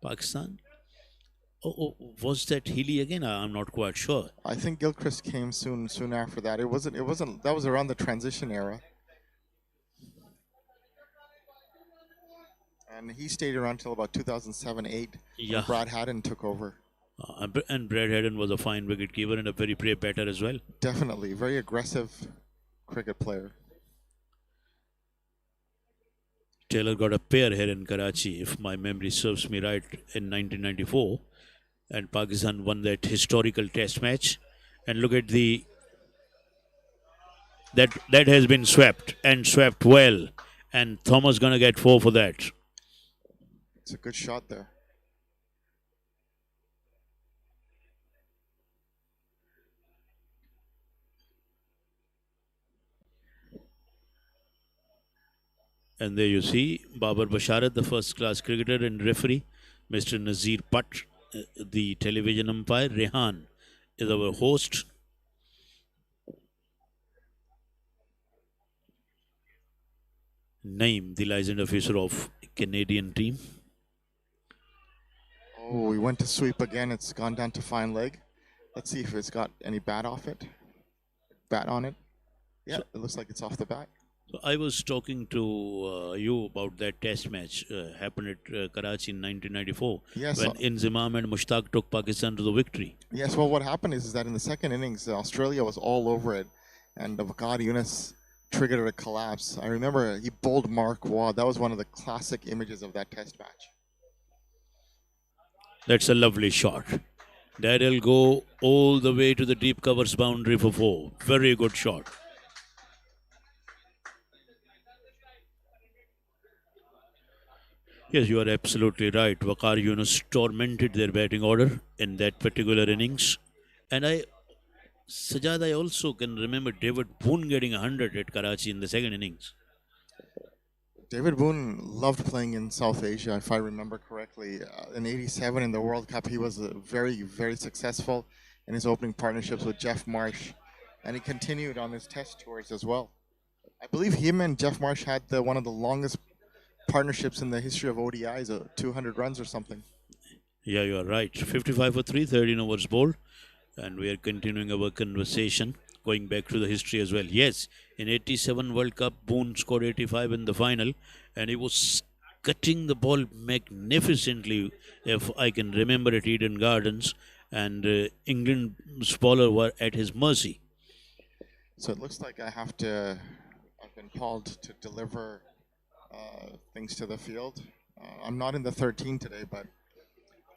Pakistan. Was that Healy again? I'm not quite sure. I think Gilchrist came soon after that. It wasn't. That was around the transition era, and he stayed around till about 2007-8 when Yeah. Brad Haddon took over. And Brad Haddon was a fine wicketkeeper and a very brave batter as well. Definitely, very aggressive cricket player. Taylor got a pair here in Karachi, if my memory serves me right, in 1994. And Pakistan won that historical test match. And look at that has been swept and swept well. And Thomas gonna get 4 for that. It's a good shot there. And there you see Babar Basharat, the first class cricketer, and referee, Mr. Nazir Putt, the television umpire. Rehan is our host. Naim, the licensed officer of Canadian team. Oh, we went to sweep again. It's gone down to fine leg. Let's see if it's got any bat on it. Yeah, it looks like it's off the bat. So I was talking to you about that test match happened at Karachi in 1994 Yes. when Inzimam and Mushtaq took Pakistan to the victory. Yes, well, what happened is that in the second innings, Australia was all over it, and Vakar Yunus triggered a collapse. I remember he bowled Mark Waugh. That was one of the classic images of that test match. That's a lovely shot. That'll go all the way to the deep covers boundary for 4. Very good shot. Yes, you are absolutely right. Waqar Yunus tormented their batting order in that particular innings. And Sajad, I also can remember David Boone getting 100 at Karachi in the second innings. David Boone loved playing in South Asia, if I remember correctly. In '87 in the World Cup, he was very successful in his opening partnerships with Jeff Marsh, and he continued on his test tours as well. I believe him and Jeff Marsh had one of the longest partnerships in the history of ODIs, 200 runs or something. Yeah, you are right. 55 for 3, 13 overs bowled. And we are continuing our conversation, going back to the history as well. Yes, in 87 World Cup, Boone scored 85 in the final, and he was cutting the ball magnificently, if I can remember, at Eden Gardens, and England's bowler were at his mercy. So it looks like I've been called to deliver things to the field. I'm not in the 13 today, but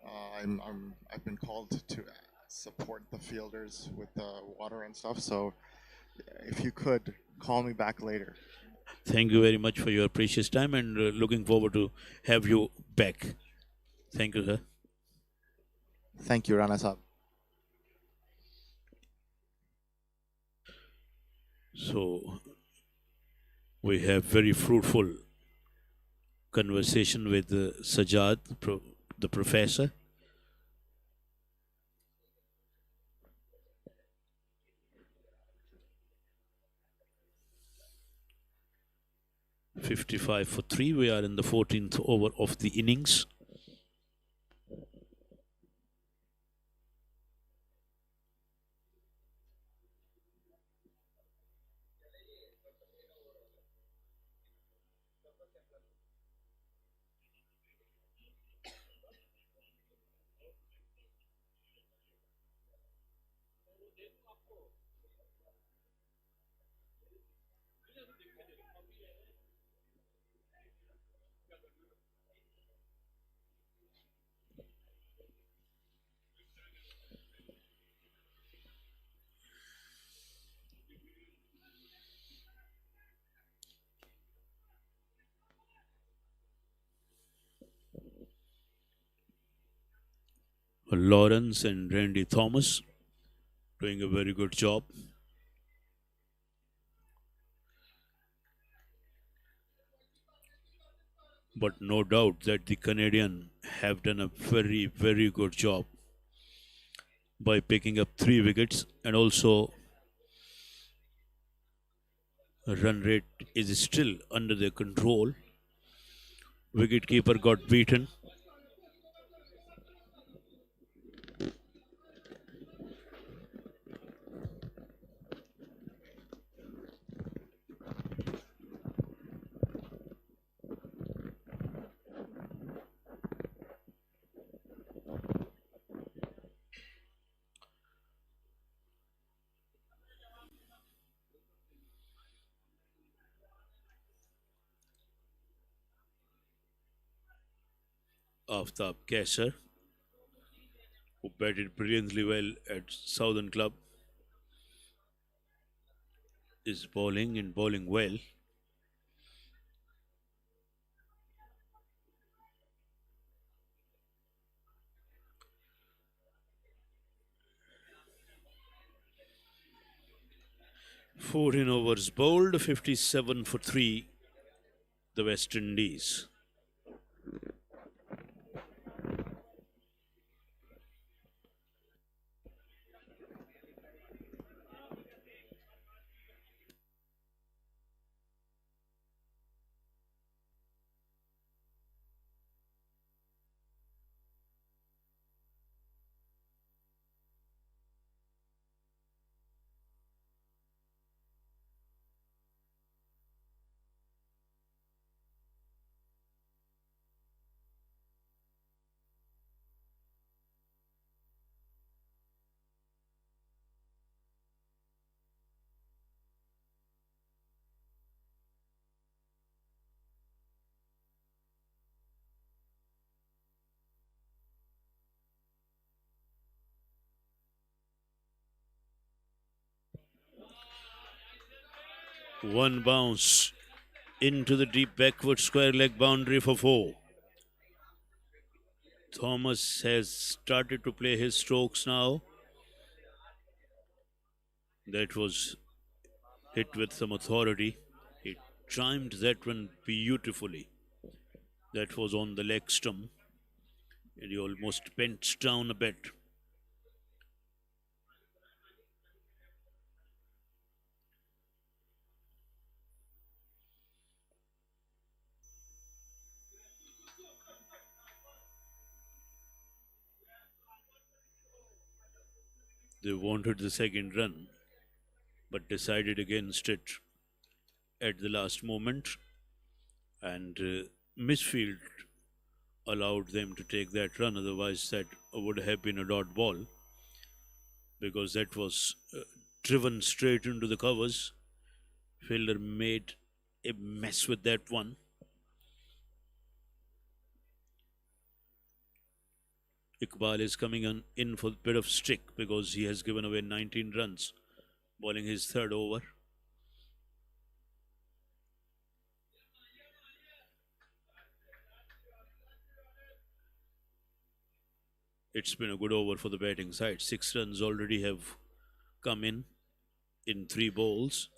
I've been called to support the fielders with the water and stuff. So if you could call me back later. Thank you very much for your precious time, and looking forward to have you back. Thank you, sir. Thank you, Rana Saab. So we have very fruitful conversation with Sajad, the professor. .55 for 3. We are in the 14th over of the innings. Lawrence and Randy Thomas doing a very good job. But no doubt that the Canadian have done a very good job by picking up 3 wickets, and also run rate is still under their control. Wicketkeeper got beaten. Aftab Kesser, who batted brilliantly well at Southern Club, is bowling and bowling well. Fourteen overs bowled, 57 for 3, the West Indies. One bounce into the deep backward square leg boundary for 4. Thomas has started to play his strokes now. That was hit with some authority. He timed that one beautifully. That was on the leg stump, and he almost bent down a bit. They wanted the second run, but decided against it at the last moment, and misfield allowed them to take that run. Otherwise, that would have been a dot ball because that was driven straight into the covers. Fielder made a mess with that one. Iqbal is coming in for a bit of stick because he has given away 19 runs, bowling his third over. It's been a good over for the batting side. 6 runs already have come in 3 balls.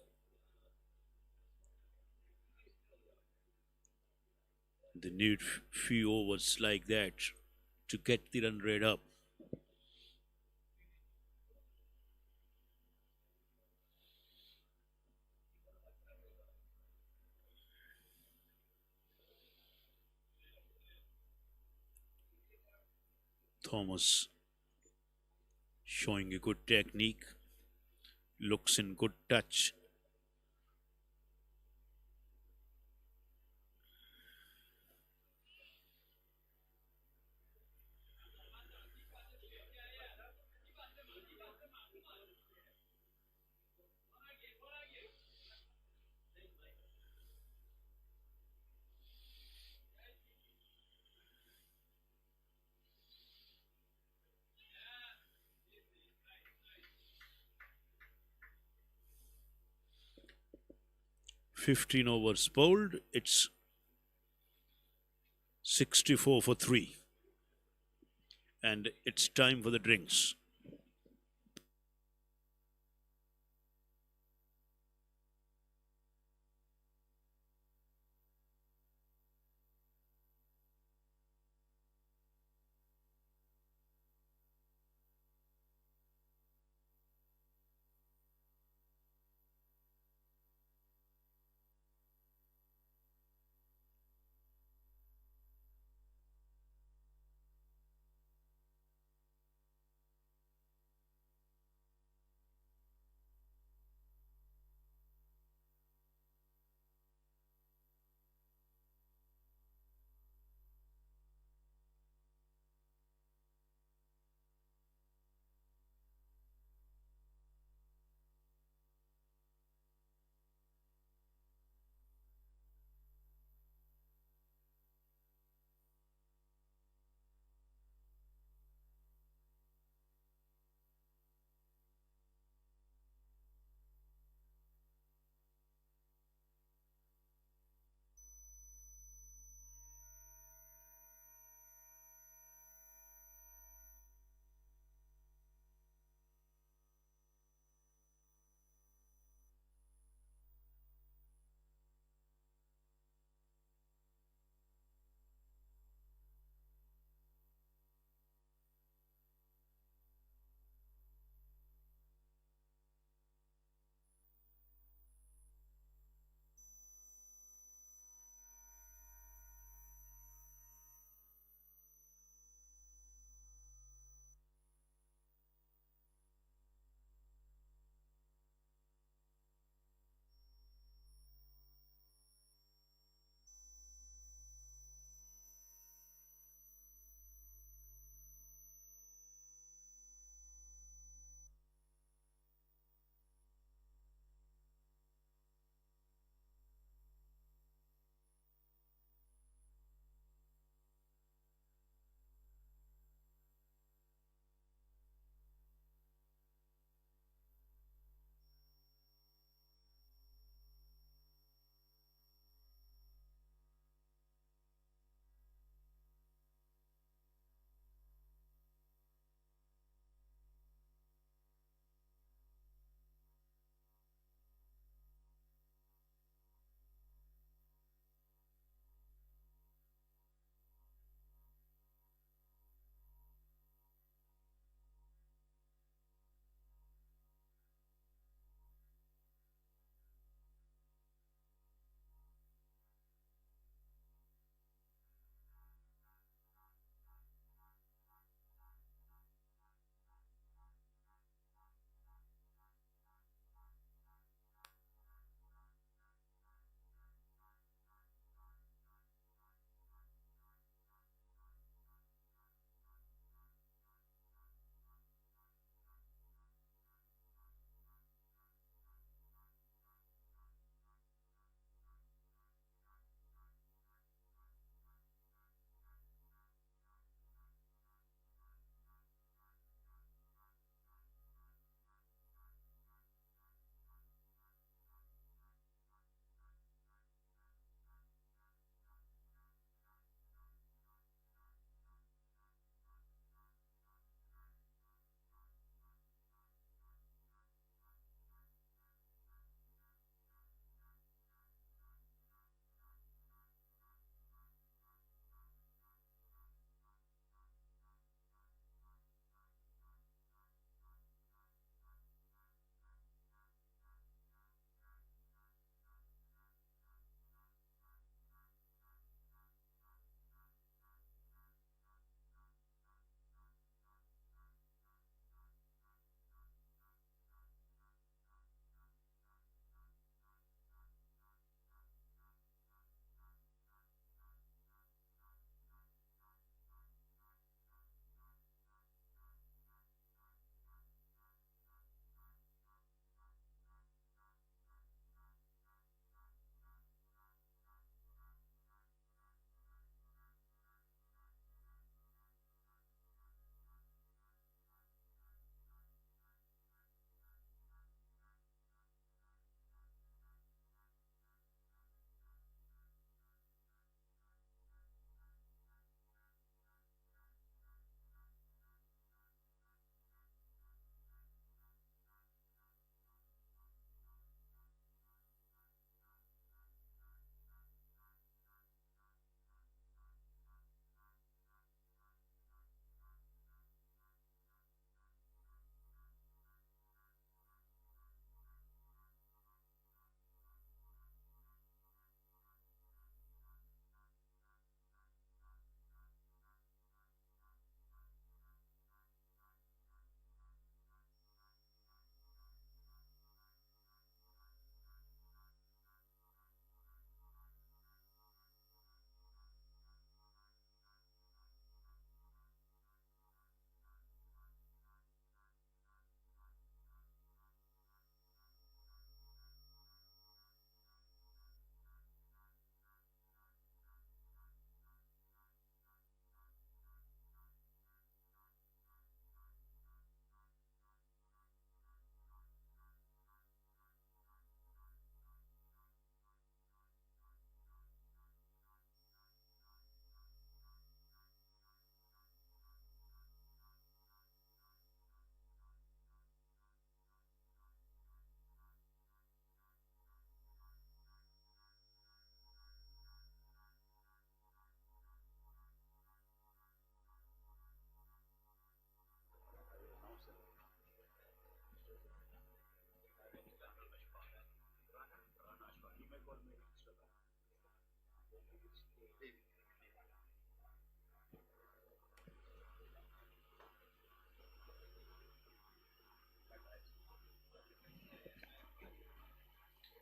They need few overs like that to get the run rate up. Thomas showing a good technique, looks in good touch. "15 overs bowled, it's 64 for 3. And it's time for the drinks.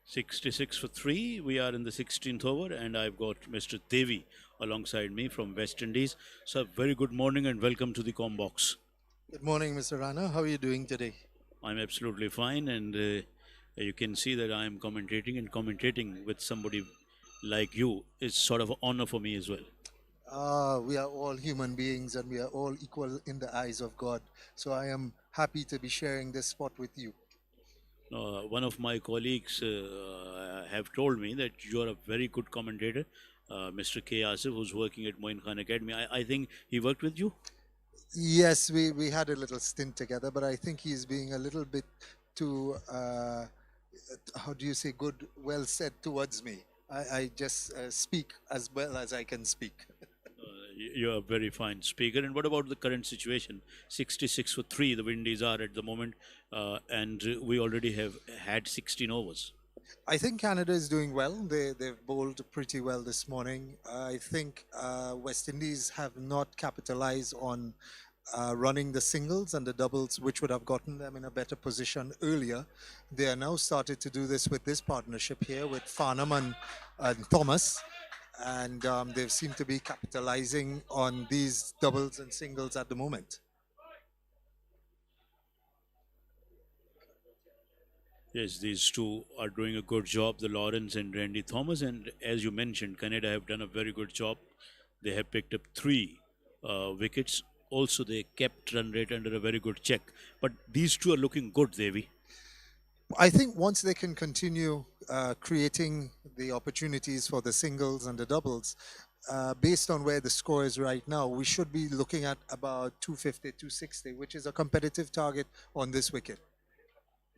66 for 3. We are in the 16th over, and I've got Mr. Devi alongside me from West Indies. So, very good morning and welcome to the Combox. Good morning, Mr. Rana. How are you doing today? I'm absolutely fine, and you can see that I'm commentating, and commentating with somebody like you is sort of an honor for me as well. We are all human beings and we are all equal in the eyes of God. So I am happy to be sharing this spot with you. One of my colleagues have told me that you're a very good commentator, Mr. K. Asif, who's working at Moin Khan Academy. I think he worked with you. Yes, we had a little stint together, but I think he's being a little bit too, how do you say, well said towards me. I just speak as well as I can speak. You're a very fine speaker. And what about the current situation? 66 for 3, the Windies are at the moment, and we already have had 16 overs. I think Canada is doing well. They've bowled pretty well this morning. I think West Indies have not capitalized on running the singles and the doubles, which would have gotten them in a better position earlier. They are now started to do this with this partnership here with Farnam and Thomas. And they seem to be capitalizing on these doubles and singles at the moment. Yes, these two are doing a good job, the Lawrence and Randy Thomas. And as you mentioned, Canada have done a very good job. They have picked up 3 wickets. Also, they kept run rate under a very good check. But these two are looking good, Devi. I think once they can continue creating the opportunities for the singles and the doubles, based on where the score is right now, we should be looking at about 250, 260, which is a competitive target on this wicket.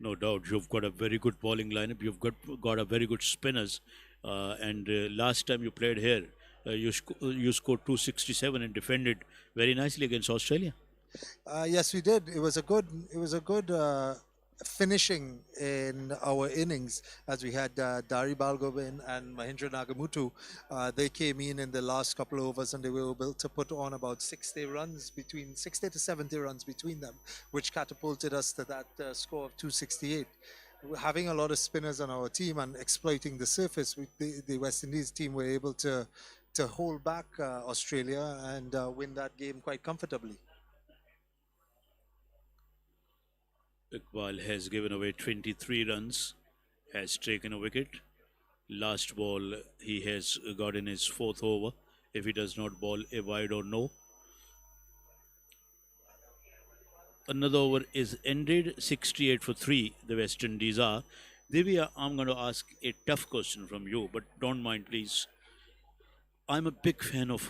No doubt, you've got a very good bowling lineup. You've got a very good spinners. And last time you played here, you scored 267 and defended very nicely against Australia. Yes, we did. It was a good finishing in our innings, as we had Dari Balgobin and Mahindra Nagamutu. They came in the last couple of overs and they were able to put on about 60 to 70 runs between them, which catapulted us to that score of 268. Having a lot of spinners on our team and exploiting the surface, the West Indies team were able to hold back Australia and win that game quite comfortably. Iqbal has given away 23 runs, has taken a wicket. Last ball, he has got in his 4th over. If he does not bowl a wide or no. Another over is ended, 68 for 3, the West Indies are. Divya, I'm going to ask a tough question from you, but don't mind, please. I'm a big fan of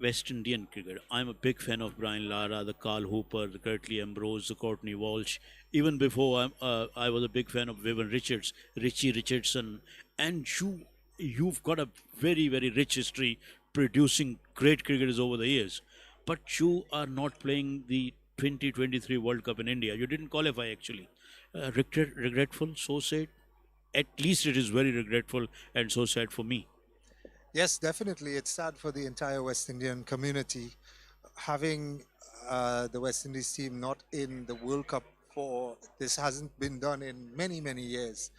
West Indian cricket. I'm a big fan of Brian Lara, the Carl Hooper, the Curtly Ambrose, the Courtney Walsh. Even before, I was a big fan of Vivian Richards, Richie Richardson. And you've got a very, very rich history producing great cricketers over the years. But you are not playing the 2023 World Cup in India. You didn't qualify, actually. Regretful, so sad. At least it is very regretful and so sad for me. Yes, definitely. It's sad for the entire West Indian community. Having the West Indies team not in the World Cup this hasn't been done in many, many years.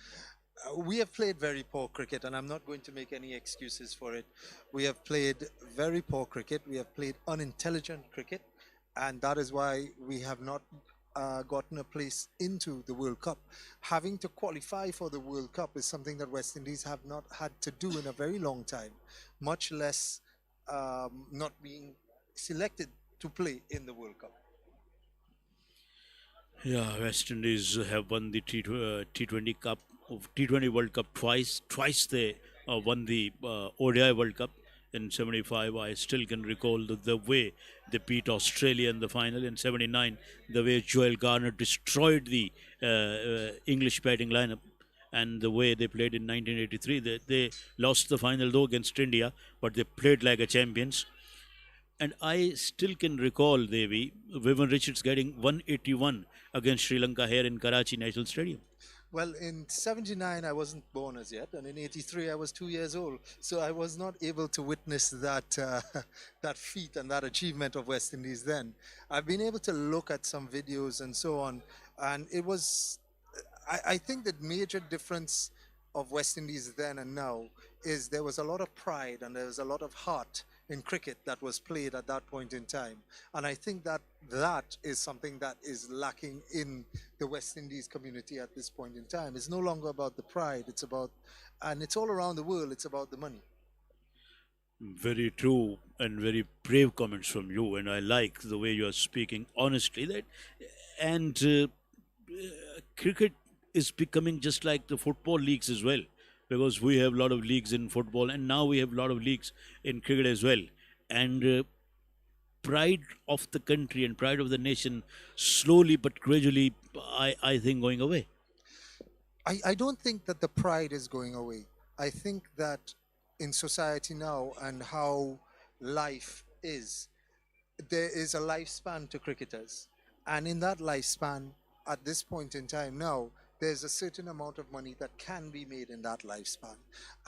We have played very poor cricket, and I'm not going to make any excuses for it. We have played very poor cricket. We have played unintelligent cricket, and that is why we have not gotten a place into the World Cup. Having to qualify for the World Cup is something that West Indies have not had to do in a very long time, much less not being selected to play in the World Cup. Yeah, West Indies have won the T20 Cup, T20 World Cup twice. Twice they won the ODI World Cup in 75. I still can recall the way they beat Australia in the final in 79, the way Joel Garner destroyed the English batting lineup, and the way they played in 1983. They lost the final though against India, but they played like a champions. And I still can recall, Devi, Vivian Richards getting 181 against Sri Lanka here in Karachi National Stadium. Well, in 79, I wasn't born as yet, and in 83, I was 2 years old. So I was not able to witness that that feat and that achievement of West Indies then. I've been able to look at some videos and so on, and it was, I think the major difference of West Indies then and now is there was a lot of pride and there was a lot of heart in cricket that was played at that point in time. And I think that that is something that is lacking in the West Indies community at this point in time. It's no longer about the pride, it's about, and it's all around the world, it's about the money. Very true and very brave comments from you, and I like the way you are speaking honestly. That and cricket is becoming just like the football leagues as well, because we have a lot of leagues in football, and now we have a lot of leagues in cricket as well. And pride of the country and pride of the nation, slowly but gradually, I think going away. I don't think that the pride is going away. I think that in society now and how life is, there is a lifespan to cricketers. And in that lifespan, at this point in time now, there's a certain amount of money that can be made in that lifespan.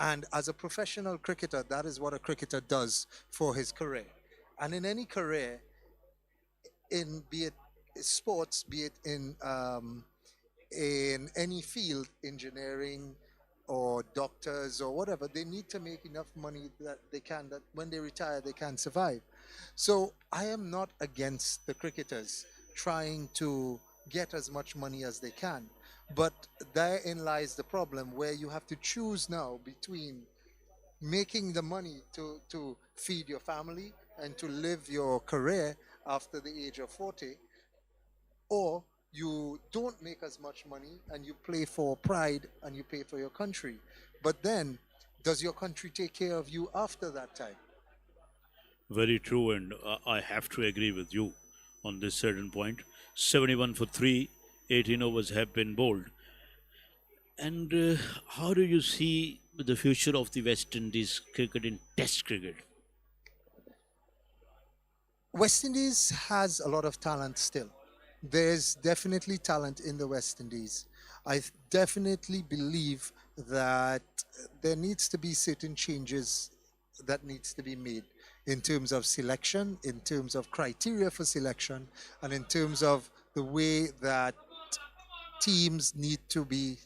And as a professional cricketer, that is what a cricketer does for his career. And in any career, in be it sports, be it in any field, engineering or doctors or whatever, they need to make enough money that they can, that when they retire, they can survive. So I am not against the cricketers trying to get as much money as they can. But therein lies the problem where you have to choose now between making the money to feed your family and to live your career after the age of 40, or you don't make as much money and you play for pride and you pay for your country. But then, does your country take care of you after that time? Very true, and I have to agree with you on this certain point. 71 for 3, 18 overs have been bowled. And how do you see the future of the West Indies cricket in Test cricket? West Indies has a lot of talent still. There's definitely talent in the West Indies. I definitely believe that there needs to be certain changes that needs to be made in terms of selection, in terms of criteria for selection, and in terms of the way that teams need to be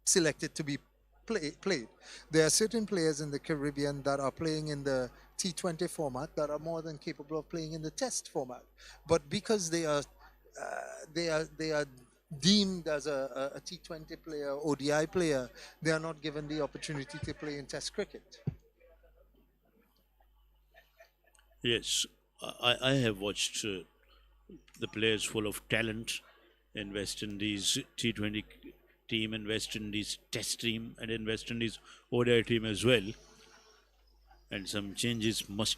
selected to be played. There are certain players in the Caribbean that are playing in the T20 format that are more than capable of playing in the Test format, but because they are deemed as a T20 player, ODI player, they are not given the opportunity to play in Test cricket. Yes, I have watched the players full of talent in West Indies T20 team and West Indies Test team and in West Indies ODI team as well. And some changes must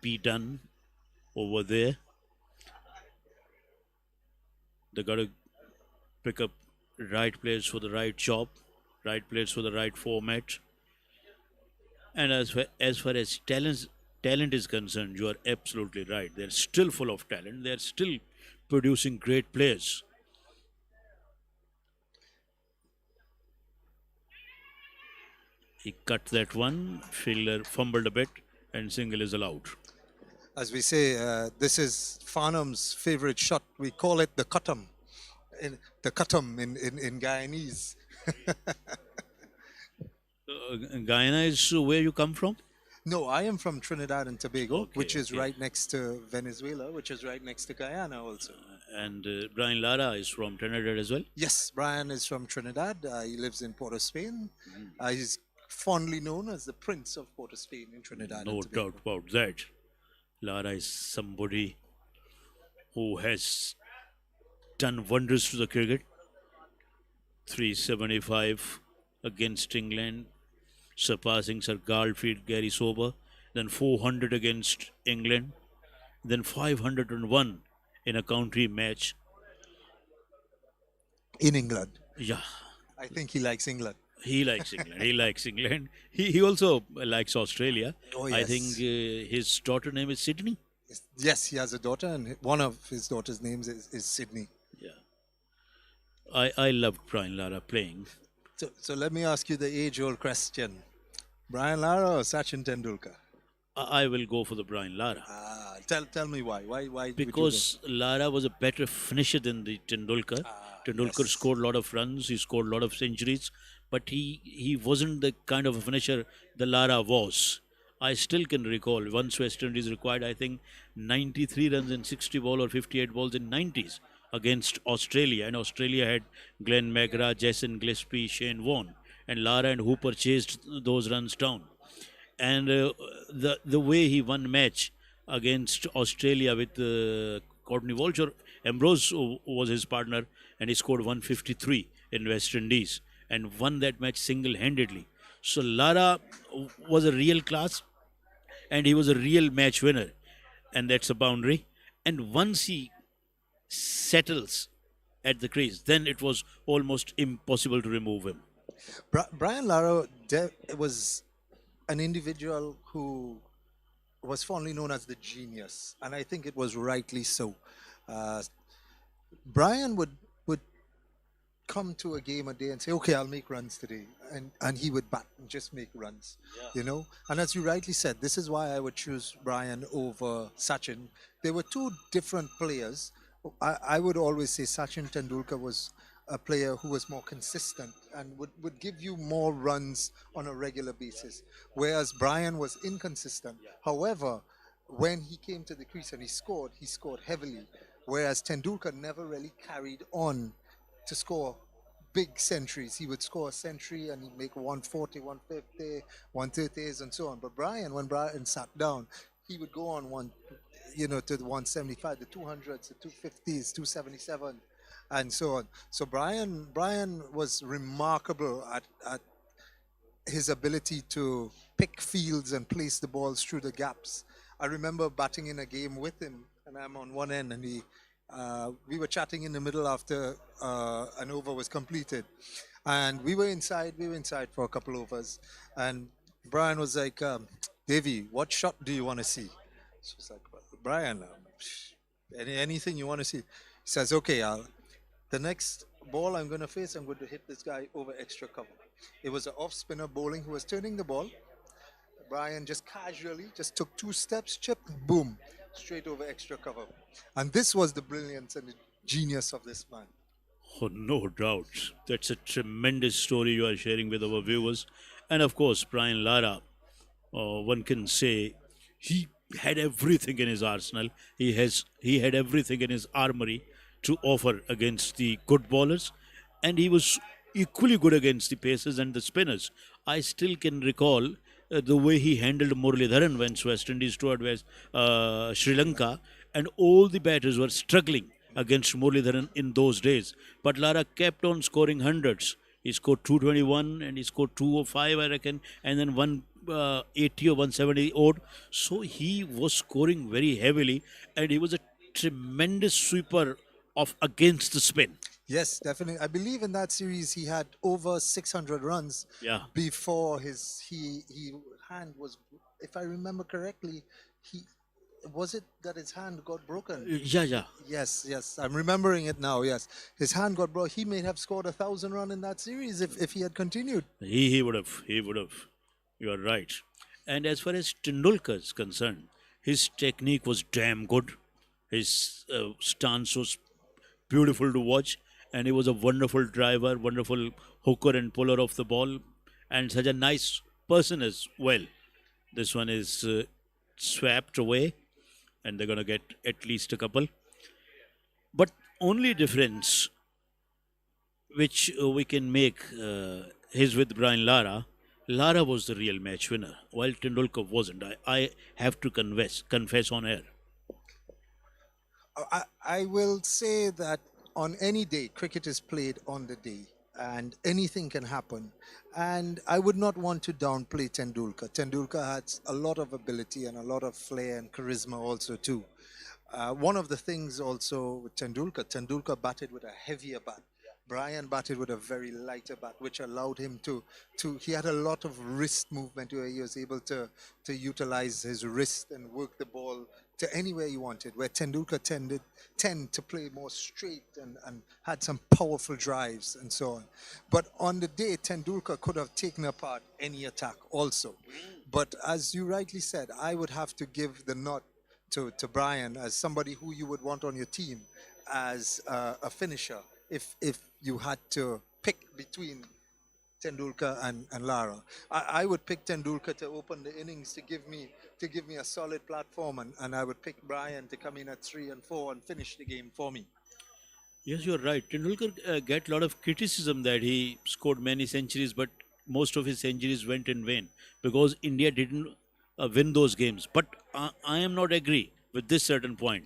be done over there. They got to pick up right players for the right job, right players for the right format. And as far as talent is concerned, you are absolutely right. They're still full of talent. They're still producing great players. He cut that one, fielder fumbled a bit, and single is allowed. As we say, this is Farnam's favorite shot. We call it the cutum, in Guyanese. Guyana is where you come from? No, I am from Trinidad and Tobago, Okay, which is okay. right next to Venezuela, which is right next to Guyana also. And Brian Lara is from Trinidad as well? Yes, Brian is from Trinidad. He lives in Port of Spain. He's fondly known as the Prince of Port of Spain in Trinidad No and Tobago. doubt about that. Lara is somebody who has done wonders to the cricket. 375 against England, surpassing Sir Garfield Gary Sober. Then 400 against England. Then 501 in a country match. In England. Yeah, I think he likes England. he likes England. He likes England. He also likes Australia. Oh, I yes. think his daughter name is Sydney. Yes, he has a daughter, and one of his daughter's names is Sydney. Yeah. I loved Brian Lara playing. So let me ask you the age-old question. Brian Lara or Sachin Tendulkar? I will go for the Brian Lara. Tell me why. Why would you go? Because Lara was a better finisher than the Tendulkar. Tendulkar Yes. scored a lot of runs, he scored a lot of centuries, but he wasn't the kind of a finisher the Lara was. I still can recall once West Indies required, I think, 93 runs in 60 ball or 58 balls in 90s against Australia. And Australia had Glenn McGrath, Jason Gillespie, Shane Warne. And Lara and Hooper chased those runs down. And the way he won match against Australia with Courtney Walsh, or Ambrose was his partner, and he scored 153 in West Indies and won that match single-handedly. So Lara was a real class, and he was a real match winner, and that's a boundary. And once he settles at the crease, then it was almost impossible to remove him. Brian Lara was an individual who was fondly known as the genius, and I think it was rightly so. Uh, Brian would come to a game a day and say, "Okay, I'll make runs today," and he would bat and just make runs, you know. And as you rightly said, this is why I would choose Brian over Sachin. There were two different players. I would always say Sachin Tendulkar was a player who was more consistent and would give you more runs on a regular basis, whereas Brian was inconsistent. However, when he came to the crease and he scored heavily, whereas Tendulkar never really carried on to score big centuries. He would score a century and he'd make 140, 150, 130s and so on. But Brian, when Brian sat down, he would go on to the 175, the 200s, the 250s, 277, and so on. So Brian was remarkable at his ability to pick fields and place the balls through the gaps. I remember batting in a game with him, and I'm on one end, and we were chatting in the middle after an over was completed, and we were inside. We were inside for a couple overs, and Brian was like, "Davey, what shot do you want to see?" So it's like, "Brian, anything you want to see?" He says, "Okay, the next ball I'm going to face, I'm going to hit this guy over extra cover." It was an off spinner bowling who was turning the ball. Brian just casually just took 2 steps, chipped, boom, straight over extra cover. And this was the brilliance and the genius of this man. Oh, no doubt. That's a tremendous story you are sharing with our viewers. And of course, Brian Lara, one can say he had everything in his arsenal. He had everything in his armory to offer against the good bowlers, and he was equally good against the pacers and the spinners. I still can recall the way he handled Muralidharan when West Indies toured West Sri Lanka, and all the batters were struggling against Muralidharan in those days. But Lara kept on scoring hundreds. He scored 221 and he scored 205, I reckon, and then 180 or 170 odd. So he was scoring very heavily, and he was a tremendous sweeper of against the spin. Yes, definitely. I believe in that series he had over 600 runs Yeah. before his he hand was, if I remember correctly, he was it that his hand got broken? Yeah. Yes, I'm remembering it now. Yes, his hand got broken. He may have scored 1,000 run in that series if he had continued. He would have. He would have. You are right. And as far as Tendulkar is concerned, his technique was damn good. His stance was beautiful to watch, and he was a wonderful driver, wonderful hooker and puller of the ball, and such a nice person as well. This one is swept away, and they're going to get at least a couple. But only difference which we can make is with Brian Lara. Lara was the real match winner, while Tendulkar wasn't. I have to confess on air. I will say that on any day, cricket is played on the day, and anything can happen. And I would not want to downplay Tendulkar. Tendulkar has a lot of ability and a lot of flair and charisma also too. One of the things also with Tendulkar batted with a heavier bat. Brian batted with a very lighter bat, which allowed him he had a lot of wrist movement where he was able to utilize his wrist and work the ball to anywhere he wanted, where Tendulkar tend to play more straight and had some powerful drives and so on. But on the day, Tendulkar could have taken apart any attack also. But as you rightly said, I would have to give the nod to Brian as somebody who you would want on your team as a finisher if you had to pick between Tendulkar and Lara. I would pick Tendulkar to open the innings to give me a solid platform, and I would pick Brian to come in at 3 and 4 and finish the game for me. Yes, you're right. Tendulkar get a lot of criticism that he scored many centuries, but most of his centuries went in vain because India didn't win those games. But I am not agree with this certain point.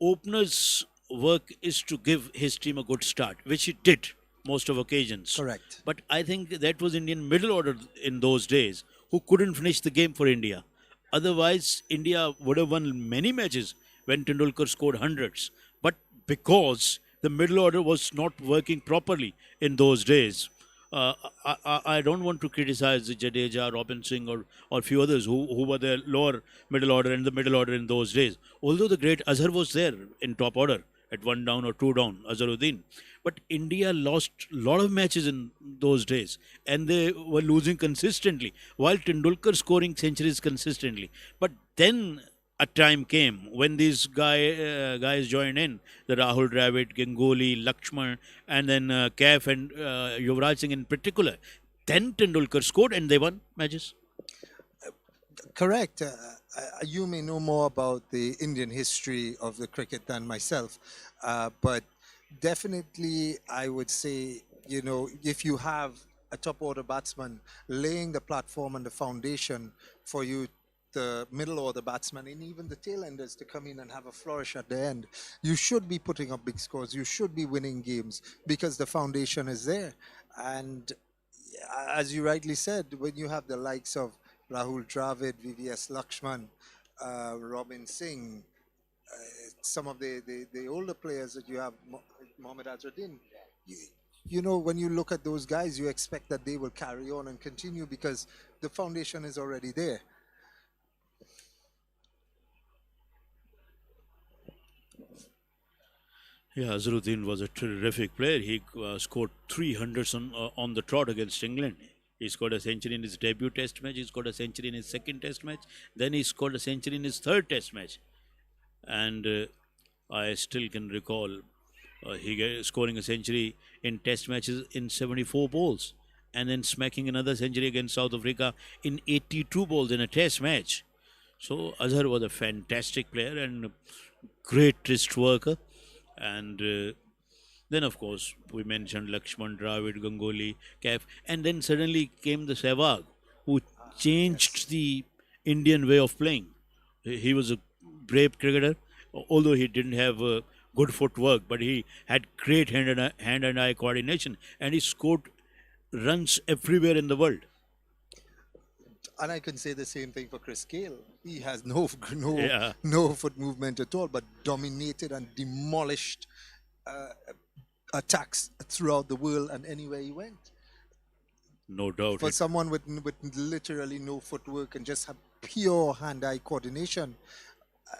Opener's work is to give his team a good start, which he did most of occasions. Correct. But I think that was Indian middle order in those days who couldn't finish the game for India. Otherwise, India would have won many matches when Tendulkar scored hundreds. But because the middle order was not working properly in those days, I don't want to criticize Jadeja, Robin Singh, or few others who were the lower middle order and the middle order in those days. Although the great Azhar was there in top order at one down or two down, Azharuddin. But India lost a lot of matches in those days and they were losing consistently while Tendulkar scoring centuries consistently. But then a time came when these guys joined in, the Rahul Dravid, Ganguly, Lakshman, and then Kaif and Yuvraj Singh in particular. Then Tendulkar scored and they won matches. Correct. You may know more about the Indian history of the cricket than myself, but definitely I would say, if you have a top order batsman laying the platform and the foundation for you, the middle order batsman and even the tail enders to come in and have a flourish at the end, you should be putting up big scores. You should be winning games because the foundation is there. And as you rightly said, when you have the likes of Rahul Dravid, VVS Lakshman, Robin Singh, some of the older players that you have, Mohammad Azharuddin, when you look at those guys, you expect that they will carry on and continue because the foundation is already there. Yeah, Azharuddin was a terrific player. He scored 300s on the trot against England. He scored a century in his debut test match. He scored a century in his second test match. Then he scored a century in his third test match. And I still can recall scoring a century in test matches in 74 balls. And then smacking another century against South Africa in 82 balls in a test match. So Azhar was a fantastic player and great wrist worker. And then, of course, we mentioned Lakshman, Dravid, Ganguly, Kaif, and then suddenly came the Sehwag, who changed the Indian way of playing. He was a brave cricketer, although he didn't have good footwork, but he had great hand and eye coordination, and he scored runs everywhere in the world. And I can say the same thing for Chris Gale. He has no Yeah. no foot movement at all, but dominated and demolished attacks throughout the world and anywhere he went. No doubt. For someone with literally no footwork and just have pure hand-eye coordination,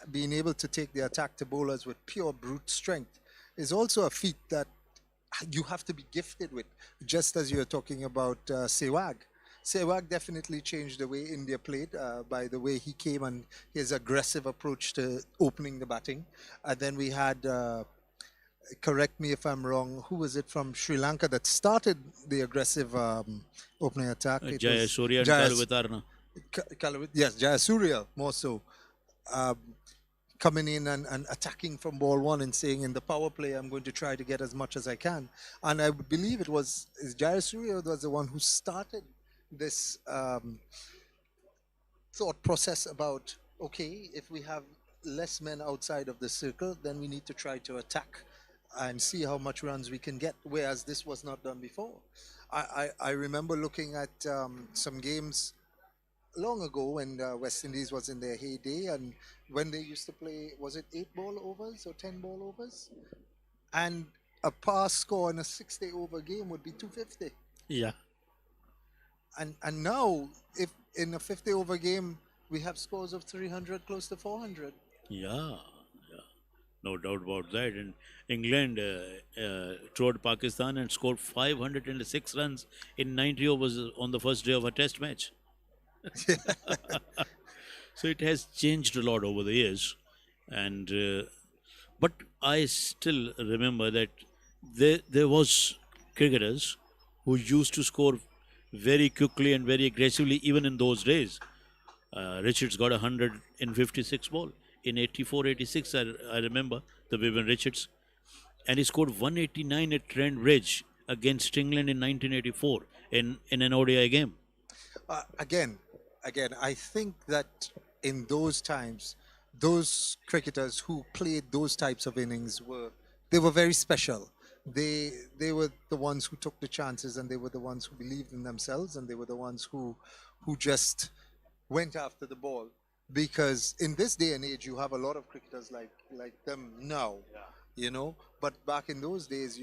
being able to take the attack to bowlers with pure brute strength is also a feat that you have to be gifted with. Just as you're talking about Sehwag. Sehwag definitely changed the way India played by the way he came and his aggressive approach to opening the batting. And then we had, correct me if I'm wrong, who was it from Sri Lanka that started the aggressive opening attack? It Jaya was Surya and Jayas- Kalavatarna. Yes, Jayasuriya more so. Coming in and attacking from ball one and saying in the power play, I'm going to try to get as much as I can. And I believe it was Jayasuriya was the one who started this thought process about, okay, if we have less men outside of the circle, then we need to try to attack and see how much runs we can get, whereas this was not done before. I remember looking at some games long ago when West Indies was in their heyday and when they used to play, was it 8-ball overs or 10-ball overs? And a pass score in a 60 over game would be 250. Yeah. And now, if in a 50 over game, we have scores of 300, close to 400. Yeah, no doubt about that. And England toured Pakistan and scored 506 runs in 90 overs on the first day of a test match. So it has changed a lot over the years. And but I still remember that there was cricketers who used to score very quickly and very aggressively even in those days. Richards got 156 ball in 84-86. I remember the Vivian Richards. And he scored 189 at Trent Bridge against England in 1984 in an ODI game. Again, I think that in those times, those cricketers who played those types of innings were very special. They were the ones who took the chances, and they were the ones who believed in themselves, and they were the ones who just went after the ball. Because in this day and age, you have a lot of cricketers like them now, you know. But back in those days,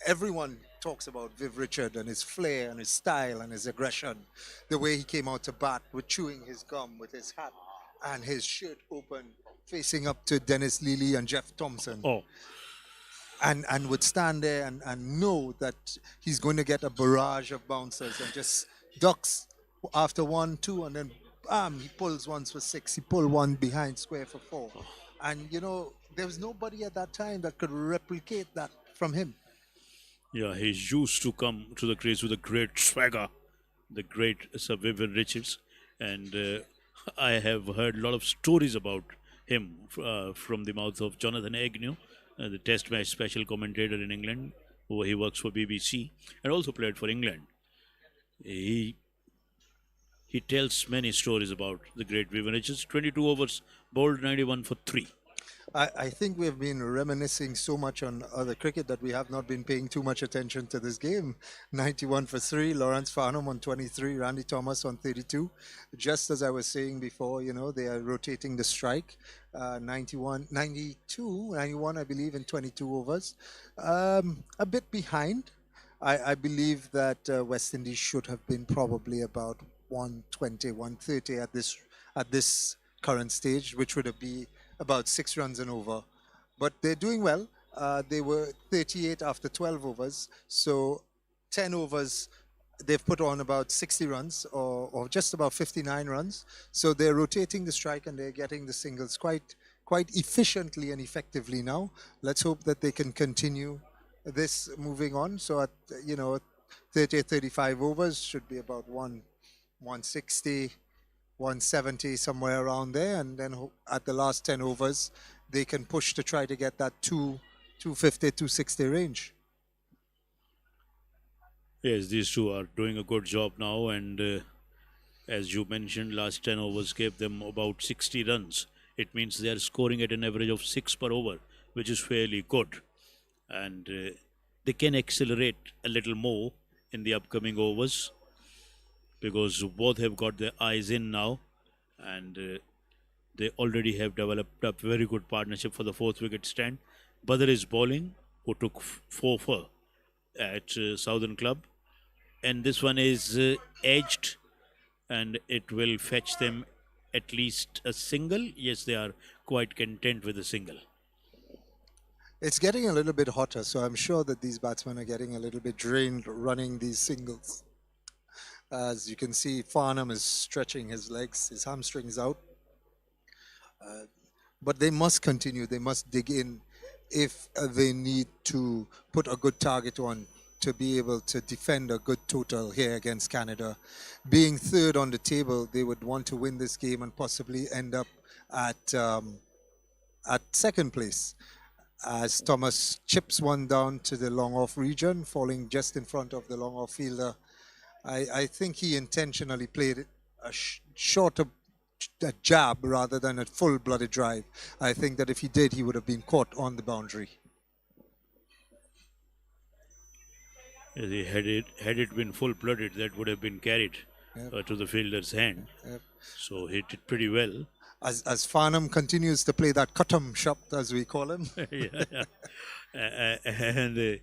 everyone talks about Viv Richard and his flair and his style and his aggression, the way he came out to bat with chewing his gum with his hat and his shirt open, facing up to Dennis Lilly and Jeff Thompson. Oh, And would stand there and know that he's going to get a barrage of bouncers and just ducks after 1, 2, and then bam, he pulls ones for 6. He pulled one behind square for 4. And, you know, there was nobody at that time that could replicate that from him. yeah, he used to come to the crease with a great swagger, the great Sir Vivian Richards. And I have heard a lot of stories about him from the mouth of Jonathan Agnew, the test match special commentator in England, who he works for BBC and also played for England. He he tells many stories about the great Vivian Richards. 22 overs, bowled 91 for 3. I think we've been reminiscing so much on other cricket that we have not been paying too much attention to this game. 91 for 3, Lawrence Farnam on 23, Randy Thomas on 32. Just as I was saying before, you know, they are rotating the strike. 91, 92, 91, I believe, in 22 overs. A bit behind. I believe that West Indies should have been probably about 120, 130 at this current stage, which would have been about 6 runs and over. But they're doing well. They were 38 after 12 overs. So 10 overs, they've put on about 60 runs or just about 59 runs. So they're rotating the strike and they're getting the singles quite efficiently and effectively now. Let's hope that they can continue this moving on. So at, 30, 35 overs should be about 160, 170, somewhere around there, and then at the last 10 overs they can push to try to get that 250, 260 range. Yes, these two are doing a good job now, and as you mentioned, last 10 overs gave them about 60 runs. It means they are scoring at an average of 6 per over, which is fairly good, and they can accelerate a little more in the upcoming overs, because both have got their eyes in now, and they already have developed a very good partnership for the 4th wicket stand. Badr is bowling, who took 4 for at Southern Club, and this one is edged, and it will fetch them at least a single. Yes, they are quite content with a single. It's getting a little bit hotter, so I'm sure that these batsmen are getting a little bit drained running these singles. As you can see, Farnam is stretching his legs, his hamstrings out. But they must continue, they must dig in if they need to put a good target on to be able to defend a good total here against Canada. Being third on the table, they would want to win this game and possibly end up at second place. As Thomas chips one down to the long off region, falling just in front of the long off fielder. I think he intentionally played a shorter jab rather than a full-blooded drive. I think that if he did, he would have been caught on the boundary. Had it been full-blooded, that would have been carried to the fielder's hand. Yep. So he did pretty well. As Farnam continues to play that cut-em shot, as we call him. And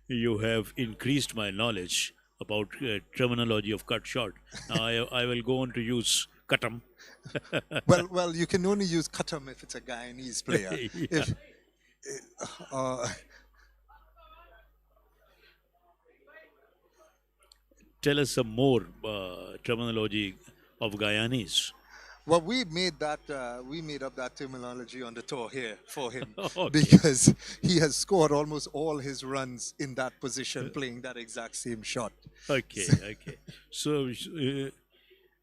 you have increased my knowledge about terminology of cut shot. Now I will go on to use cut-em. well, you can only use cut-em if it's a Guyanese player. Yeah. If, Tell us some more terminology of Guyanese. Well, we made up that terminology on the tour here for him Okay. because he has scored almost all his runs in that position, playing that exact same shot. Okay. Okay. So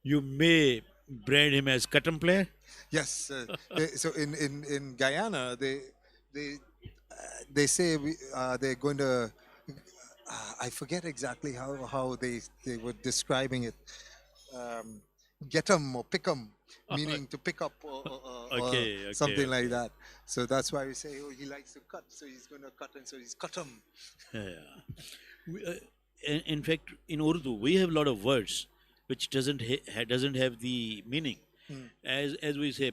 you may brand him as cutting player. Yes, so in Guyana, they they say they're going to. I forget exactly how they were describing it. Um, get 'em or pick 'em, meaning to pick up or Okay. Okay. something like Okay. that. So that's why we say, oh, he likes to cut, so he's going to cut, and so he's cut 'em. Yeah. We, in fact, in Urdu, we have a lot of words which doesn't have the meaning. Mm, As we say,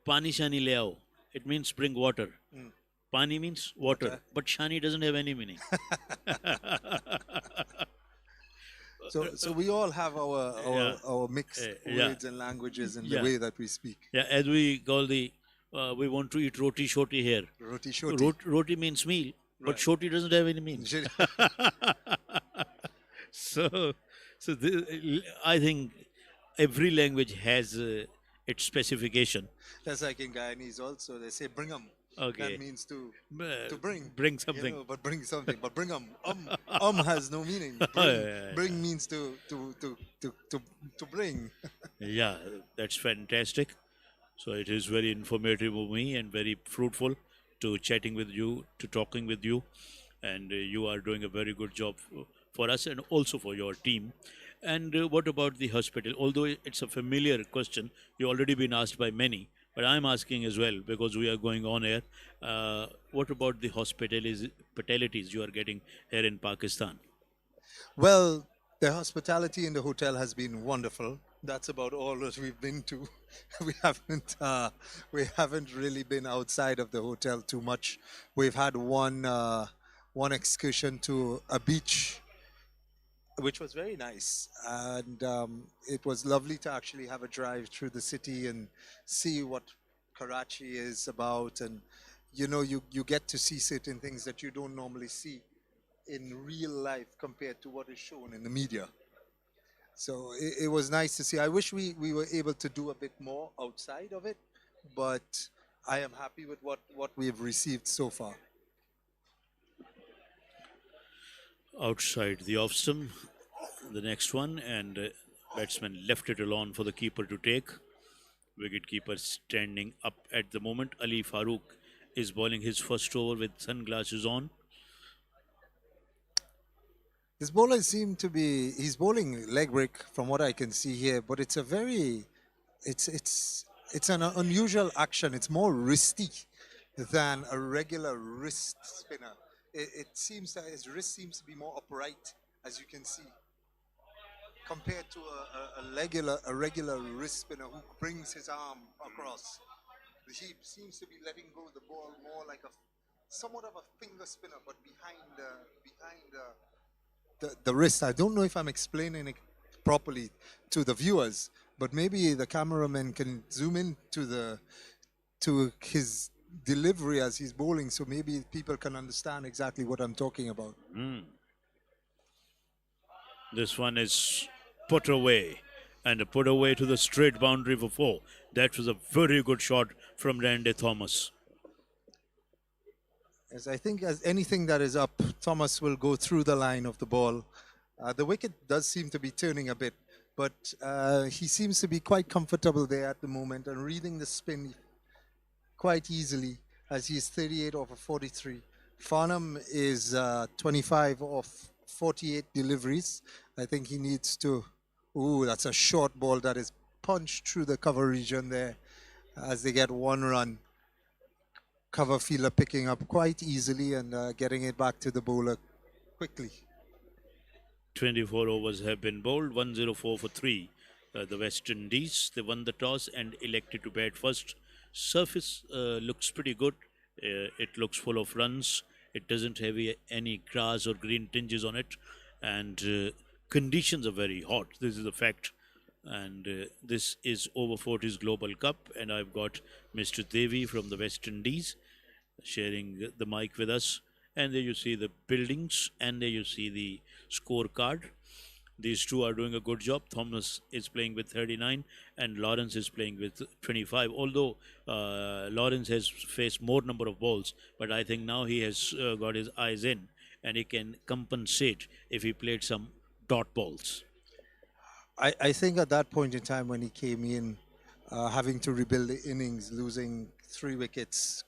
pani shani le aao. It means bring water. mm. Pani means water, Water. but shani doesn't have any meaning. So we all have Yeah. our mixed Yeah. words and languages in the Yeah. way that we speak. Yeah. As we call we want to eat roti shoti here. Roti shoti. Roti means meal, but Right. shoti doesn't have any meaning. So, I think every language has its specification. That's like in Guyanese also. They say bring 'em. Okay. That means to bring. Bring something. But bring something. But bring 'em. Has no meaning. Yeah, Bring means to bring. yeah, that's fantastic. So it is very informative of me and very fruitful to chatting with you, to talking with you, and you are doing a very good job for us and also for your team. And what about the hospital? Although it's a familiar question, you already been asked by many, but I'm asking as well because we are going on air. What about the hospitalities you are getting here in Pakistan? Well, the hospitality in the hotel has been wonderful. That's about all that we've been to. We haven't really been outside of the hotel too much. We've had one excursion to a beach, which was very nice, and it was lovely to actually have a drive through the city and see what Karachi is about, and you get to see certain things that you don't normally see in real life compared to what is shown in the media. So it was nice to see. I wish we were able to do a bit more outside of it, but I am happy with what we've received so far. Outside the off stump, the next one, and batsman left it alone for the keeper to take. Wicketkeeper standing up at the moment. Ali Farooq is bowling his first over with sunglasses on. This bowler seemed to be he's bowling leg break from what I can see here, but it's a very it's an unusual action. It's more wristy than a regular wrist spinner. It seems that his wrist seems to be more upright, as you can see, compared to a regular wrist spinner who brings his arm across. He seems to be letting go of the ball more like a somewhat of a finger spinner, but behind the wrist. I don't know if I'm explaining it properly to the viewers, but maybe the cameraman can zoom in to his delivery as he's bowling, so maybe people can understand exactly what I'm talking about. This one is put away, and put away to the straight boundary for four. That was a very good shot from Randy Thomas. As I think as anything that is up, Thomas will go through the line of the ball. The wicket does seem to be turning a bit, but he seems to be quite comfortable there at the moment and reading the spin quite easily as he is 38 off of 43. Farnam is 25 off 48 deliveries. I think he needs to... Ooh, that's a short ball that is punched through the cover region there as they get one run. Cover fielder picking up quite easily and getting it back to the bowler quickly. 24 overs have been bowled, 104 for 3. The West Indies, they won the toss and elected to bat first. Surface looks pretty good. It looks full of runs. It doesn't have any grass or green tinges on it. And conditions are very hot. This is a fact. And this is over 40s Global Cup. And I've got Mr. Devi from the West Indies sharing the mic with us. And there you see the buildings, and there you see the scorecard. These two are doing a good job. Thomas is playing with 39 and Lawrence is playing with 25. Although Lawrence has faced more number of balls, but I think now he has got his eyes in and he can compensate if he played some dot balls. I think at that point in time when he came in, having to rebuild the innings, losing 3 wickets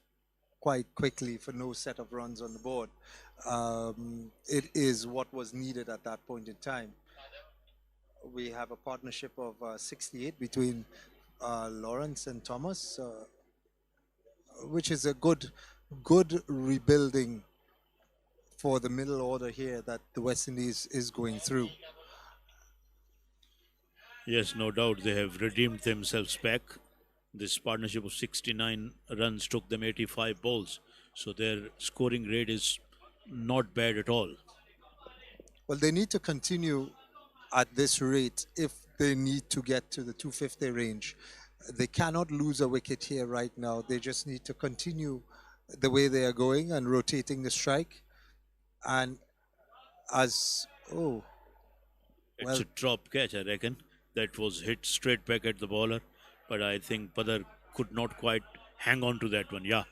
quite quickly for no set of runs on the board, it is what was needed at that point in time. We have a partnership of 68 between Lawrence and Thomas, which is a good rebuilding for the middle order here that the West Indies is going through. Yes, no doubt they have redeemed themselves back. This partnership of 69 runs took them 85 balls. So their scoring rate is not bad at all. Well, they need to continue at this rate if they need to get to the 250 range. They cannot lose a wicket here right now. They just need to continue the way they are going and rotating the strike. And It's well, a drop catch, I reckon. That was hit straight back at the bowler. But I think Padar could not quite hang on to that one. Yeah.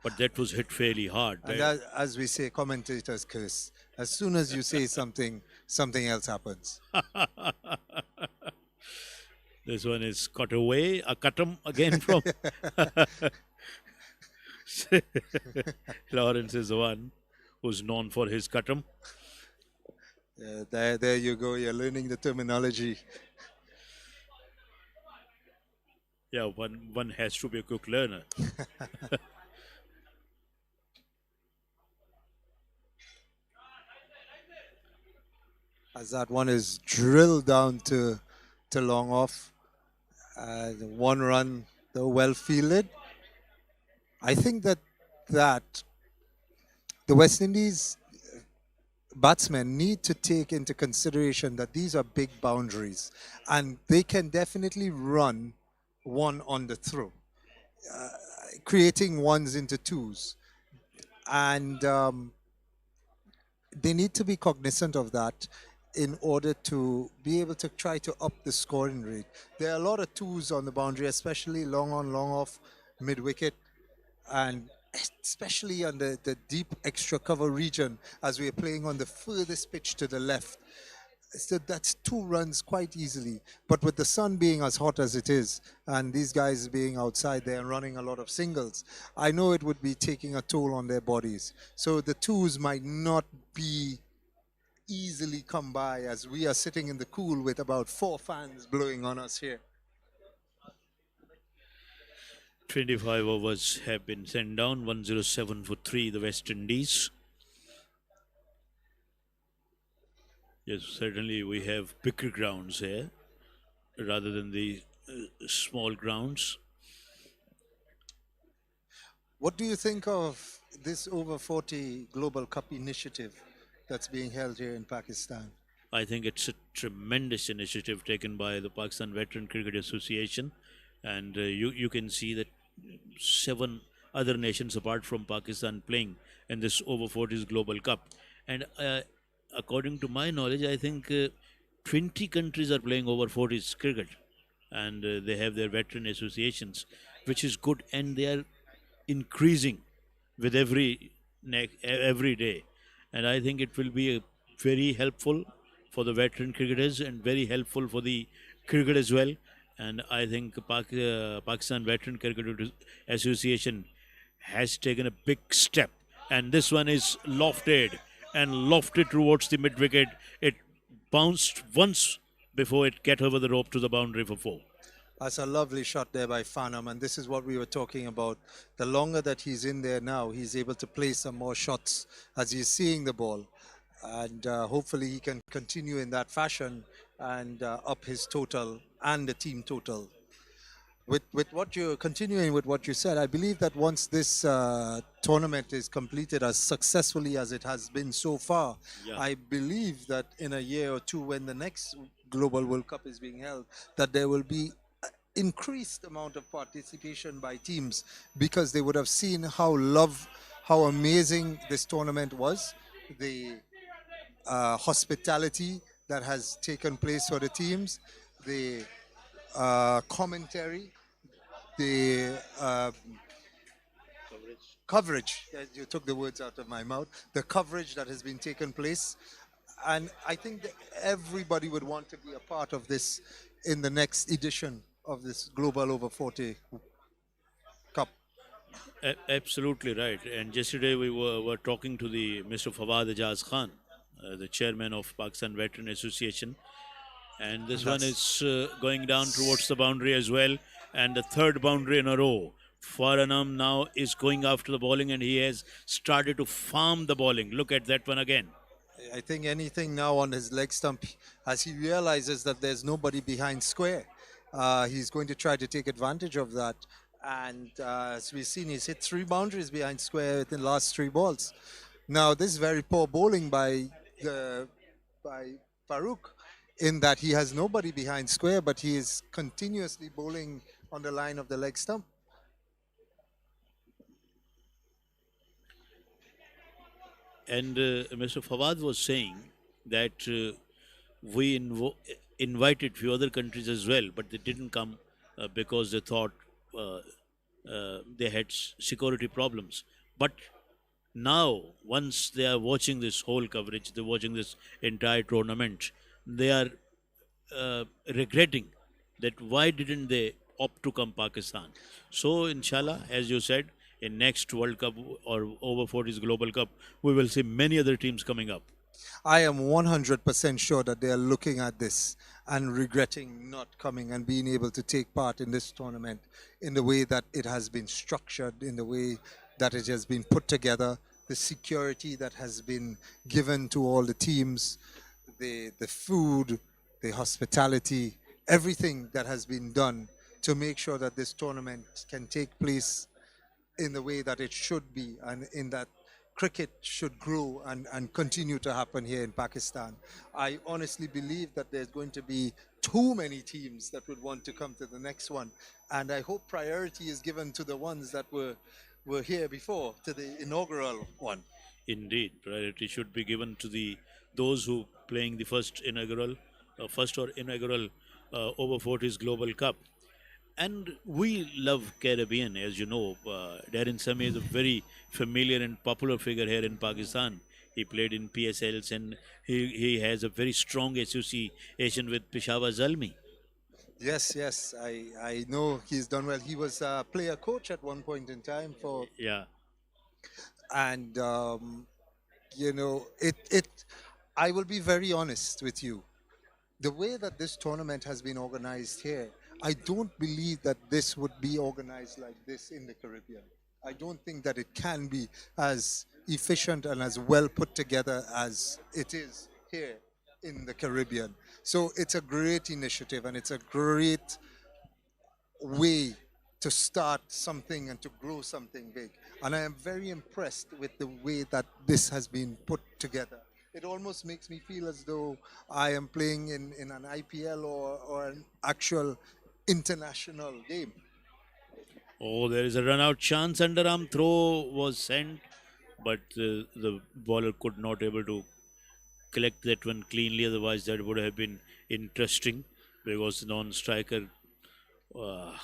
But that was hit fairly hard. and as we say, commentators curse. As soon as you say something, something else happens. This one is cut away. A cutum again from Lawrence is the one who's known for his cutum. There you go. You're learning the terminology. Yeah, one has to be a quick learner. As that one is drilled down to long off. One run, though well fielded. I think that the West Indies batsmen need to take into consideration that these are big boundaries and they can definitely run one on the throw, creating ones into twos. And they need to be cognizant of that in order to be able to try to up the scoring rate. There are a lot of twos on the boundary, especially long on, long off, mid wicket, and especially on the deep extra cover region as we are playing on the furthest pitch to the left. So that's 2 runs quite easily. But with the sun being as hot as it is, and these guys being outside there and running a lot of singles, I know it would be taking a toll on their bodies. So the twos might not be easily come by as we are sitting in the cool with about 4 fans blowing on us here. 25 overs have been sent down. 107 for 3, the West Indies. Yes, certainly we have bigger grounds here rather than the small grounds. What do you think of this over 40 Global Cup initiative that's being held here in Pakistan? I think it's a tremendous initiative taken by the Pakistan Veteran Cricket Association, and you can see that 7 other nations apart from Pakistan playing in this over 40s Global Cup. And according to my knowledge, I think 20 countries are playing over 40s cricket, and they have their veteran associations, which is good, and they are increasing with every day. And I think it will be very helpful for the veteran cricketers and very helpful for the cricket as well. And I think Pakistan Veteran Cricket Association has taken a big step. And this one is lofted towards the mid wicket. It bounced once before it get over the rope to the boundary for 4. That's a lovely shot there by Farnam, and this is what we were talking about. The longer that he's in there now, he's able to play some more shots as he's seeing the ball. And hopefully he can continue in that fashion and up his total and the team total. With what you're continuing with what you said, I believe that once this tournament is completed as successfully as it has been so far, Yeah. I believe that in a year or two when the next Global World Cup is being held, that there will be increased amount of participation by teams because they would have seen how amazing this tournament was, the hospitality that has taken place for the teams, the commentary, the coverage. You took the words out of my mouth. The coverage that has been taken place, and I think that everybody would want to be a part of this in the next edition of this Global Over 40 Cup. Absolutely right. And yesterday were talking to the Mr. Fawad Ajaz Khan, the chairman of Pakistan Veteran Association, and And this one that's is going down towards the boundary as well, and the third boundary in a row. Farnam now is going after the bowling, and he has started to farm the bowling. Look at that one again. I think anything now on his leg stump, as he realizes that there's nobody behind square, he's going to try to take advantage of that. And as we've seen, he's hit 3 boundaries behind square in the last 3 balls. Now, this is very poor bowling by Farouk, in that he has nobody behind square, but he is continuously bowling on the line of the leg stump. And Mr. Fawad was saying that we invited few other countries as well, but they didn't come because they thought they had security problems. But now, once they are watching this whole coverage, they're watching this entire tournament, they are regretting that why didn't they opt to come Pakistan. So, inshallah, as you said, in next World Cup or over 40s Global Cup, we will see many other teams coming up. I am 100% sure that they are looking at this and regretting not coming and being able to take part in this tournament in the way that it has been structured, in the way that it has been put together, the security that has been given to all the teams, the food, the hospitality, everything that has been done to make sure that this tournament can take place in the way that it should be, and in that cricket should grow and continue to happen here in Pakistan. I honestly believe that there's going to be too many teams that would want to come to the next one. And I hope priority is given to the ones that were here before, to the inaugural one. Indeed, priority should be given to the those who playing the first or inaugural over 40s Global Cup. And we love Caribbean, as you know. Darren Sami is a very familiar and popular figure here in Pakistan. He played in PSLs, and he has a very strong association with Peshawar Zalmi. Yes, yes, I know he's done well. He was a player coach at one point in time for, Yeah, and it. I will be very honest with you. The way that this tournament has been organized here, I don't believe that this would be organized like this in the Caribbean. I don't think that it can be as efficient and as well put together as it is here in the Caribbean. So it's a great initiative, and it's a great way to start something and to grow something big. And I am very impressed with the way that this has been put together. It almost makes me feel as though I am playing in an IPL or an actual international game. oh, there is a run out chance. Underarm throw was sent, but the bowler could not able to collect that one cleanly. Otherwise, that would have been interesting because the non-striker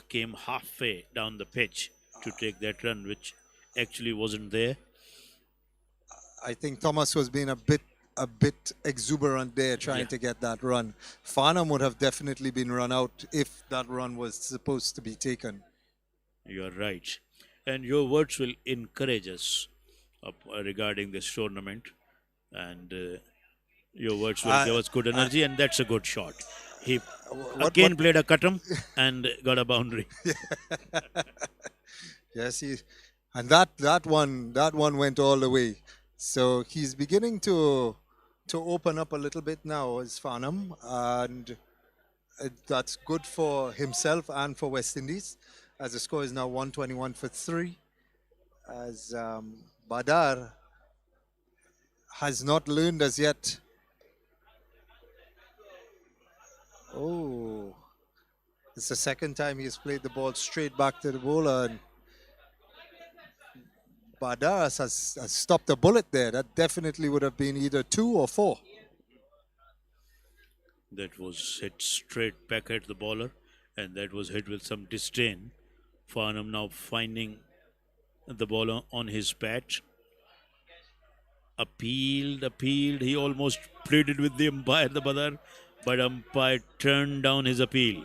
came halfway down the pitch to take that run, which actually wasn't there. I think Thomas was being a bit exuberant there trying Yeah. to get that run. Farnam would have definitely been run out if that run was supposed to be taken. You're right. And your words will encourage us regarding this tournament. And your words will give us good energy, and that's a good shot. He again played a cutum and got a boundary. Yes, and that one went all the way. So he's beginning to open up a little bit now as Farnham, and that's good for himself and for West Indies, as the score is now 121 for 3. As Badar has not learned as yet. Oh, it's the second time he's played the ball straight back to the bowler, and Badar has stopped a bullet there. That definitely would have been either 2 or 4. That was hit straight back at the bowler, and that was hit with some disdain. Farnam now finding the bowler on his bat. Appealed. He almost pleaded with the umpire, the Badar, but umpire turned down his appeal.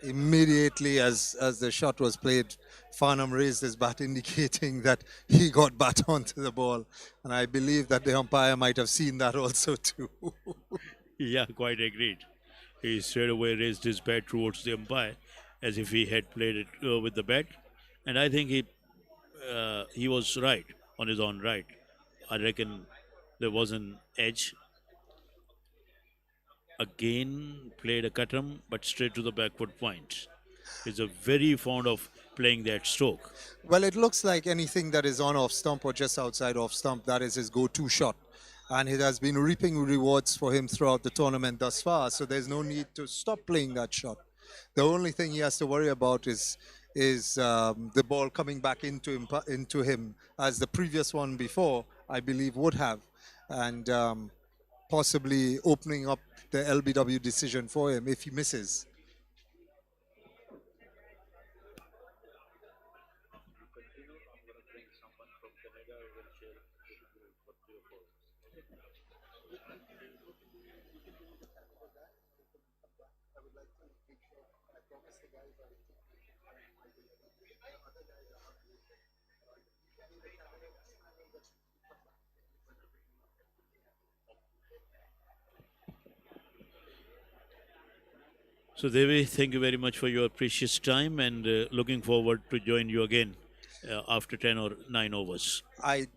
Immediately as the shot was played, Farnham raised his bat, indicating that he got bat onto the ball. And I believe that the umpire might have seen that also too. Yeah, quite agreed. He straight away raised his bat towards the umpire as if he had played it with the bat. And I think he was right on his own right. I reckon there was an edge. Again, played a cutram, but straight to the backward point. He's a very fond of playing that stroke. Well, it looks like anything that is on off stump or just outside off stump, that is his go-to shot. And it has been reaping rewards for him throughout the tournament thus far. So there's no need to stop playing that shot. The only thing he has to worry about is the ball coming back into him, as the previous one before, I believe, would have, and possibly opening up the LBW decision for him if he misses. So, Devi, thank you very much for your precious time and looking forward to join you again after 10 or 9 overs. I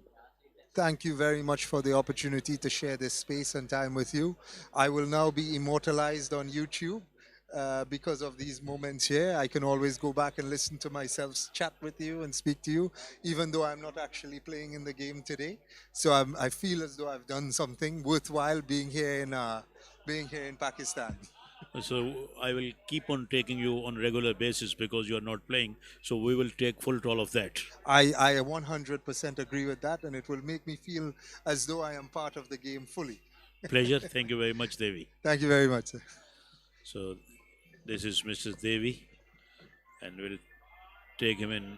thank you very much for the opportunity to share this space and time with you. I will now be immortalized on YouTube because of these moments here. I can always go back and listen to myself chat with you and speak to you, even though I'm not actually playing in the game today. So I feel as though I've done something worthwhile being here in Pakistan. So I will keep on taking you on regular basis because you are not playing. So we will take full toll of that. I 100% agree with that, and it will make me feel as though I am part of the game fully. Pleasure. Thank you very much, Devi. Thank you very much, sir. So this is Mrs. Devi, and we'll take him in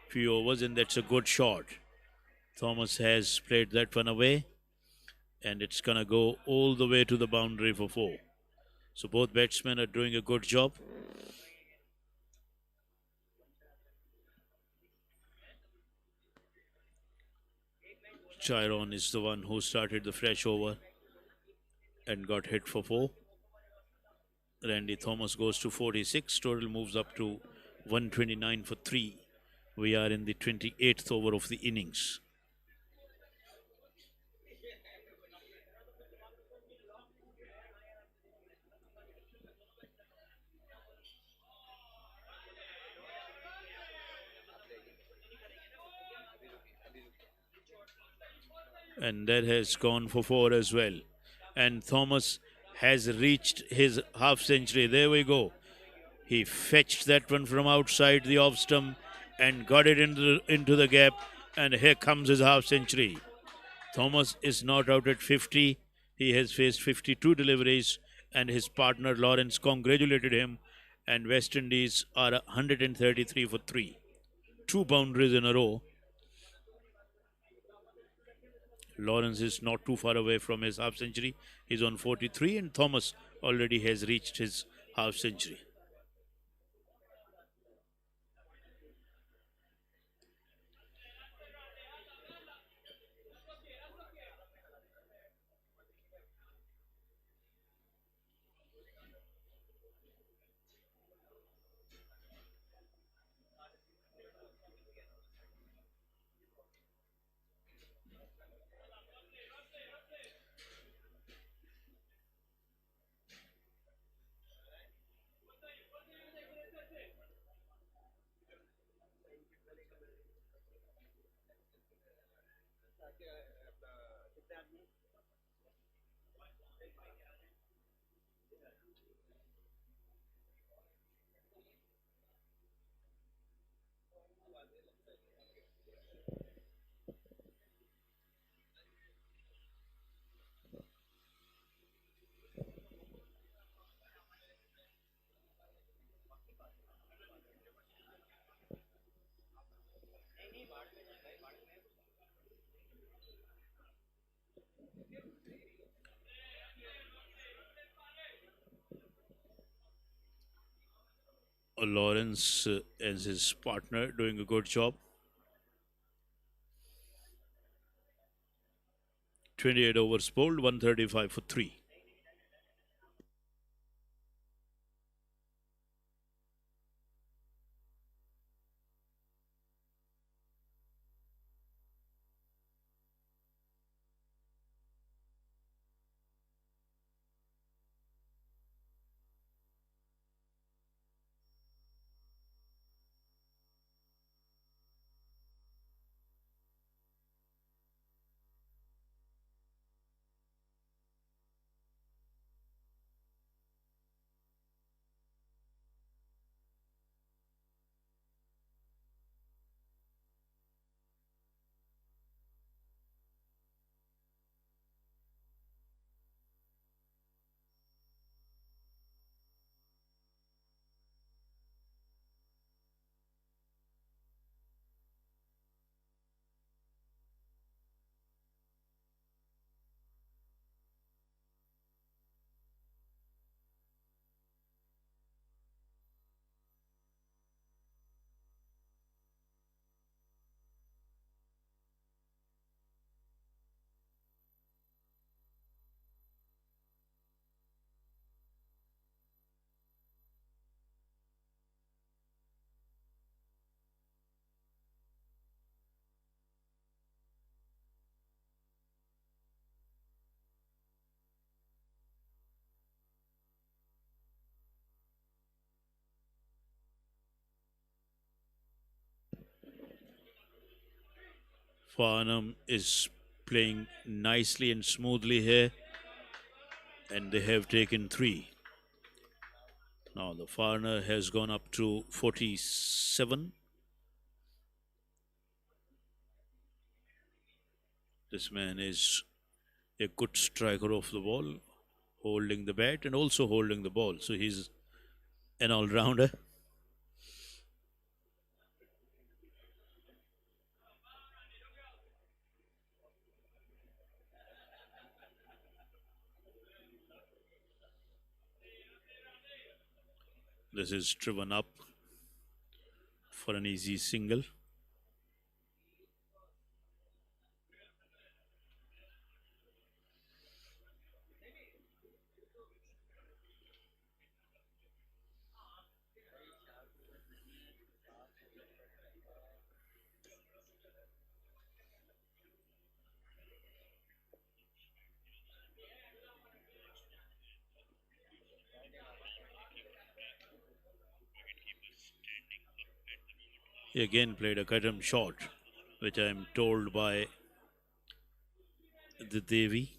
few overs, and that's a good shot. Thomas has played that one away, and it's gonna go all the way to the boundary for 4. So both batsmen are doing a good job. Chiron is the one who started the fresh over and got hit for 4. Randy Thomas goes to 46. Total moves up to 129 for 3. We are in the 28th over of the innings. And that has gone for 4 as well. And Thomas has reached his half century. There we go. He fetched that one from outside the off stump and got it into the gap. And here comes his half century. Thomas is not out at 50. He has faced 52 deliveries, and his partner Lawrence congratulated him. And West Indies are 133 for 3. 2 boundaries in a row. Lawrence is not too far away from his half century. He's on 43, and Thomas already has reached his half century. Lawrence as his partner doing a good job. 28 overs bowled, 135 for 3. Farnam is playing nicely and smoothly here, and they have taken 3. Now the Farner has gone up to 47. This man is a good striker of the ball, holding the bat and also holding the ball. So he's an all-rounder. This is driven up for an easy single. He again played a cut-him shot, which I am told by the Devi.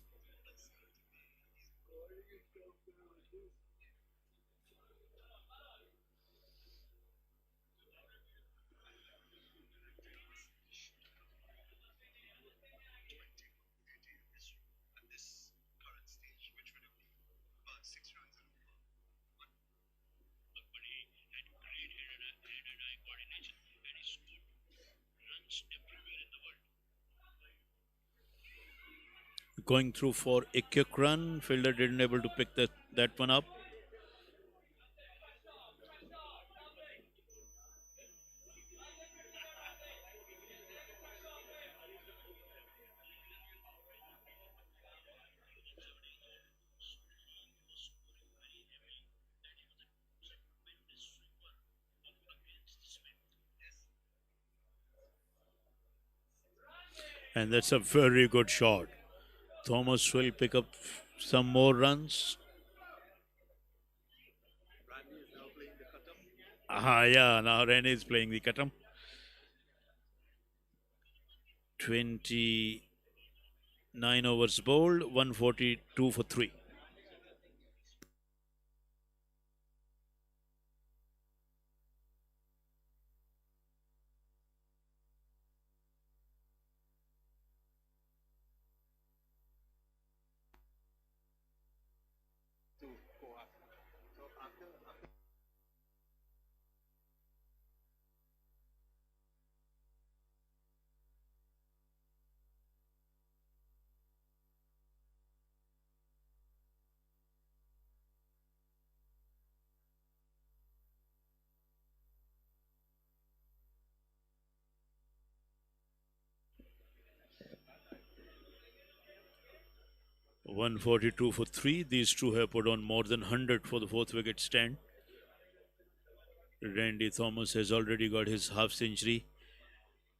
Going through for a quick run, fielder didn't able to pick that one up. And that's a very good shot. Thomas will pick up some more runs. Yeah, now Rene is playing the Katam. 29 overs bowled, 142 for 3. 142 for 3. These two have put on more than 100 for the fourth wicket stand. Randy Thomas has already got his half century,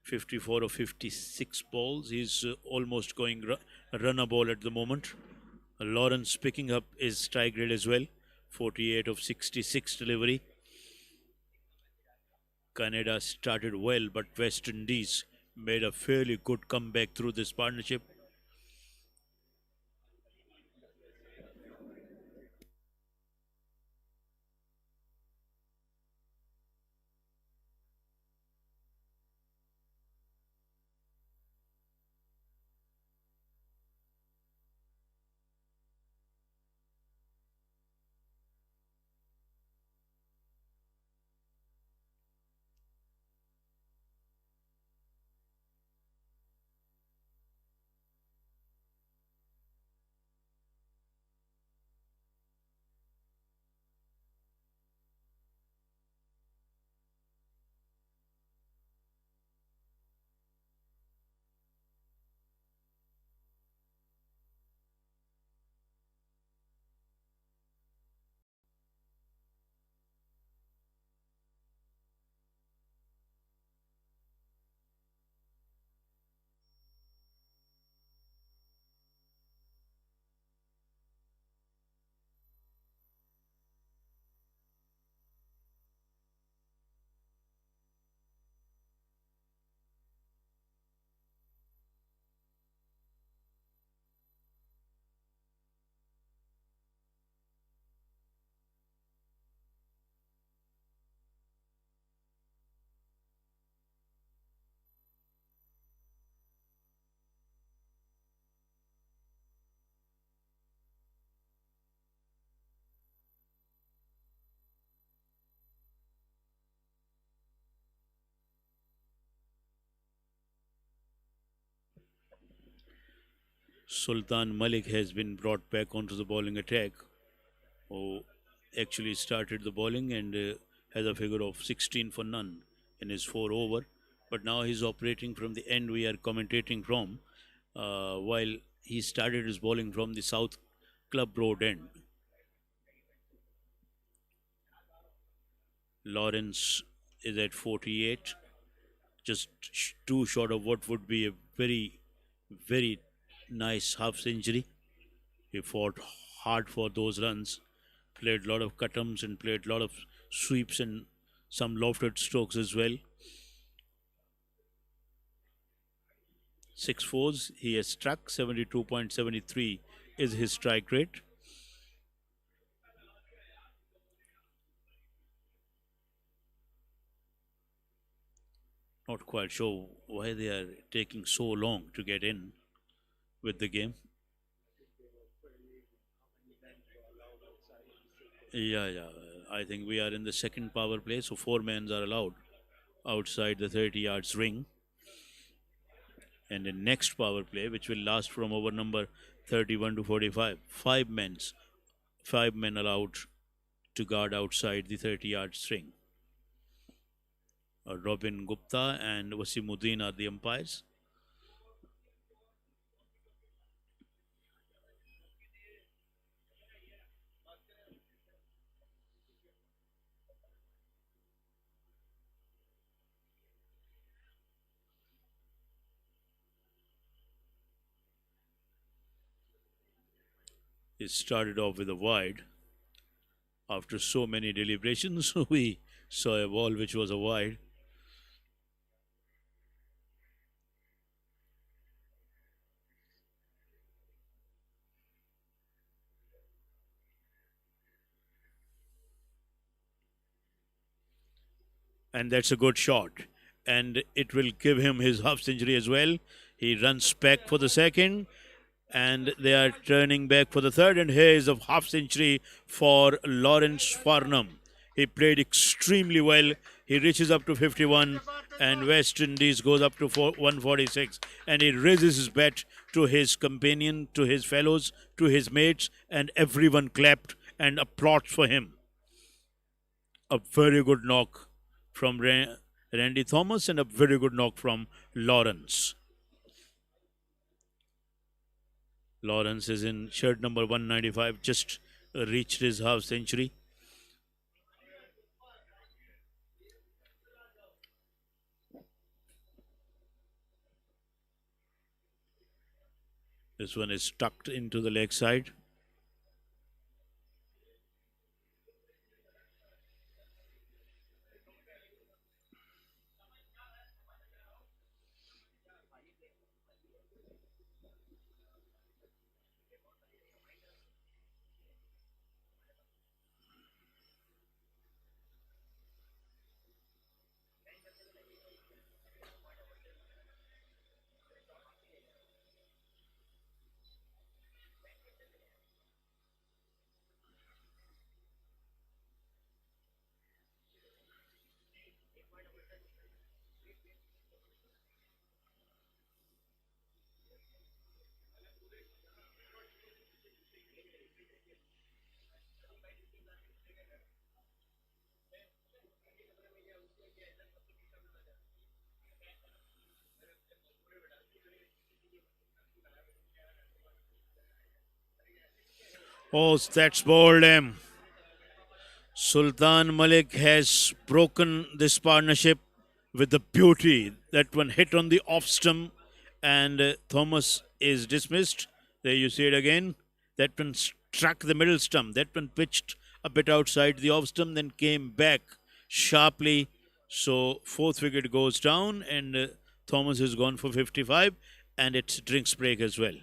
54 of 56 balls. He's almost going runner ball at the moment. Lawrence picking up his strike rate as well, 48 of 66 delivery. Canada started well, but West Indies made a fairly good comeback through this partnership. Sultan Malik has been brought back onto the bowling attack, who actually started the bowling and has a figure of 16 for none in his 4 over. But now he's operating from the end we are commentating from, while he started his bowling from the South Club Road end. Lawrence is at 48, just too short of what would be a very, very nice half century. He fought hard for those runs, played a lot of cut-ums and played a lot of sweeps and some lofted strokes as well. 6 4s he has struck, 72.73 is his strike rate. Not quite sure why they are taking so long to get in with the game. Yeah. I think we are in the second power play, so 4 men are allowed outside the 30 yards ring. And the next power play, which will last from over number 31 to 45, 5 men allowed to guard outside the 30 yards ring. Robin Gupta and Wasimuddin are the umpires. It started off with a wide. After so many deliberations, we saw a ball which was a wide. And that's a good shot. And it will give him his half century as well. He runs back for the second, and they are turning back for the third. And here is a half century for Lawrence Farnam. He played extremely well. He reaches up to 51, and West Indies goes up to 146. And he raises his bat to his companion, to his fellows, to his mates, and everyone clapped and applauds for him. A very good knock from Randy Thomas and a very good knock from Lawrence. Lawrence is in shirt number 195, just reached his half century. This one is tucked into the leg side. Oh, that's bold. Sultan Malik has broken this partnership with the beauty. That one hit on the off stump, and Thomas is dismissed. There you see it again. That one struck the middle stump. That one pitched a bit outside the off stump, then came back sharply. So fourth wicket goes down, and Thomas is gone for 55, and it's drinks break as well.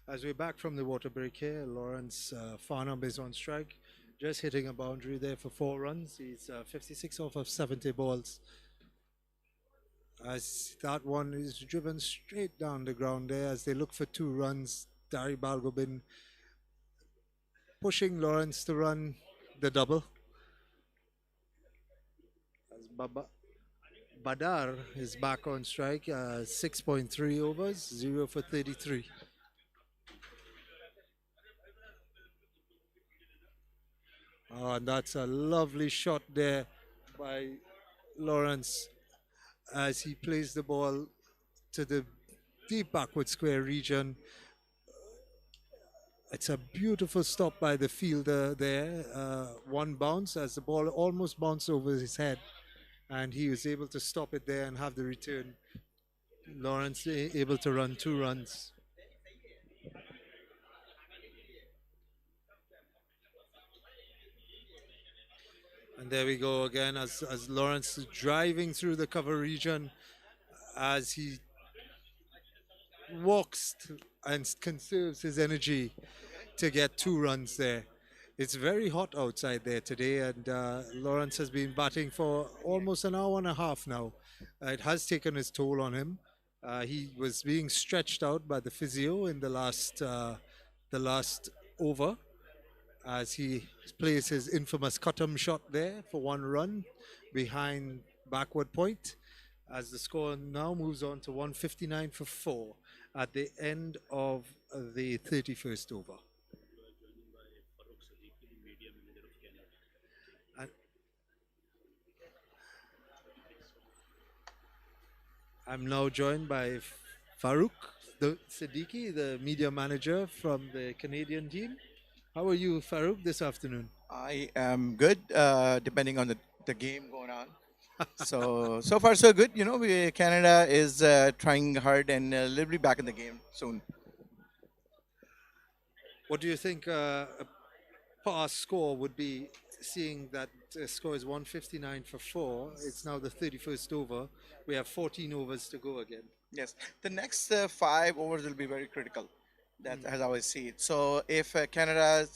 As we're back from the water break here, Lawrence Farnam is on strike, just hitting a boundary there for 4 runs. He's 56 off of 70 balls. As that one is driven straight down the ground there as they look for 2 runs. Dari Balgobin pushing Lawrence to run the double. As Badar is back on strike, 6.3 overs, 0 for 33. Oh, and that's a lovely shot there by Lawrence as he plays the ball to the deep backward square region. It's a beautiful stop by the fielder there. One bounce as the ball almost bounced over his head, and he was able to stop it there and have the return. Lawrence able to run 2 runs. And there we go again as Lawrence is driving through the cover region as he walks and conserves his energy to get 2 runs there. It's very hot outside there today, and Lawrence has been batting for almost an hour and a half now. It has taken its toll on him. He was being stretched out by the physio in the last over as he plays his infamous cut-em shot there for 1 run behind backward point. As the score now moves on to 159 for 4 at the end of the 31st over. And I'm now joined by Farouk Siddiqui, the media manager from the Canadian team. How are you, Farouk, this afternoon? I am good, depending on the game going on. So far so good. Canada is trying hard and will be back in the game soon. What do you think a past score would be, seeing that the score is 159 for 4? It's now the 31st over. We have 14 overs to go again. Yes, the next 5 overs will be very critical. That's as I always see it. So if Canada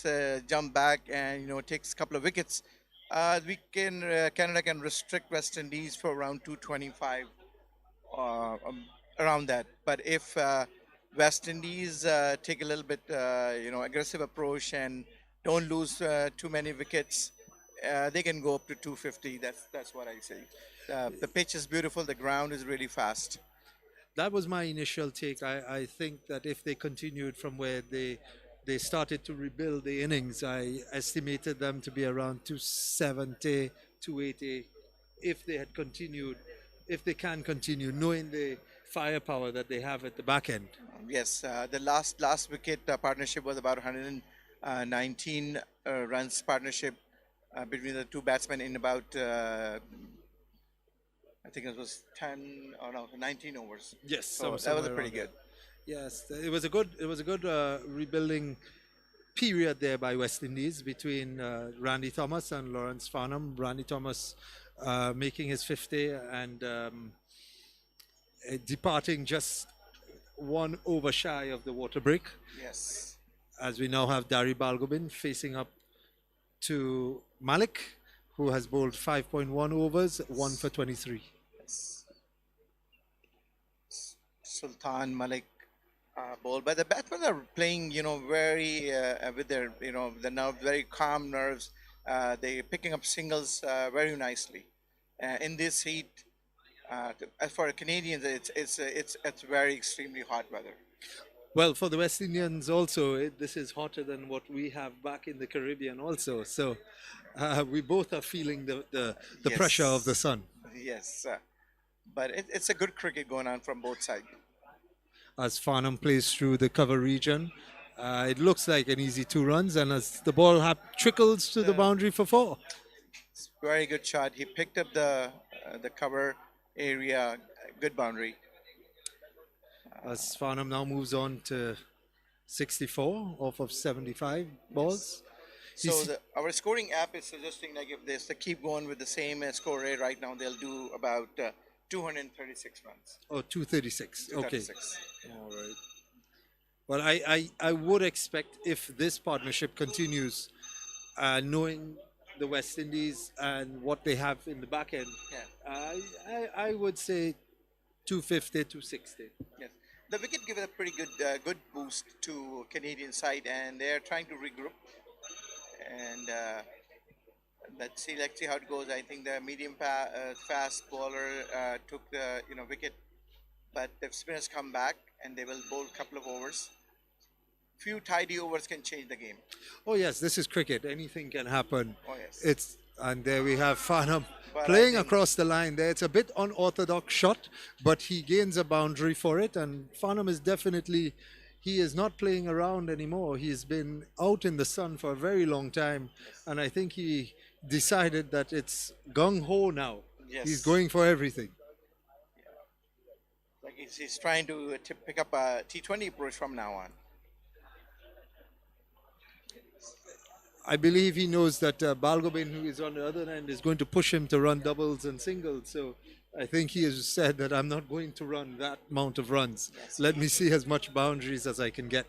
jump back and takes a couple of wickets, Canada can restrict West Indies for around 225, around that. But if West Indies take a little bit aggressive approach and don't lose too many wickets, they can go up to 250. That's what I say. The pitch is beautiful. The ground is really fast. That was my initial take. I think that if they continued from where they started to rebuild the innings, I estimated them to be around 270, 280 if they had continued, if they can continue, knowing the firepower that they have at the back end. Yes, the last wicket partnership was about 119 runs partnership between the 2 batsmen in about I think it was 19 overs. Yes, so that was pretty good. Yes, it was a good rebuilding period there by West Indies between Randy Thomas and Lawrence Farnam. Randy Thomas making his 50 and departing just 1 over shy of the water break. Yes. As we now have Dari Balgobin facing up to Malik, who has bowled 5.1 overs, 1 for 23. Yes. Sultan Malik bowl, but the batsmen are playing, very with their, the nerve, very calm nerves. They're picking up singles very nicely. In this heat, as for the Canadians, it's very extremely hot weather. Well, for the West Indians also, this is hotter than what we have back in the Caribbean also. So we both are feeling the Yes. pressure of the sun. Yes, but it's a good cricket going on from both sides. As Farnham plays through the cover region, it looks like an easy 2 runs, and as the ball trickles to the boundary for 4. It's a very good shot. He picked up the cover area, good boundary. As Farnham now moves on to 64 off of 75 balls. So our scoring app is suggesting, like, if they keep going with the same score rate right now, they'll do about 236 runs. Oh, 236. Okay. 236. All right. Well, I would expect if this partnership continues, knowing the West Indies and what they have in the back end, Yeah. I would say 250, 260. Yes. The wicket gave it a pretty good boost to Canadian side, and they're trying to regroup. And let's see how it goes. I think the fast bowler took the wicket, but the spinners come back and they will bowl a couple of overs. Few tidy overs can change the game. Oh yes, this is cricket. Anything can happen. Oh yes. And there we have Farnam But I playing think- across the line there. It's a bit unorthodox shot, but he gains a boundary for it. And Farnam is definitely, he is not playing around anymore. He's been out in the sun for a very long time. And I think he decided that it's gung-ho now. Yes. He's going for everything. Like he's trying to pick up a T20 approach from now on. I believe he knows that Balgobin, who is on the other end, is going to push him to run doubles and singles. So I think he has said that I'm not going to run that amount of runs. Yes. Let me see as much boundaries as I can get.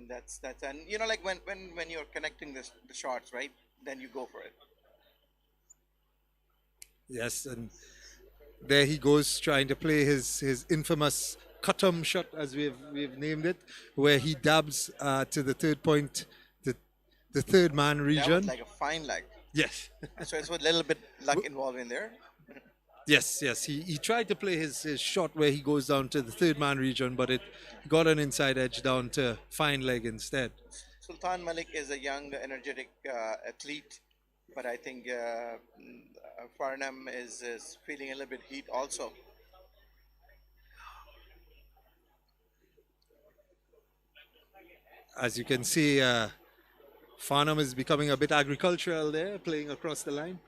That's and like when you're connecting the shots, right? Then you go for it. Yes, and there he goes trying to play his infamous Katam shot, as we've named it, where he dabs to the third point, the third man That region. was like a fine leg. Yes. So it's a little bit luck involved in there. Yes. He tried to play his shot where he goes down to the third man region, but it got an inside edge down to fine leg instead. Sultan Malik is a young, energetic athlete, but I think Farnam is feeling a little bit heat also. As you can see, Farnam is becoming a bit agricultural there, playing across the line.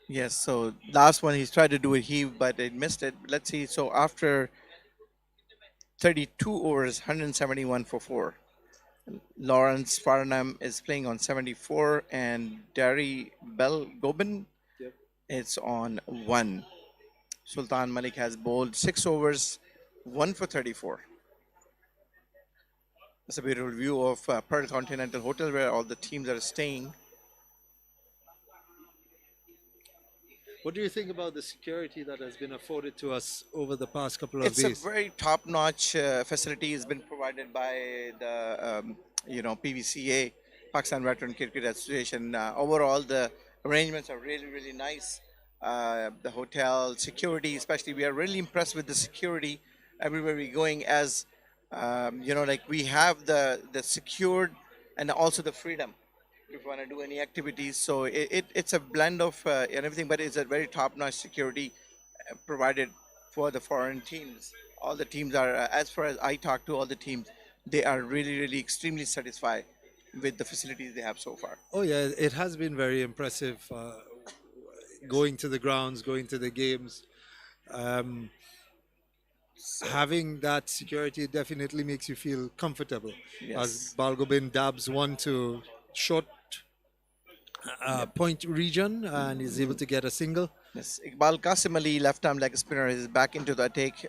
Yes, so last one he's tried to do a heave, but it missed it. Let's see. So after 32 overs, 171 for 4. Lawrence Farnam is playing on 74, and Dari Balgobin Yep. is on 1. Sultan Malik has bowled 6 overs, 1 for 34. It's a beautiful view of Pearl Continental Hotel where all the teams are staying. What do you think about the security that has been afforded to us over the past couple of It's a days? very top-notch facility has been provided by the PVCA, Pakistan Veteran Cricket Association. Overall, the arrangements are really nice. The hotel security, especially, we are really impressed with the security everywhere we're going. As like we have the secured and also the freedom if you want to do any activities. So it's a blend of and everything, but it's a very top-notch security provided for the foreign teams. All the teams are, as far as I talk to all the teams, they are really extremely satisfied with the facilities they have so far. Oh yeah, it has been very impressive. Going to the grounds, going to the games. Having that security definitely makes you feel comfortable. Yes. As Balgobin dabs one to short point region and is able to get a single. Yes, Iqbal Qasim Ali, left-arm leg spinner, is back into the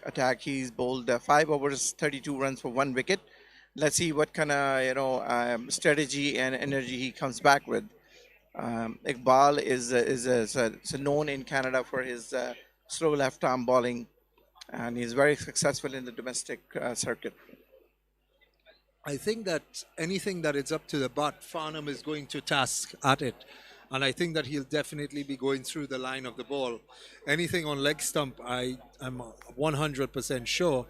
attack. He's bowled 5 overs, 32 runs for 1 wicket. Let's see what kind of strategy and energy he comes back with. Iqbal is known in Canada for his slow left-arm bowling, and he's very successful in the domestic circuit. I think that anything that is up to the bat, Farnam is going to task at it. And I think that he'll definitely be going through the line of the ball. Anything on leg stump, I'm 100% sure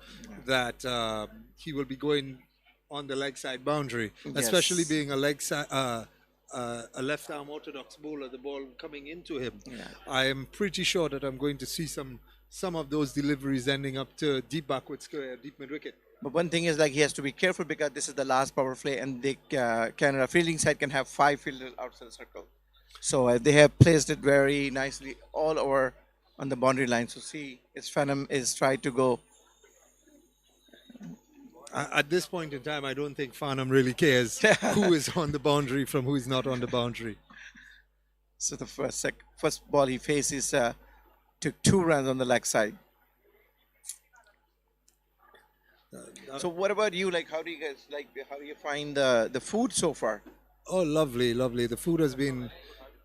that he will be going on the leg side boundary, especially Yes. being a a left arm orthodox bowler, the ball coming into him. Yeah. I am pretty sure that I'm going to see some of those deliveries ending up to deep backward square, deep mid wicket. But one thing is, like, he has to be careful because this is the last power play, and they Canada fielding side can have 5 fielders outside the circle. So they have placed it very nicely all over on the boundary line. So see, it's Farnam is trying to go. At this point in time, I don't think Farnam really cares who is on the boundary from who is not on the boundary. So the first ball he faces took 2 runs on the leg side. So what about you? Like, how do you guys like? How do you find the food so far? Oh, lovely, lovely. The food has been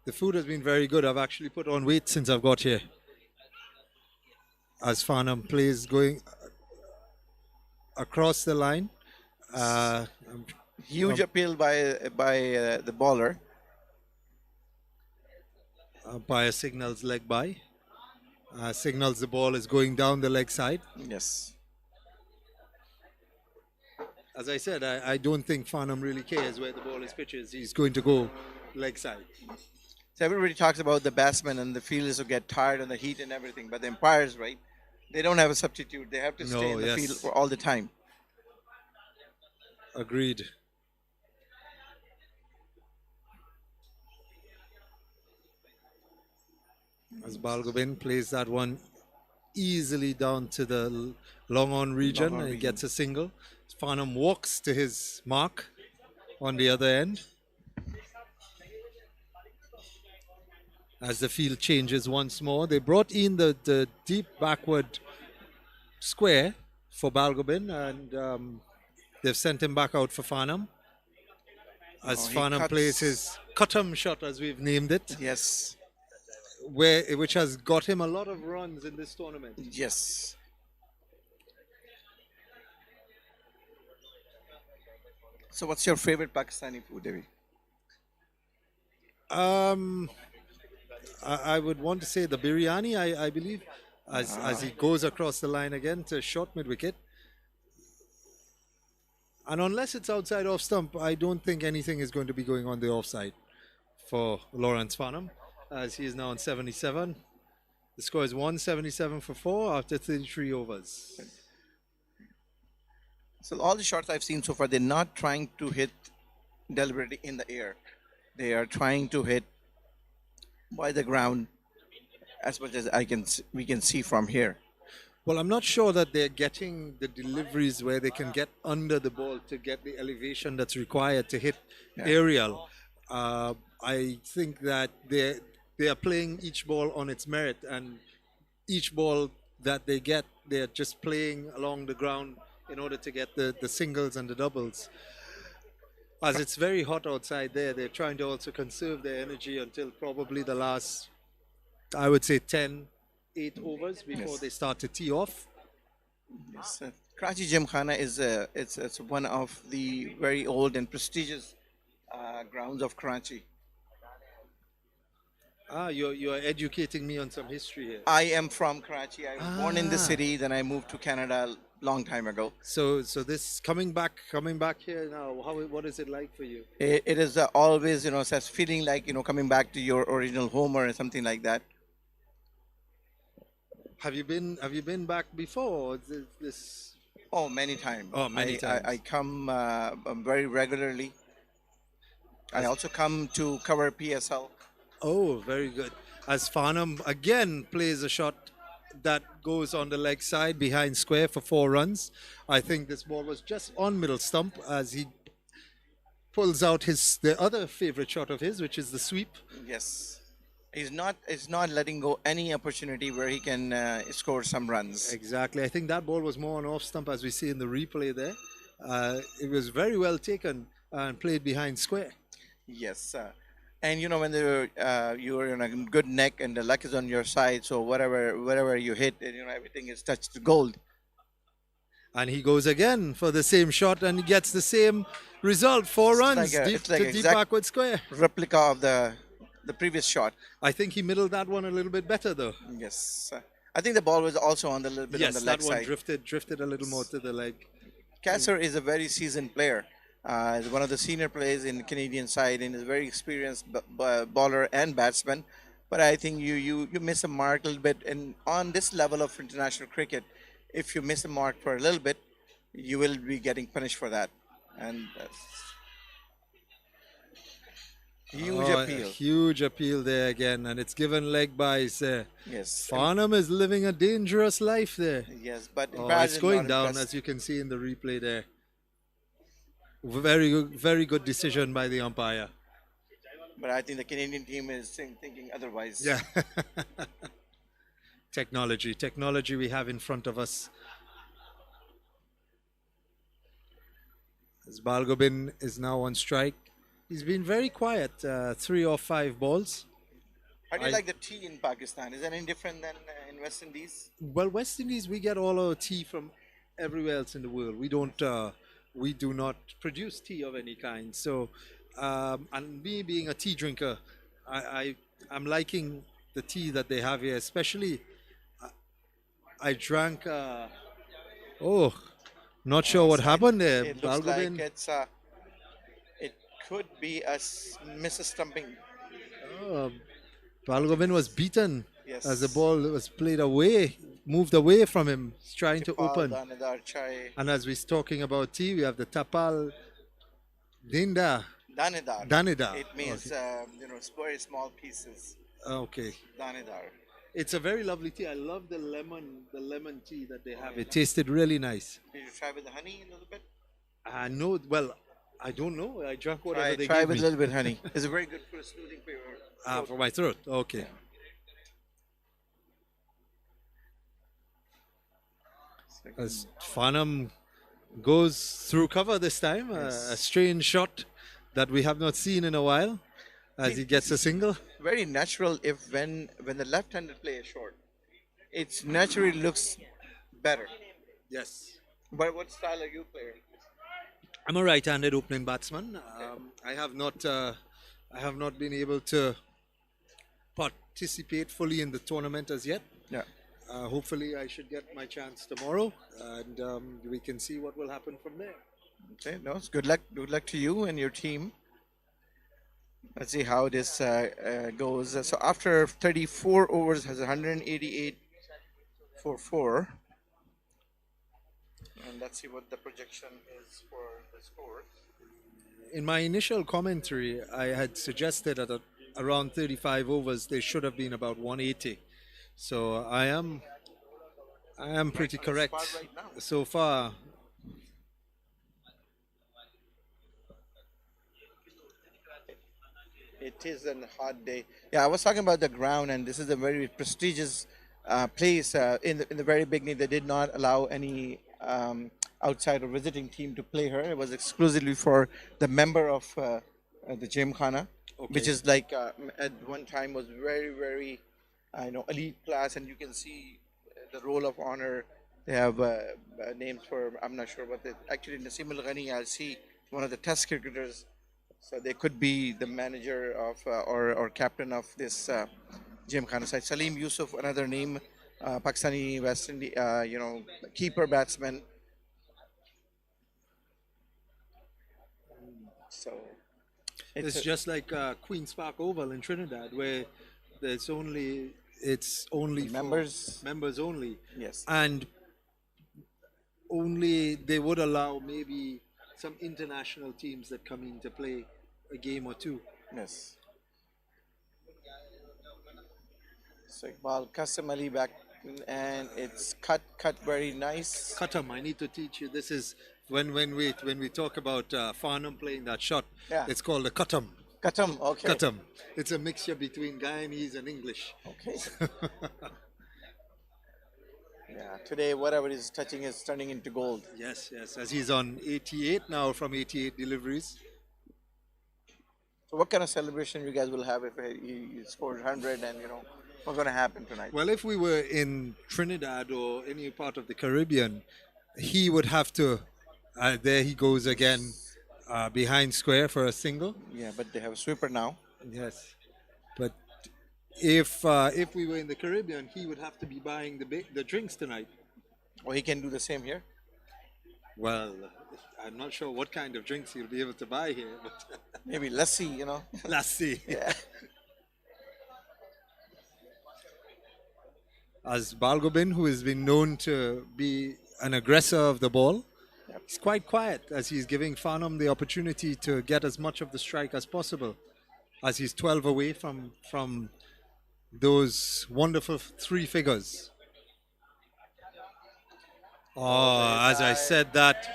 very good. I've actually put on weight since I've got here. As Farnam plays going across the line, uh, Huge appeal by the bowler. umpire signals leg by. Signals the ball is going down the leg side. Yes. As I said, I don't think Farnham really cares where the ball is pitches. He's going to go leg side. So everybody talks about the batsmen and the fielders who get tired and the heat and everything, but the umpires, right? They don't have a substitute. They have to stay No, in the yes. field for all the time. Agreed. As Balgobin plays that one easily down to the long on region Long on and he region. gets a single. Farnham walks to his mark on the other end. As the field changes once more, they brought in the deep backward square for Balgobin and they've sent him back out for Farnham. As he Farnham cuts. plays his cut-em shot, as we've named it, Yes. which has got him a lot of runs in this tournament. Yes. So what's your favorite Pakistani food, Devi? I would want to say the biryani, I believe, as he goes across the line again to short mid wicket. And unless it's outside off stump, I don't think anything is going to be going on the offside for Lawrence Farnham, as he is now on 77. The score is 177 for 4 after 33 overs. So all the shots I've seen so far, they're not trying to hit deliberately in the air. They are trying to hit by the ground, as much as we can see from here. Well, I'm not sure that they're getting the deliveries where they can get under the ball to get the elevation that's required to hit aerial. I think that they are playing each ball on its merit, and each ball that they get, they're just playing along the ground in order to get the singles and the doubles. As it's very hot outside there, they're trying to also conserve their energy until probably the last, I would say, 8 overs before Yes. they start to tee off. Yes, Karachi Gymkhana is it's one of the very old and prestigious grounds of Karachi. You're educating me on some history here. I am from Karachi. I was born in the Ah. city. Then I moved to Canada a long time ago. So this coming back here now. What is it like for you? It is always, such feeling like, coming back to your original home or something like that. Have you been back before? Or is this Oh, many times. Oh, many times. I come very regularly. I also come to cover PSL. Oh, very good. As Farnham again plays a shot that goes on the leg side behind square for 4 runs. I think this ball was just on middle stump as he pulls out the other favorite shot of his, which is the sweep. Yes. He's not letting go any opportunity where he can score some runs. Exactly. I think that ball was more on off stump as we see in the replay there. It was very well taken and played behind square. Yes. And when you're in a good neck and the luck is on your side, so wherever you hit, everything is touched to gold. And he goes again for the same shot and he gets the same result. 4 runs it's like deep exact backward square. replica of the previous shot. I think he middled that one a little bit better though. Yes. I think the ball was also on the little bit on Yes, the leg that one side. drifted a little more to the leg. Kasser is a very seasoned player. He's one of the senior players in the Canadian side and is a very experienced bowler and batsman. But I think you miss a mark a little bit. And on this level of international cricket, if you miss a mark for a little bit, you will be getting punished for that. And huge Oh, appeal. a huge appeal there again, and it's given leg buys there. Yes. Farnham is living a dangerous life there. Yes, but Oh, Baz it's is going not down impressed. as you can see in the replay there. Very good decision by the umpire. But I think the Canadian team is thinking otherwise. Yeah. Technology we have in front of us. as Balgobin is now on strike. He's been very quiet, 3 or 5 balls. How do you I- like the tea in Pakistan? Is that any different than in West Indies? Well, West Indies, we get all our tea from everywhere else in the world. We do not produce tea of any kind. So, and me being a tea drinker, I'm liking the tea that they have here. Especially, I drank. Oh, not sure what happened there. It looks like Balgobin. it could be a Mrs. Stumping. Oh, Balgobin was beaten Yes. as the ball was played away, moved away from him, trying to Tipal, open. Danadar, Chai, And as we're talking about tea, we have the Tapal Dinda. Danidar. Danidar. It means very small pieces. Okay. Danidar. It's a very lovely tea. I love the lemon tea that they have. It tasted really nice. Did you try with the honey a little bit? No, well, I don't know. I drank whatever they Try gave with me. a little bit honey. It's very good for soothing for your throat. For my throat. Okay. As Farnam goes through cover this time, a strange shot that we have not seen in a while, as he gets a single. Very natural if when the left-handed play is short, it naturally looks better. Yes. But what style are you playing? I'm a right-handed opening batsman. I have not been able to participate fully in the tournament as yet. Yeah. Hopefully, I should get my chance tomorrow, and we can see what will happen from there. Okay. No, it's good luck. Good luck to you and your team. Let's see how this goes. So after 34 overs, has 188 for 4. And let's see what the projection is for the score. In my initial commentary, I had suggested that around 35 overs, there should have been about 180. So I am pretty on the correct spot right now. so far. It is a hot day. Yeah, I was talking about the ground, and this is a very prestigious place. In the very beginning, they did not allow any outside or visiting team to play here. It was exclusively for the member of the Gymkhana, which is like at one time was very elite class, and you can see the roll of honor. They have names for, I'm not sure what they actually. Nasim Al Ghani, I see one of the test cricketers. So they could be the manager of or captain of this Gymkhana side. Salim Yusuf, another name, Pakistani West Indies, keeper batsman. So It's just like Queen's Park Oval in Trinidad, where it's only for members only, yes. and only they would allow maybe some international teams that come in to play a game or two. Yes. So Iqbal Qasim Ali back, and it's cut very nice. Katam, I need to teach you. This is when we talk about Farnam playing that shot. Yeah. It's called a katam. Katam, okay. Katam. It's a mixture between Guyanese and English. Okay. Yeah, today whatever is touching is turning into gold. Yes, as he's on 88 now from 88 deliveries. So what kind of celebration you guys will have if he scores 100 and what's going to happen tonight? Well, if we were in Trinidad or any part of the Caribbean, he would have to. There he goes again, behind square for a single. Yeah, but they have a sweeper now. Yes, but if we were in the Caribbean, he would have to be buying the drinks tonight. Or he can do the same here. Well, I'm not sure what kind of drinks he'll be able to buy here, but Maybe lassi, let's see. Yeah. As Balgobin, who has been known to be an aggressor of the ball, he's quite quiet as he's giving Farnam the opportunity to get as much of the strike as possible, as he's 12 away from those wonderful 3 figures. Oh, as I said that,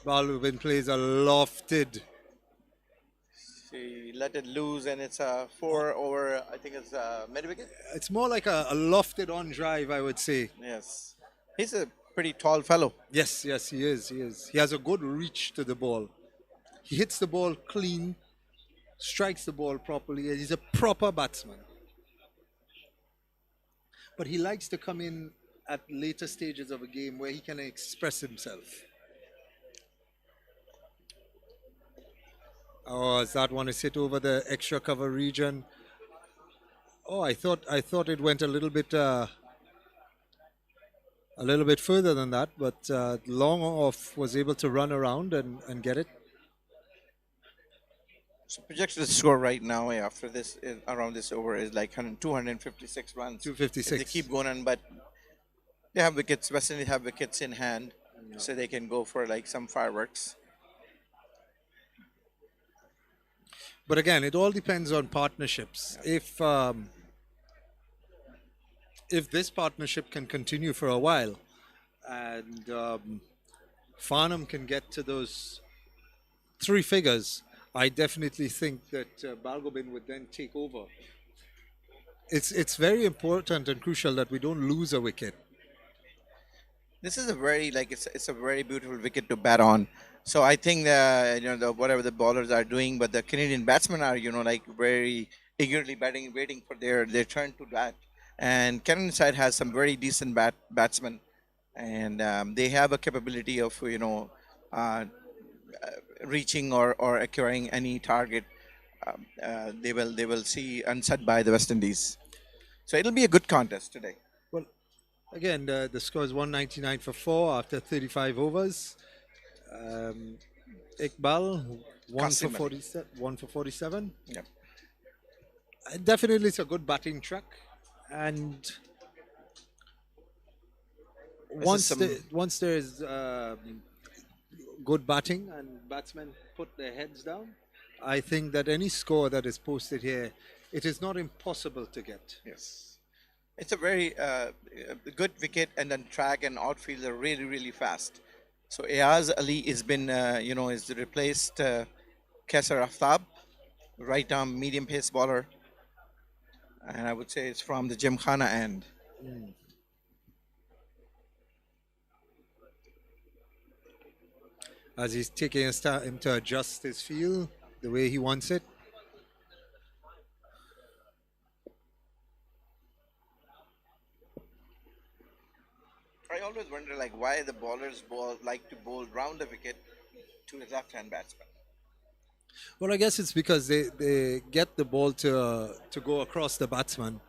Balgobin plays a lofted. She let it loose, and it's a 4 over, I think it's a mid wicket. It's more like a lofted on drive, I would say. Yes. He's a pretty tall fellow. Yes, yes, he is. He is. He has a good reach to the ball. He hits the ball clean, strikes the ball properly. He's a proper batsman. But he likes to come in at later stages of a game where he can express himself. Oh, as that one is hit over the extra cover region. Oh, I thought it went a little bit further than that, but long off was able to run around and get it. So projected score right now after this around this over is like 256 runs. 256. If they keep going on, but they have wickets. West Indies have wickets in hand, so they can go for like some fireworks. But again, it all depends on partnerships. If this partnership can continue for a while, and Farnam can get to those three figures, I definitely think that Balgobin would then take over. It's very important and crucial that we don't lose a wicket. This is a very like it's a very beautiful wicket to bat on. So I think whatever the bowlers are doing, but the Canadian batsmen are like very eagerly batting, waiting for their turn to bat. And Canadian side has some very decent batsmen, and they have a capability of reaching or acquiring any target. They will see unset by the West Indies. So it'll be a good contest today. Well, again, the score is 199 for 4 after 35 overs. Iqbal, 1 for Qasim Ali. 47. 1 for 47. Yep. Definitely, it's a good batting track, and once there is good batting and batsmen put their heads down, I think that any score that is posted here, it is not impossible to get. Yes. It's a very good wicket, and then track and outfield are really, really fast. So Ayaz Ali has been, is replaced Kaisar Aftab, right arm medium pace bowler. And I would say it's from the Gymkhana end. As he's taking his time to adjust his field the way he wants it. I always wonder why the bowlers like to bowl round the wicket to a left-hand batsman. Well, I guess it's because they get the ball to go across the batsman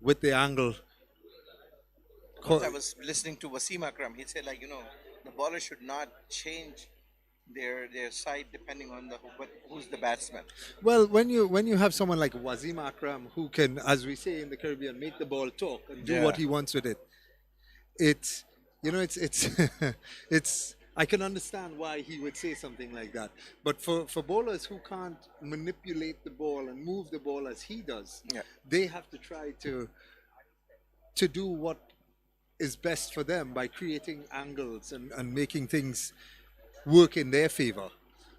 with the angle. Once I was listening to Wasim Akram, he said the bowler should not change their side depending on who's the batsman. Well, when you have someone like Wasim Akram who can, as we say in the Caribbean, make the ball talk and do what he wants with it, it's it's I can understand why he would say something like that. But for bowlers who can't manipulate the ball and move the ball as he does, they have to try to do what is best for them by creating angles and making things work in their favor.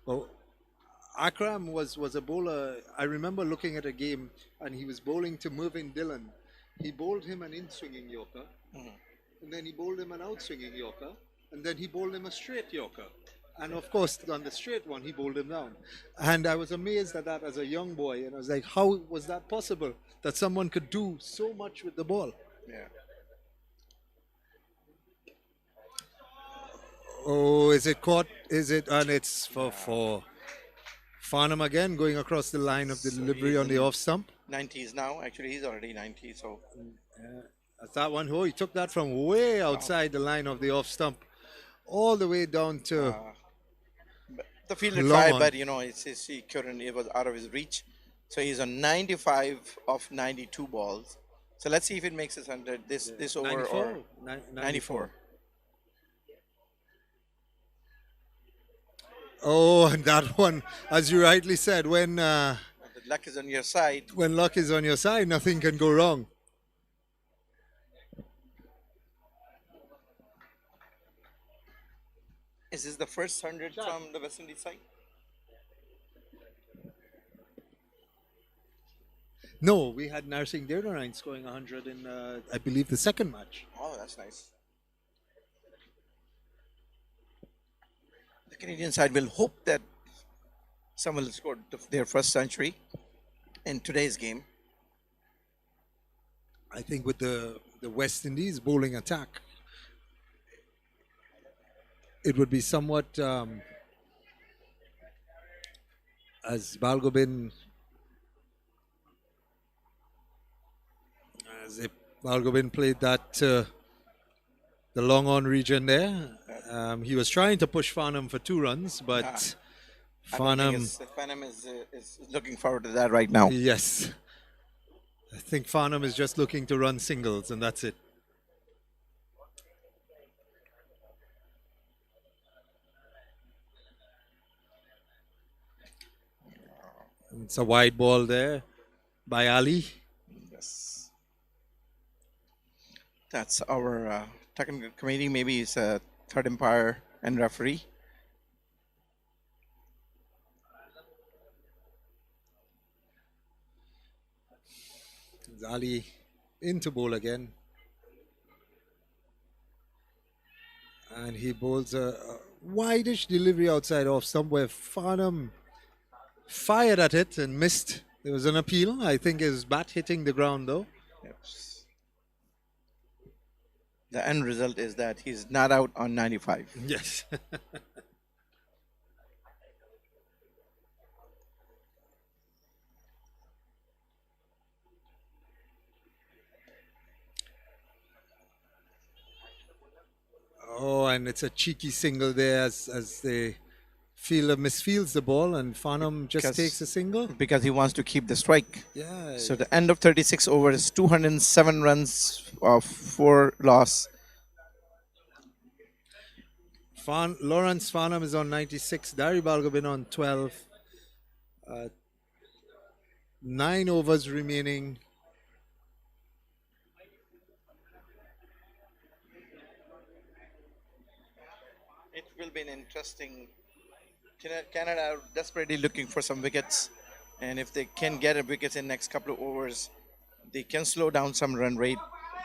Well, Akram was a bowler. I remember looking at a game and he was bowling to Mervyn Dillon. He bowled him an in-swinging Yorker, and then he bowled him an out-swinging Yorker, and then he bowled him a straight Yorker. And of course, on the straight one, he bowled him down. And I was amazed at that as a young boy. And I was like, how was that possible? That someone could do so much with the ball? Yeah. Oh, is it caught? Is it? And it's for Farnam again, going across the line of the delivery on the off stump. 90s now. Actually, he's already 90, so... That's that one. Oh, he took that from way outside the line of the off stump, all the way down to... the fielder tried, but he couldn't. It was out of his reach. So he's on 95 of 92 balls. So let's see if it makes it under this over 94? or 94. Oh, and that one, as you rightly said, when The luck is on your side. when luck is on your side, nothing can go wrong. Is this the first 100 from the West Indies side? No, we had Narsingh Derdarain scoring 100 in, I believe, the second match. Oh, that's nice. The Canadian side will hope that someone will score their first century in today's game. I think with the West Indies bowling attack, it would be somewhat as Balgobin, as if Balgobin played that the long on region there. He was trying to push Farnam for 2 runs, but Farnam is looking forward to that right now. Yes. I think Farnam is just looking to run singles, and that's it. It's a wide ball there by Ali. Yes. That's our technical committee. Maybe it's a third umpire and referee. Ali into bowl again. And he bowls a wide-ish delivery outside off somewhere. Farnam fired at it and missed. There was an appeal. I think his bat hitting the ground though. Yes. The end result is that he's not out on 95. Yes. Oh, and it's a cheeky single there as the fielder misfields the ball and Farnam just takes a single. Because he wants to keep the strike. Yeah. So the end of 36 overs, 207 runs of 4 loss. Lawrence Farnam is on 96, Dari Balgobin on 12. 9 overs remaining. It will be an interesting. Canada are desperately looking for some wickets, and if they can get a wicket in next couple of overs, they can slow down some run rate.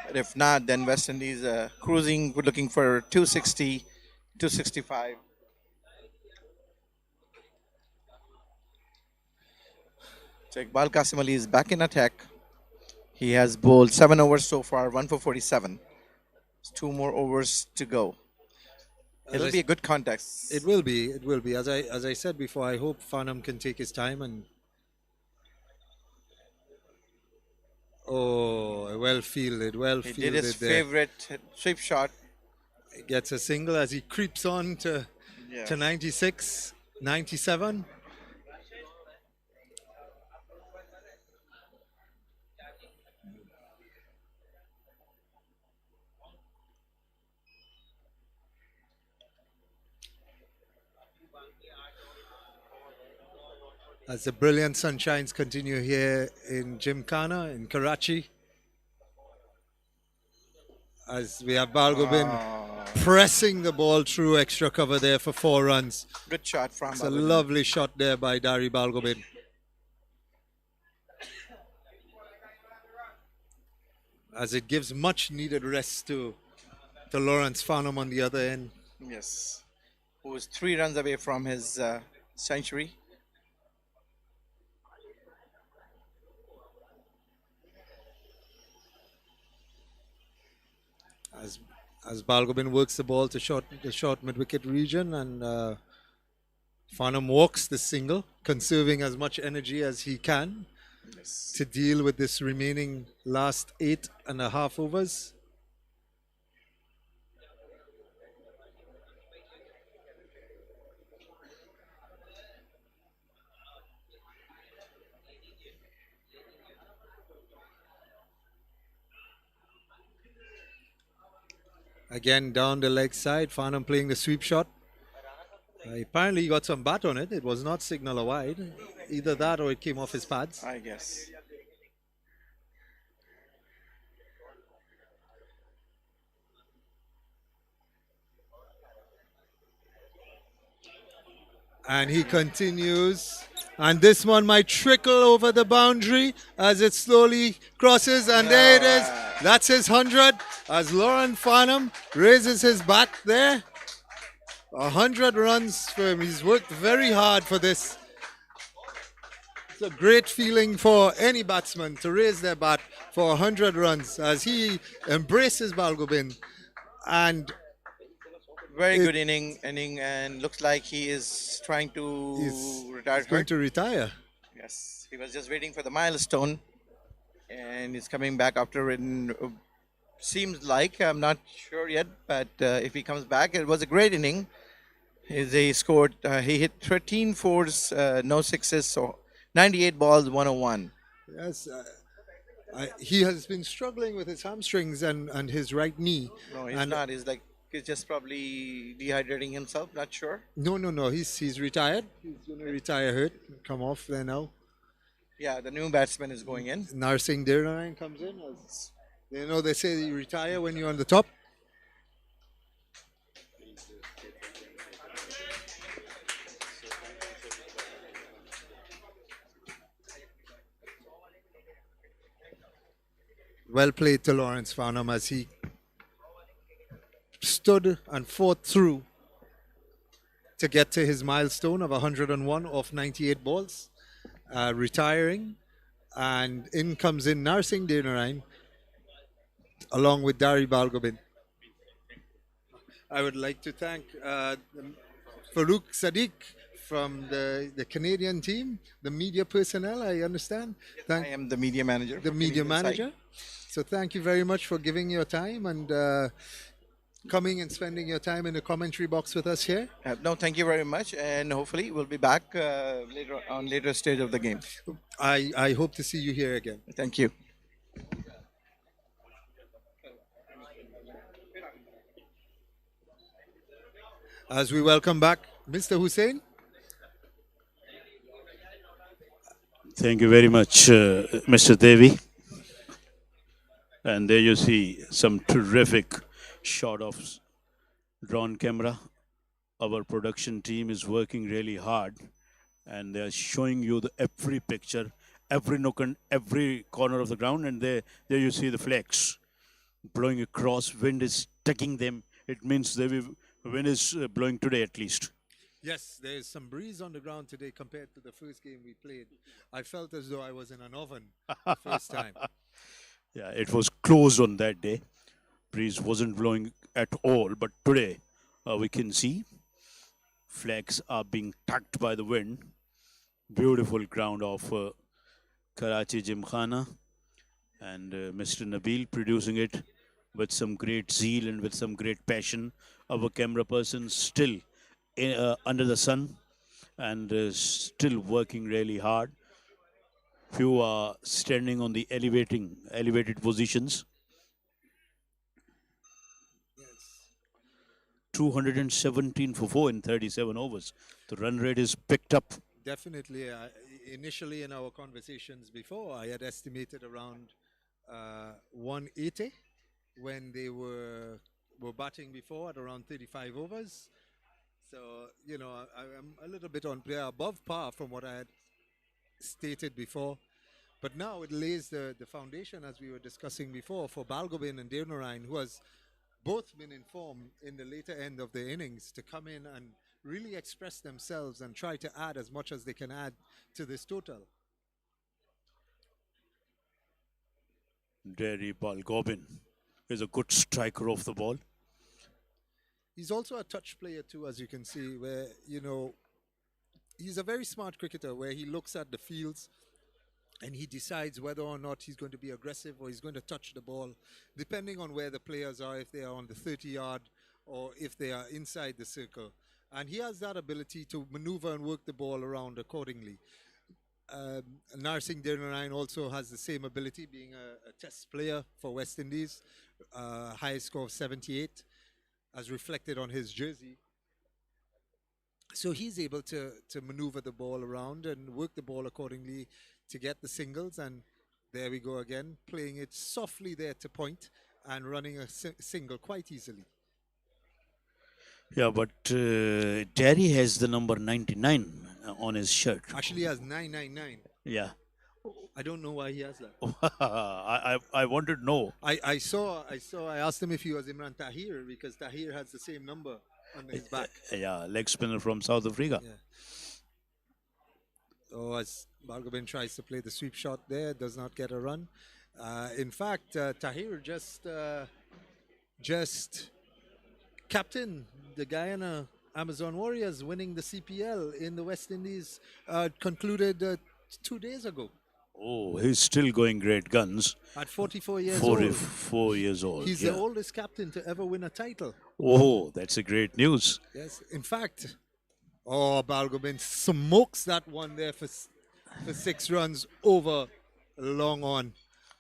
But if not, then West Indies cruising. We're looking for 260, 265. So Iqbal Qasim Ali is back in attack. He has bowled 7 overs so far, 1 for 47. 2 more overs to go. It'll be a good contest. It will be. It will be. As I said before, I hope Farnam can take his time and. Oh, well fielded. Well He fielded. did his there. favorite sweep shot. He gets a single as he creeps on to 96, 97. As the brilliant sunshines continue here in Gymkhana in Karachi. As we have Balgobin pressing the ball through extra cover there for 4 runs. Good shot from It's a Balgobin. lovely shot there by Dari Balgobin. As it gives much needed rest to Lawrence Farnam on the other end. Yes. Who was 3 runs away from his century. As Balgobin works the ball to the short mid-wicket region and Farnam walks the single, conserving as much energy as he can to deal with this remaining last 8.5 overs. Again, down the leg side, Farnam playing the sweep shot. Apparently he got some bat on it. It was not signal a wide. Either that or it came off his pads. I guess. And he continues. And this one might trickle over the boundary as it slowly crosses. And there it is. That's his 100 as Lawrence Farnam raises his bat there. 100 runs for him. He's worked very hard for this. It's a great feeling for any batsman to raise their bat for 100 runs as he embraces Balgobin, and Very it good inning, and looks like he is trying is to retire he's going hurt. to retire. Yes, he was just waiting for the milestone, and he's coming back after it. Seems like, I'm not sure yet, but if he comes back, it was a great inning. He scored. He hit 13 fours, no sixes, so 98 balls, 101. Yes, he has been struggling with his hamstrings and his right knee. No, he's And not. He's just probably dehydrating himself. Not sure. no. He's retired. He's going to retire hurt. Come off there now. Yeah, the new batsman is going in. Narsingh Dernarayan comes in. They say you retire when you're on the top. Well played to Lawrence Farnam as he stood and fought through to get to his milestone of 101 off 98 balls, retiring. And in comes in Narsingh Dernarayan along with Dari Balgobin. I would like to thank Farouk Sadiq from the Canadian team, the media personnel, I understand. I am the media manager. The for media Canadian side. manager. So thank you very much for giving your time and coming and spending your time in the commentary box with us here. No, thank you very much, and hopefully we'll be back later stage of the game. I hope to see you here again. Thank you. As we welcome back Mr. Hussain. Thank you very much, Mr. Devi. And there you see some terrific shot of drone camera. Our production team is working really hard, and they are showing you every picture, every nook and every corner of the ground. And there you see the flags blowing across. Wind is taking them. It means wind is blowing today at least. Yes, there is some breeze on the ground today compared to the first game we played. I felt as though I was in an oven the first time. Yeah, it was closed on that day. Breeze wasn't blowing at all, but today we can see flags are being tucked by the wind. Beautiful ground of Karachi Gymkhana, and Mr. Nabil producing it with some great zeal and with some great passion. Our camera person still under the sun and still working really hard. Few are standing on the elevated positions. Yes. 217 for 4 in 37 overs. The run rate is picked up. Definitely. Initially, in our conversations before, I had estimated around 180 when they were batting before at around 35 overs. So, I'm a little bit above par from what I had stated before. But now it lays the foundation, as we were discussing before, for Balgobin and Dernarayan, who has both been in form in the later end of the innings, to come in and really express themselves and try to add as much as they can add to this total. Derry Balgobin is a good striker off the ball. He's also a touch player too, as you can see, where, he's a very smart cricketer where he looks at the fields and he decides whether or not he's going to be aggressive or he's going to touch the ball, depending on where the players are, if they are on the 30-yard or if they are inside the circle. And he has that ability to maneuver and work the ball around accordingly. Narsingh Dernarayan also has the same ability, being a test player for West Indies, highest score of 78, as reflected on his jersey. So he's able to maneuver the ball around and work the ball accordingly to get the singles. And there we go again, playing it softly there to point and running a single quite easily. Yeah, but Derry has the number 99 on his shirt. Actually, he has 999. Yeah. I don't know why he has that. I wanted to know. I asked him if he was Imran Tahir, because Tahir has the same number. on his back. Yeah, leg spinner from South Africa. Yeah. So as Balgobin tries to play the sweep shot there, does not get a run. In fact, Tahir just captain the Guyana Amazon Warriors, winning the CPL in the West Indies, concluded 2 days ago Oh, he's still going great guns. at 44 years old. 44 years old. He's yeah. the oldest captain to ever win a title. Oh, that's a great news. Yes, in fact, Balgobin smokes that one there for 6 runs over long on.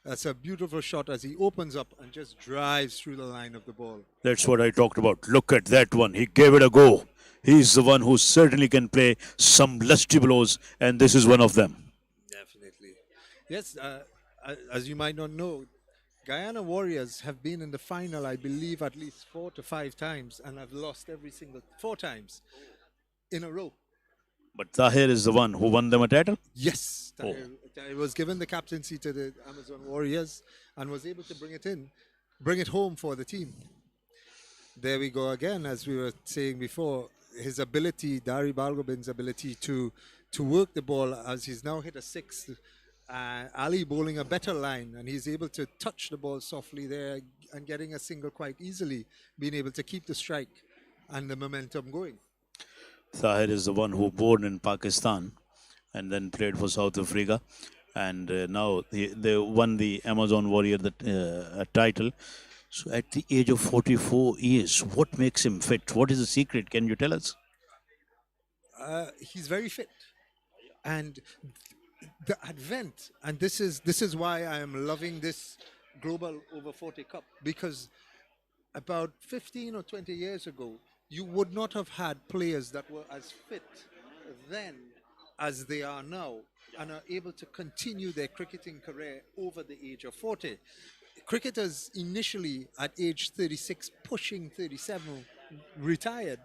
That's a beautiful shot as he opens up and just drives through the line of the ball. That's what I talked about. Look at that one. He gave it a go. He's the one who certainly can play some lusty blows, and this is one of them. Definitely. Yes, as you might not know, Guyana Warriors have been in the final, I believe, at least 4 to 5 times, and have lost every single 4 times in a row. But Tahir is the one who won them a title. Yes, Tahir was given the captaincy to the Amazon Warriors and was able to bring it home for the team. There we go again, as we were saying before, his ability, Dari Balgobin's ability to work the ball, as he's now hit a 6. Ali bowling a better line, and he's able to touch the ball softly there and getting a single quite easily, being able to keep the strike and the momentum going. Tahir is the one who born in Pakistan and then played for South Africa. And now they won the Amazon Warrior title. So at the age of 44 years, what makes him fit? What is the secret? Can you tell us? He's very fit. And the advent, and this is why I am loving this Global Over 40 Cup, because about 15 or 20 years ago, you would not have had players that were as fit then as they are now and are able to continue their cricketing career over the age of 40. Cricketers initially at age 36, pushing 37, retired.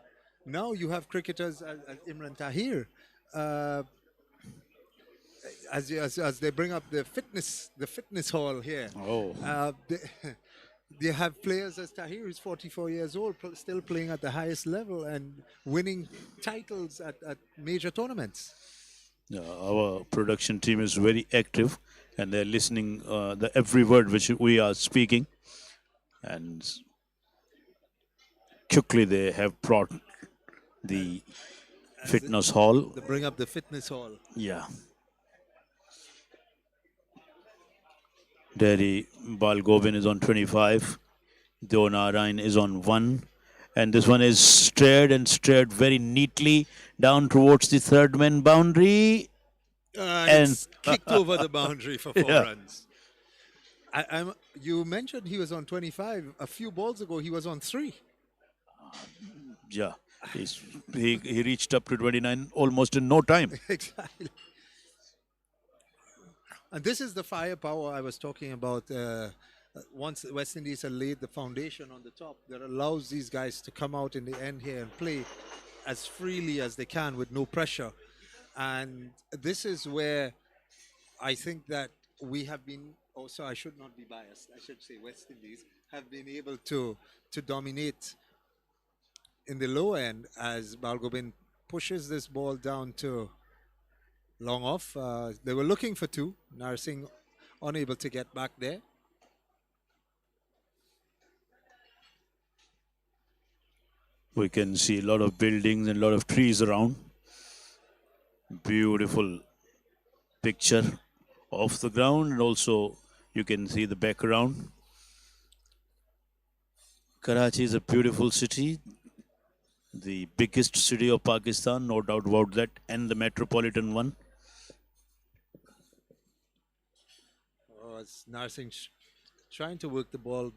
Now you have cricketers as Imran Tahir, as they bring up the fitness hall here. Oh. They have players as Tahir, who's 44 years old, still playing at the highest level and winning titles at major tournaments. Our production team is very active, and they're listening every word which we are speaking. And quickly they have brought the fitness hall. They bring up the fitness hall. Yeah. Dari Balgobin is on 25. Narayan is on 1. And this one is steered very neatly down towards the third man boundary. And it's kicked over the boundary for 4 Yeah. runs. You mentioned he was on 25. A few balls ago, he was on 3. Yeah. He reached up to 29 almost in no time. Exactly. And this is the firepower I was talking about. Once West Indies have laid the foundation on the top, that allows these guys to come out in the end here and play as freely as they can with no pressure. And this is where I think that we have been, also I should not be biased, I should say West Indies have been able to dominate in the low end as Balgobin pushes this ball down to long off. They were looking for 2. Narsingh unable to get back there. We can see a lot of buildings and a lot of trees around. Beautiful picture off the ground, and also you can see the background. Karachi is a beautiful city, the biggest city of Pakistan, no doubt about that, and the metropolitan one. Narsingh trying to work the ball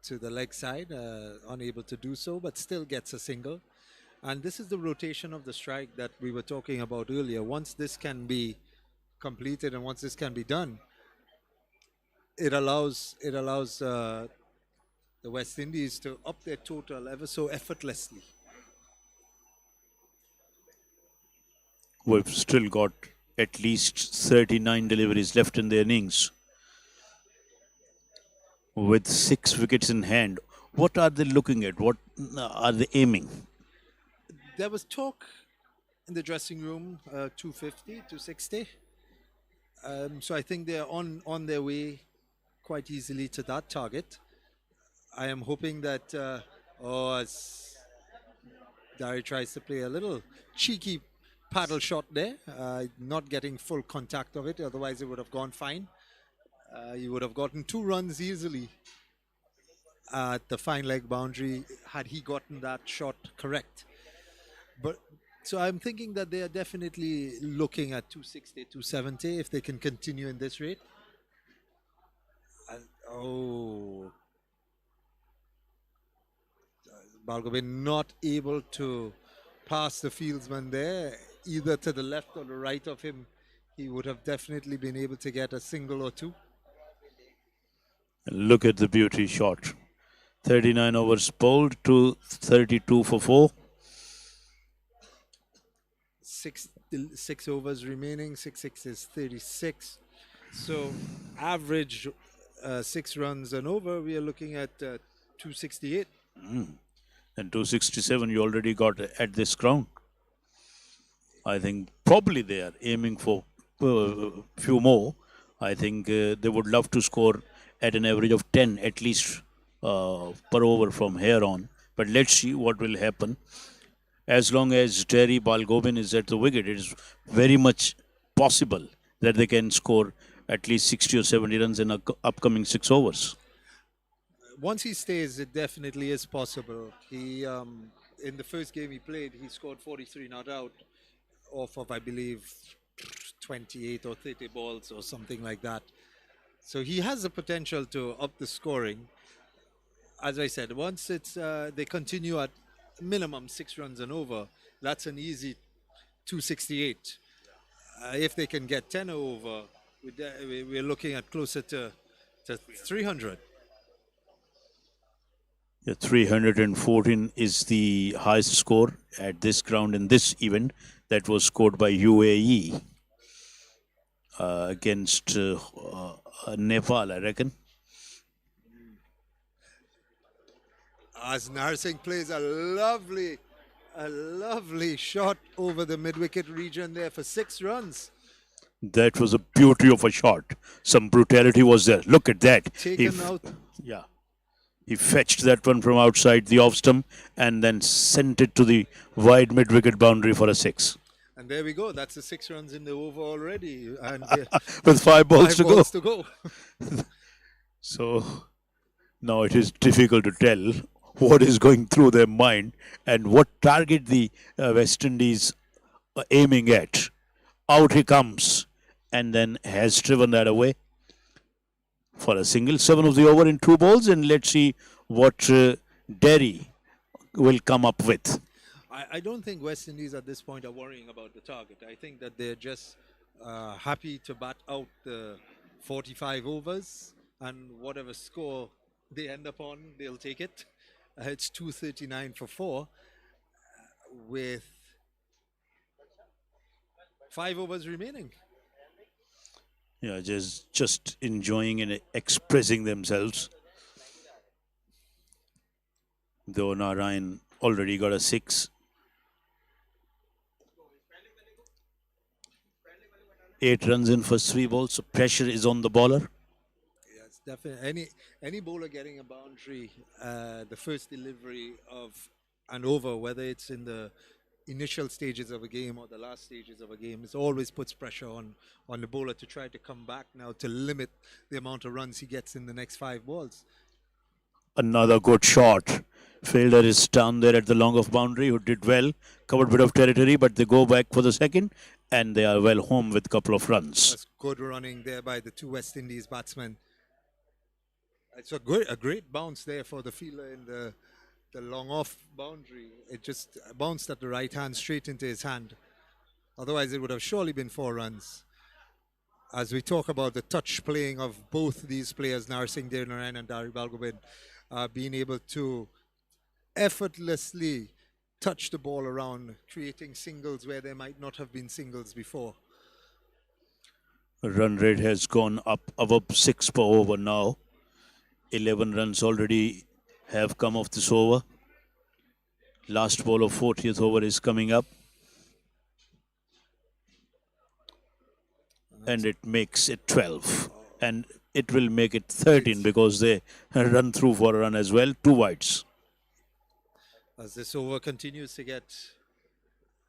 to the leg side, unable to do so, but still gets a single. And this is the rotation of the strike that we were talking about earlier. Once this can be completed and once this can be done, it allows the West Indies to up their total ever so effortlessly. We've still got at least 39 deliveries left in the innings. With 6 wickets in hand, what are they looking at? What are they aiming? There was talk in the dressing room, 250, 260. So I think they're on their way quite easily to that target. I am hoping that, as Dari tries to play a little cheeky paddle shot there, not getting full contact of it, otherwise it would have gone fine. He would have gotten 2 runs easily at the fine leg boundary had he gotten that shot correct. But so I'm thinking that they are definitely looking at 260, 270 if they can continue in this rate. And, Balgobin not able to pass the fieldsman there, either to the left or the right of him. He would have definitely been able to get a single or two. Look at the beauty shot. 39 overs bowled to 32 for 4. Six overs remaining. 6 is 36. So average 6 runs and over, we are looking at 268. And 267 you already got at this ground. I think probably they are aiming for a few more. I think they would love to score at an average of 10 at least per over from here on. But let's see what will happen. As long as Terry Balgobin is at the wicket, it is very much possible that they can score at least 60 or 70 runs in upcoming 6 overs. Once he stays, it definitely is possible. He in the first game he played, he scored 43 not out off of, I believe, 28 or 30 balls or something like that. So he has the potential to up the scoring. As I said, once it's they continue at minimum 6 runs and over, that's an easy 268. If they can get 10 over, we're looking at closer to 300. Yeah, 314 is the highest score at this ground in this event that was scored by UAE against Nepal, I reckon. As Narsingh plays a lovely shot over the mid-wicket region there for 6 runs. That was a beauty of a shot. Some brutality was there. Look at that. Taken out. Yeah. He fetched that one from outside the off stump and then sent it to the wide mid-wicket boundary for a 6. And there we go. That's the 6 runs in the over already. And with 5 balls to go. to go. So now it is difficult to tell what is going through their mind and what target the West Indies are aiming at. Out he comes and then has driven that away for a single. 7 of the over in 2 balls, and let's see what Derry will come up with. I don't think West Indies at this point are worrying about the target. I think that they're just happy to bat out the 45 overs, and whatever score they end up on, they'll take it. It's 239 for 4 with 5 overs remaining. Yeah, just enjoying and expressing themselves. Though Narayan already got a 6. 8 runs in first 3 balls, so pressure is on the bowler. Yes, definitely. Any bowler getting a boundary, the first delivery of an over, whether it's in the initial stages of a game or the last stages of a game, it always puts pressure on the bowler to try to come back now to limit the amount of runs he gets in the next 5 balls. Another good shot. Fielder is down there at the long off boundary, who did well, covered a bit of territory, but they go back for the second, and they are well home with a couple of runs. That's good running there by the 2 West Indies batsmen. It's a great bounce there for the fielder in the long off boundary. It just bounced at the right hand straight into his hand. Otherwise, it would have surely been 4 runs. As we talk about the touch playing of both these players, Narsingh Narayan and Dari Balgobin, being able to effortlessly touch the ball around, creating singles where there might not have been singles before. Run rate has gone up above 6 per over now. 11 runs already have come off this over. Last ball of 40th over is coming up. And it makes it 12. And it will make it 13 because they run through for a run as well. 2 wides. As this over continues to get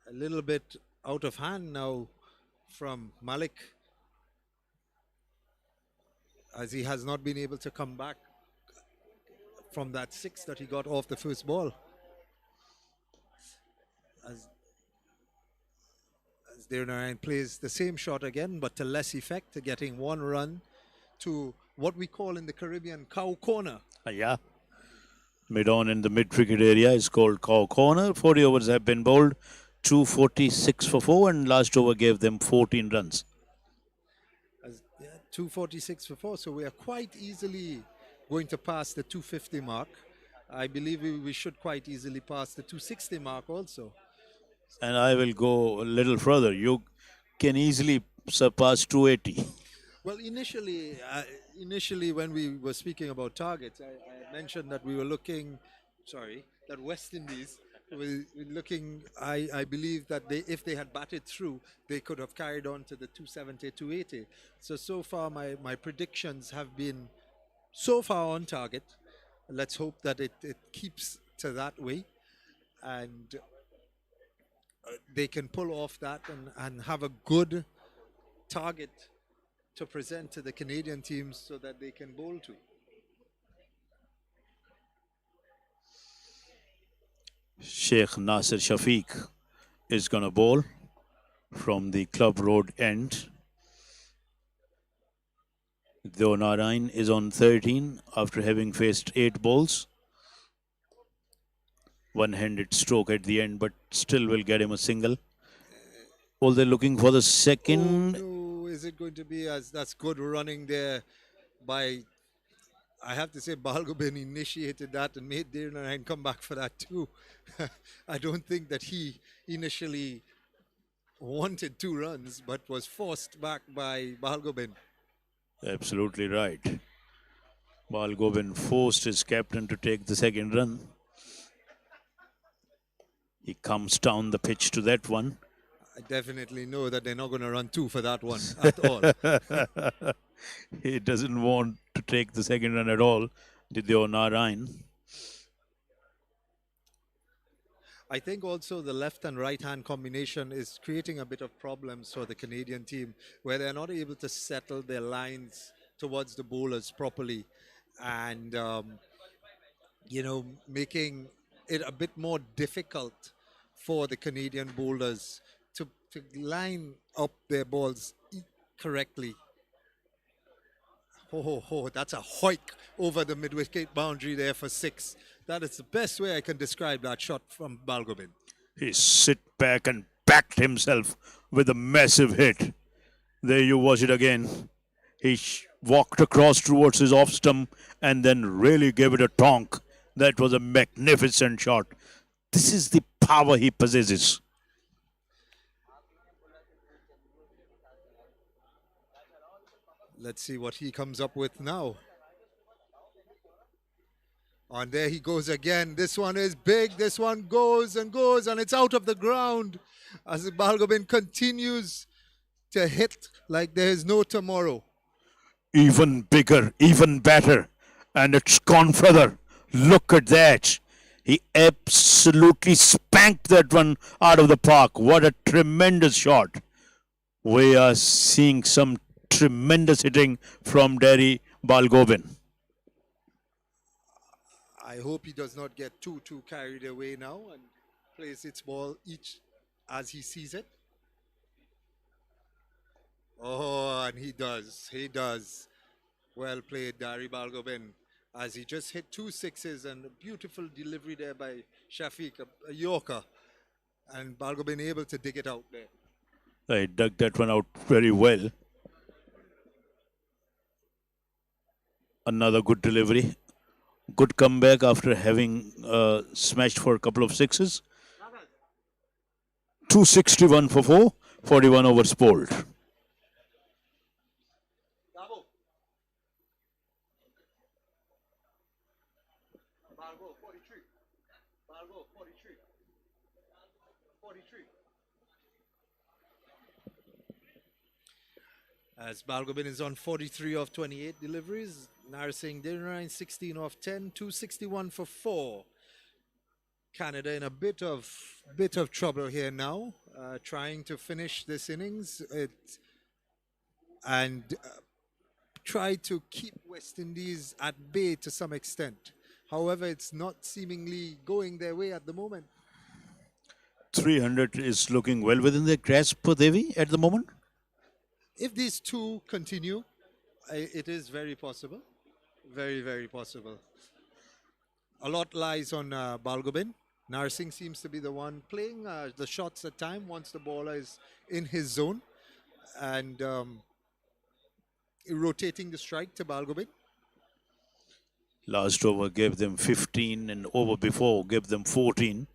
a little bit out of hand now from Malik, as he has not been able to come back from that 6 that he got off the first ball. As Devnarayan plays the same shot again, but to less effect, to getting 1 run to what we call in the Caribbean cow corner. Yeah. Mid-on in the mid-cricket area is called cow corner. 40 overs have been bowled. 246 for 4, and last over gave them 14 runs. 246 for 4, so we are quite easily going to pass the 250 mark. I believe we should quite easily pass the 260 mark also. And I will go a little further. You can easily surpass 280. Well, initially when we were speaking about targets, I mentioned that we were looking, that West Indies were looking, I believe that if they had batted through, they could have carried on to the 270, 280. So far my predictions have been so far on target. Let's hope that it keeps to that way, and they can pull off that and have a good target to present to the Canadian teams so that they can bowl to. Sheikh Nasir Shafiq is going to bowl from the Club Road end. Though Narayan is on 13 after having faced 8 balls. One-handed stroke at the end, but still will get him a single. Well, they're looking for the second. Oh, no, is it going to be as that's good running there by, I have to say, Balgobin initiated that and made Narayan come back for that too. I don't think that he initially wanted 2 runs, but was forced back by Balgobin. Absolutely right. Balgobin forced his captain to take the second run. He comes down the pitch to that one. I definitely know that they're not going to run 2 for that one at all. He doesn't want to take the second run at all, did the Narayan. I think also the left and right hand combination is creating a bit of problems for the Canadian team, where they're not able to settle their lines towards the bowlers properly, and making it a bit more difficult for the Canadian bowlers to line up their balls correctly. That's a hike over the mid-wicket boundary there for 6. That is the best way I can describe that shot from Balgobin. He sit back and backed himself with a massive hit. There you watch it again. He walked across towards his off stump and then really gave it a tonk. That was a magnificent shot. This is the power he possesses. Let's see what he comes up with now. And there he goes again. This one is big. This one goes and goes, and it's out of the ground as Balgobin continues to hit like there is no tomorrow. Even bigger, even better. And it's gone further. Look at that. He absolutely spanked that one out of the park. What a tremendous shot. We are seeing some tremendous hitting from Derry Balgobin. I hope he does not get too carried away now and plays its ball each as he sees it. Oh, and he does. He does. Well played, Derry Balgobin, as he just hit 2 sixes and a beautiful delivery there by Shafiq, a Yorker. And Balgobin able to dig it out there. He dug that one out very well. Another good delivery. Good comeback after having smashed for a couple of 6s. 261 for 4, 41 overs bowled. As Balgobin is on 43 of 28 deliveries, Narsingh Dirnarain 16 of 10, 261 for 4. Canada in a bit of trouble here now, trying to finish this innings and try to keep West Indies at bay to some extent. However, it's not seemingly going their way at the moment. 300 is looking well within their grasp, Devi, at the moment. If these two continue, it is very possible. Very, very possible. A lot lies on Balgobin. Narsingh seems to be the one playing the shots at time once the bowler is in his zone and rotating the strike to Balgobin. Last over gave them 15 and over before gave them 14.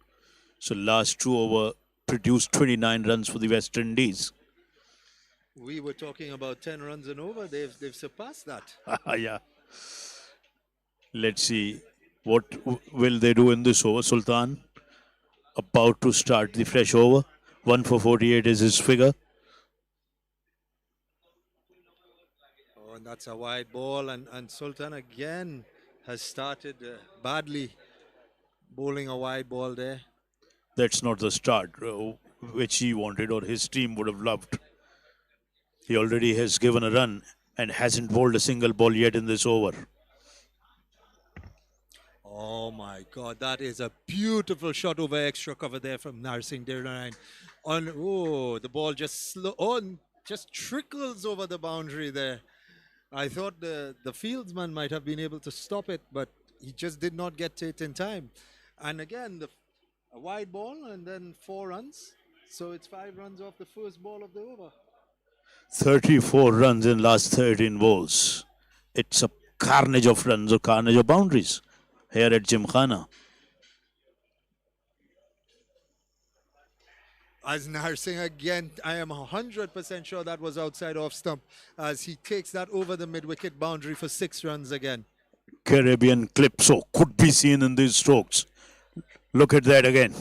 So last 2 over produced 29 runs for the West Indies. We were talking about 10 runs and over. They've surpassed that. Yeah. Let's see what will they do in this over. Sultan about to start the fresh over. 1 for 48 is his figure. Oh, and that's a wide ball. And Sultan again has started badly bowling a wide ball there. That's not the start which he wanted or his team would have loved. He already has given a run and hasn't bowled a single ball yet in this over. Oh my God, that is a beautiful shot over extra cover there from Narsingh Dirnarain. The ball just just trickles over the boundary there. I thought the fieldsman might have been able to stop it, but he just did not get to it in time. And again, a wide ball and then 4 runs. So it's 5 runs off the first ball of the over. 34 runs in last 13 balls. It's a carnage of runs or carnage of boundaries here at Gymkhana. As Narsingh again, I am 100% sure that was outside off stump as he takes that over the mid-wicket boundary for 6 runs again. Caribbean calypso could be seen in these strokes. Look at that again.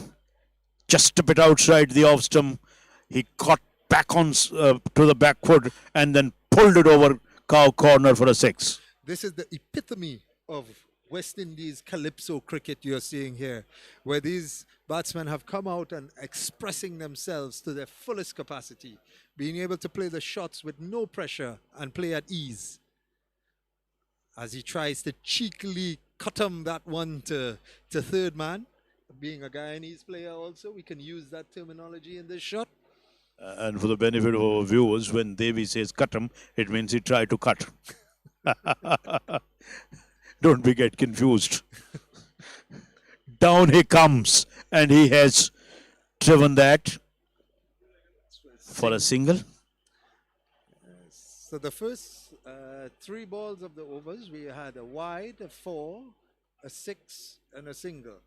Just a bit outside the off stump. He caught back on to the back foot and then pulled it over cow corner for a 6. This is the epitome of West Indies calypso cricket you're seeing here, where these batsmen have come out and expressing themselves to their fullest capacity, being able to play the shots with no pressure and play at ease. As he tries to cheekily cut him that one to third man. Being a Guyanese player also, we can use that terminology in this shot. And for the benefit of our viewers, when Devi says cut him, it means he tried to cut. Don't be get confused. Down he comes, and he has driven that for a single. So the first 3 balls of the overs, we had a wide, a 4, a 6, and a single.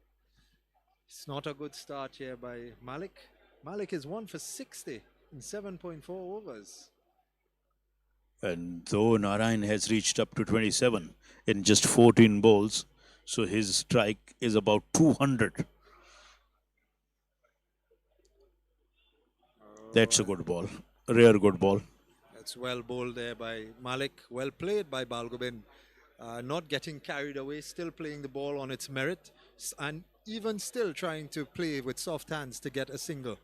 It's not a good start here by Malik. Malik is 1 for 60 in 7.4 overs. And though Narayan has reached up to 27 in just 14 balls, so his strike is about 200. That's a good ball, a rare good ball. That's well bowled there by Malik. Well played by Balgobin. Not getting carried away, still playing the ball on its merit, and even still trying to play with soft hands to get a single.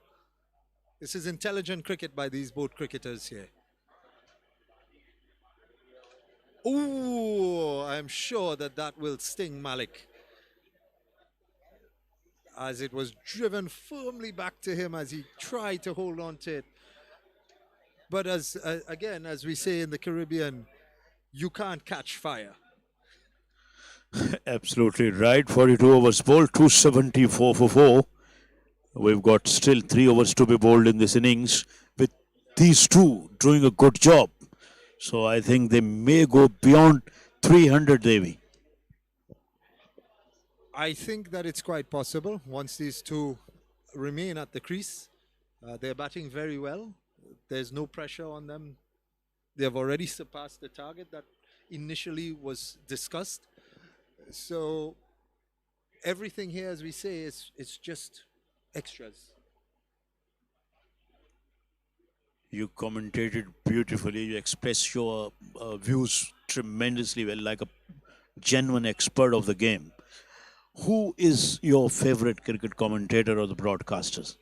This is intelligent cricket by these both cricketers here. Ooh, I'm sure that will sting Malik, as it was driven firmly back to him as he tried to hold on to it. But again, as we say in the Caribbean, you can't catch fire. Absolutely right. 42 overs bowled, 274 for 4. We've got still 3 overs to be bowled in this innings, with these two doing a good job. So I think they may go beyond 300, Devi. I think that it's quite possible once these two remain at the crease. They're batting very well. There's no pressure on them. They have already surpassed the target that initially was discussed. So everything here, as we say, is it's just extras. You commentated beautifully. You expressed your views tremendously well, like a genuine expert of the game. Who is your favorite cricket commentator or the broadcasters?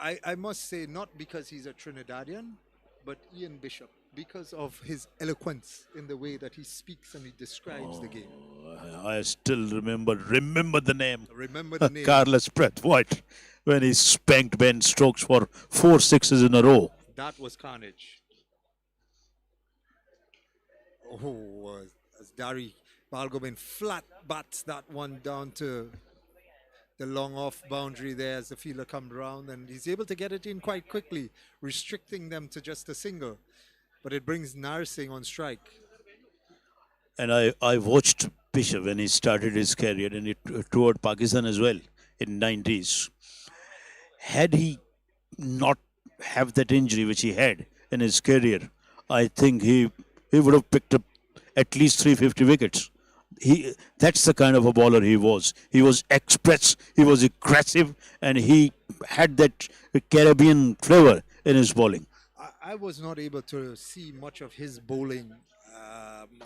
I must say, not because he's a Trinidadian, but Ian Bishop, because of his eloquence in the way that he speaks and he describes the game. I still remember the name. Remember the name? Carlos White, when he spanked Ben Stokes for 4 sixes in a row. That was carnage. Oh, as Dari Balgobin flat bats that one down to the long off boundary there as the fielder comes around, and he's able to get it in quite quickly, restricting them to just a single. But it brings Narsingh on strike. And I watched Bishop when he started his career and it toured Pakistan as well in 90s. Had he not have that injury which he had in his career, I think he would have picked up at least 350 wickets. That's the kind of a bowler he was. He was express, he was aggressive, and he had that Caribbean flavor in his bowling. I was not able to see much of his bowling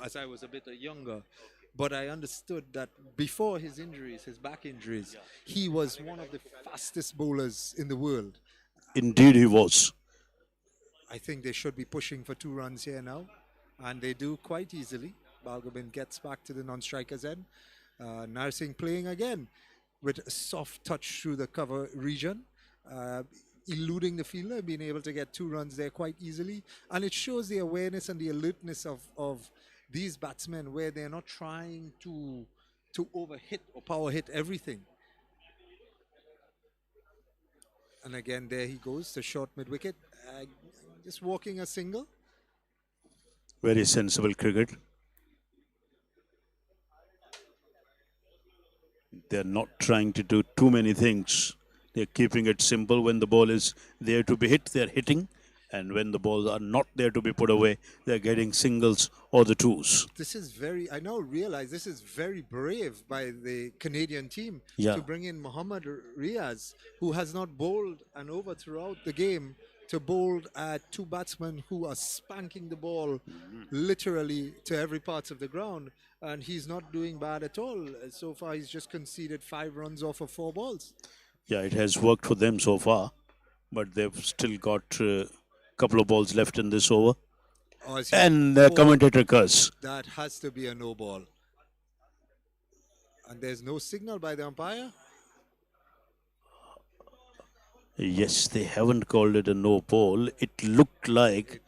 as I was a bit younger, but I understood that before his injuries, his back injuries, he was one of the fastest bowlers in the world. Indeed, he was. I think they should be pushing for 2 runs here now, and they do quite easily. Balgobin gets back to the non-striker's end. Narsingh playing again with a soft touch through the cover region, eluding the fielder, being able to get 2 runs there quite easily. And it shows the awareness and the alertness of these batsmen, where they're not trying to overhit or power hit everything. And again, there he goes, the short mid-wicket, just walking a single. Very sensible cricket. They're not trying to do too many things. They're keeping it simple. When the ball is there to be hit, they're hitting. And when the balls are not there to be put away, they're getting singles or the twos. This is I now realize this is very brave by the Canadian team Yeah. to bring in Mohammad Riaz, who has not bowled an over throughout the game, to bowl at 2 batsmen who are spanking the ball literally to every part of the ground. And he's not doing bad at all. So far, he's just conceded 5 runs off of 4 balls. Yeah, it has worked for them so far. But they've still got a couple of balls left in this over. And the commentator curse. That has to be a no ball. And there's no signal by the umpire. Yes, they haven't called it a no ball. It looked like...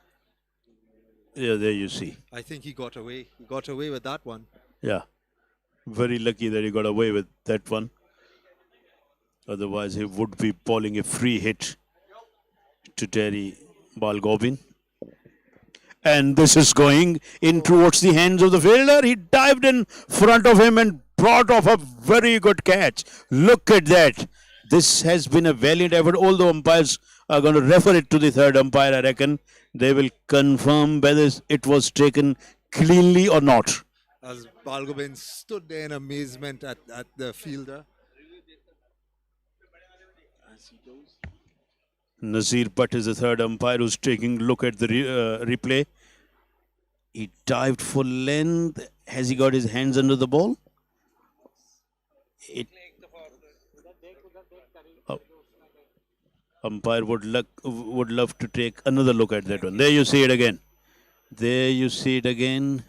Yeah, there you see. I think he got away. He got away with that one. Yeah. Very lucky that he got away with that one. Otherwise, he would be bowling a free hit to Terry Balgobin. And this is going in towards the hands of the fielder. He dived in front of him and brought off a very good catch. Look at that. This has been a valiant effort. All the umpires are going to refer it to the third umpire, I reckon. They will confirm whether it was taken cleanly or not. As Balgobin stood there in amazement at the fielder. As he goes. Nazir Butt is the third umpire who's taking a look at the replay. He dived for length. Has he got his hands under the ball? Umpire would love to take another look at that one. There you see it again. There you see it again.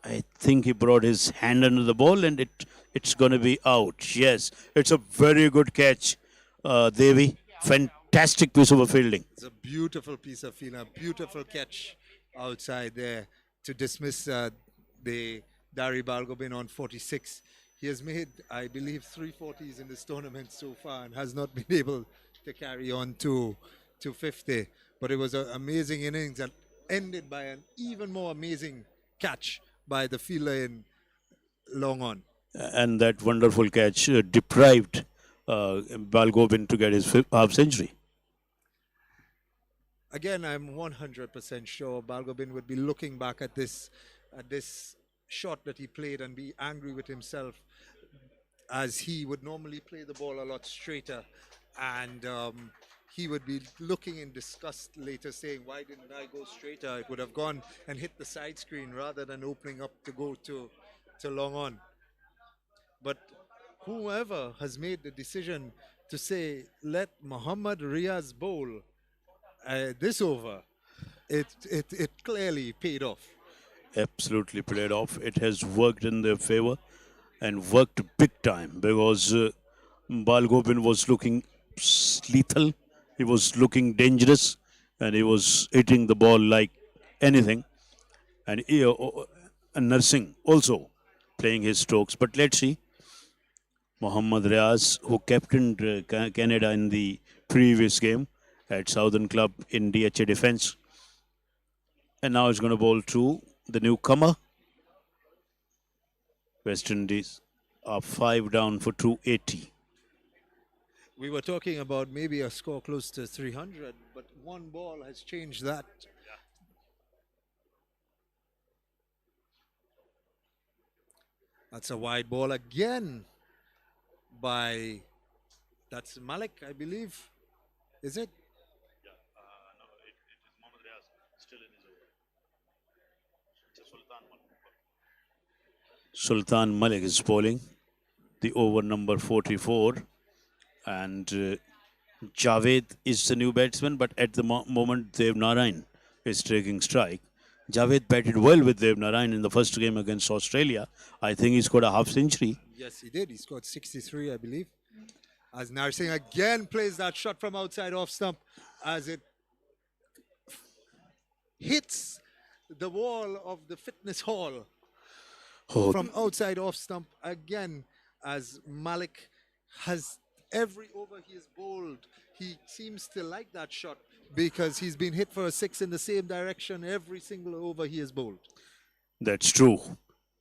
I think he brought his hand under the ball and it's going to be out. Yes, it's a very good catch, Devi. Fantastic piece of a fielding. It's a beautiful piece of fielding, a beautiful catch outside there to dismiss the Dari Balgobin on 46. He has made, I believe, 340s in this tournament so far and has not been able to carry on to 50. But it was an amazing innings that ended by an even more amazing catch by the fielder in long on. And that wonderful catch deprived Balgobin to get his half century. Again, I'm 100% sure Balgobin would be looking back at this shot that he played and be angry with himself, as he would normally play the ball a lot straighter, and he would be looking in disgust later, saying, "Why didn't I go straighter? It would have gone and hit the side screen rather than opening up to go to long on." But whoever has made the decision to say, "Let Muhammad Riaz bowl this over," it clearly paid off. Absolutely played off. It has worked in their favor and worked big time because Balgobin was looking lethal. He was looking dangerous and he was hitting the ball like anything. And Nursing also playing his strokes. But let's see. Mohammad Riaz, who captained Canada in the previous game at Southern Club in DHA defense, and now he's going to bowl to the newcomer. West Indies are 5 down for 280. We were talking about maybe a score close to 300, but one ball has changed that. That's a wide ball again by, that's Malik, I believe. Is it? It is Mohammad Riaz still in his over. Sultan Malik is bowling the over number 44, and Javed is the new batsman, but at the moment Dev Narain is taking strike. Javed batted well with Dev Narain in the first game against Australia. I think he scored a half century. Yes, he did. He scored 63, I believe. As Narsingh again plays that shot from outside off stump, as it hits the wall of the fitness hall Oh, from outside off stump again, as Malik has every over he is bowled. He seems to like that shot because he's been hit for a six in the same direction every single over he has bowled. that's true.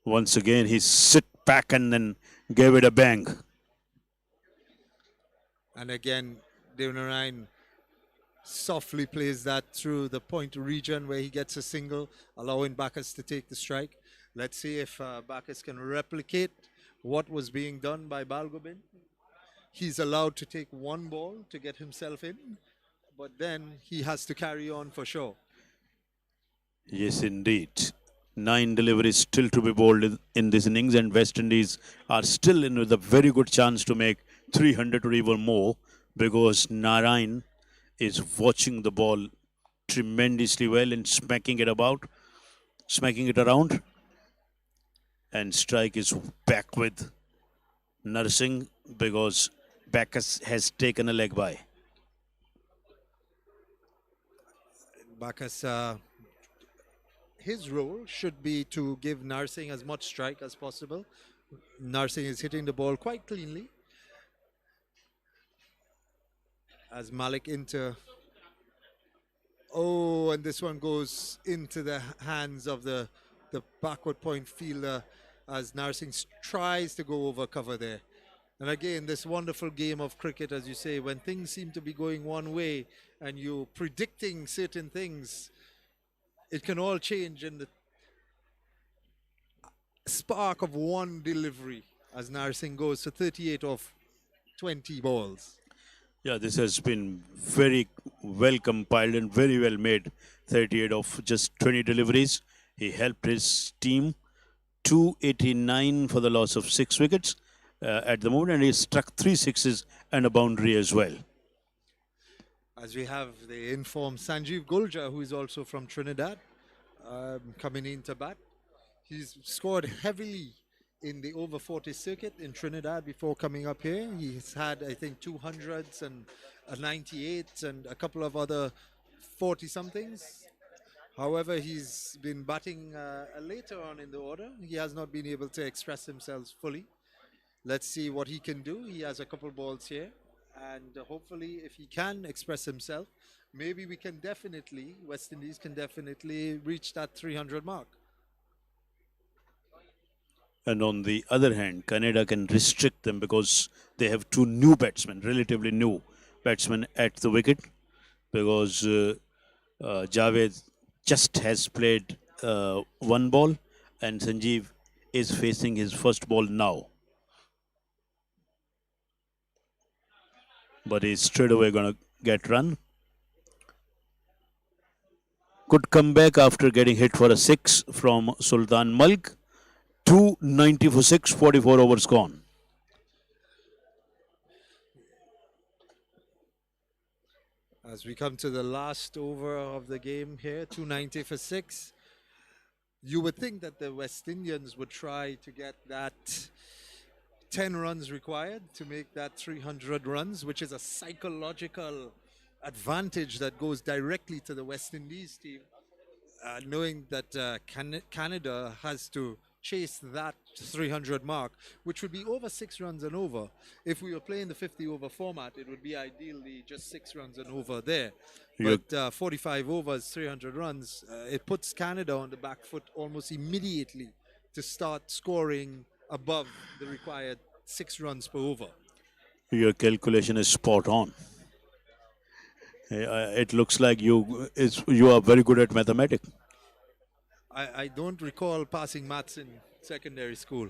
Once again, he sit back and then gave it a bang. And again, Devnarayan softly plays that through the point region where he gets a single, allowing Bacchus to take the strike. Let's see if Bacchus can replicate what was being done by Balgobin. He's allowed to take one ball to get himself in, but then he has to carry on for sure. Yes, indeed. 9 deliveries still to be bowled in this innings, and West Indies are still in with a very good chance to make 300 or even more because Narain is watching the ball tremendously well and smacking it around. And strike is back with Nursing because Bacchus has taken a leg by. Bacchus, his role should be to give Narsingh as much strike as possible. Narsingh is hitting the ball quite cleanly. As Malik into, oh, and this one goes into the hands of the backward point fielder as Narsingh tries to go over cover there. And again, this wonderful game of cricket, as you say, when things seem to be going one way and you're predicting certain things, it can all change in the spark of one delivery as Narsingh goes to 38 of 20 balls. Yeah, this has been very well compiled and very well made. 38 of just 20 deliveries. He helped his team 289 for the loss of 6 wickets at the moment, and he struck 3 sixes and a boundary as well. As we have the informed Sanjeev Gulja, who is also from Trinidad, coming in to bat. He's scored heavily in the over 40 circuit in Trinidad before coming up here. He's had, I think, 200s and a 98 and a couple of other 40 somethings. However, he's been batting later on in the order. He has not been able to express himself fully. Let's see what he can do. He has a couple balls here, and hopefully if he can express himself, maybe we can definitely, West Indies can definitely reach that 300 mark. And on the other hand, Canada can restrict them because they have 2 new batsmen, relatively new batsmen at the wicket, because Javed just has played 1 ball and Sanjeev is facing his first ball now. But he's straight away going to get run. Good comeback after getting hit for a 6 from Sultan Malk. 290 for 6, 44 overs gone. As we come to the last over of the game here, 290 for 6. You would think that the West Indians would try to get that 10 runs required to make that 300 runs, which is a psychological advantage that goes directly to the West Indies team, knowing that Canada has to chase that 300 mark, which would be over 6 runs and over. If we were playing the 50 over format, it would be ideally just 6 runs and over there. But 45 overs, 300 runs, it puts Canada on the back foot almost immediately to start scoring above the required 6 runs per over. Your calculation is spot on. It looks like you are very good at mathematics. I don't recall passing maths in secondary school.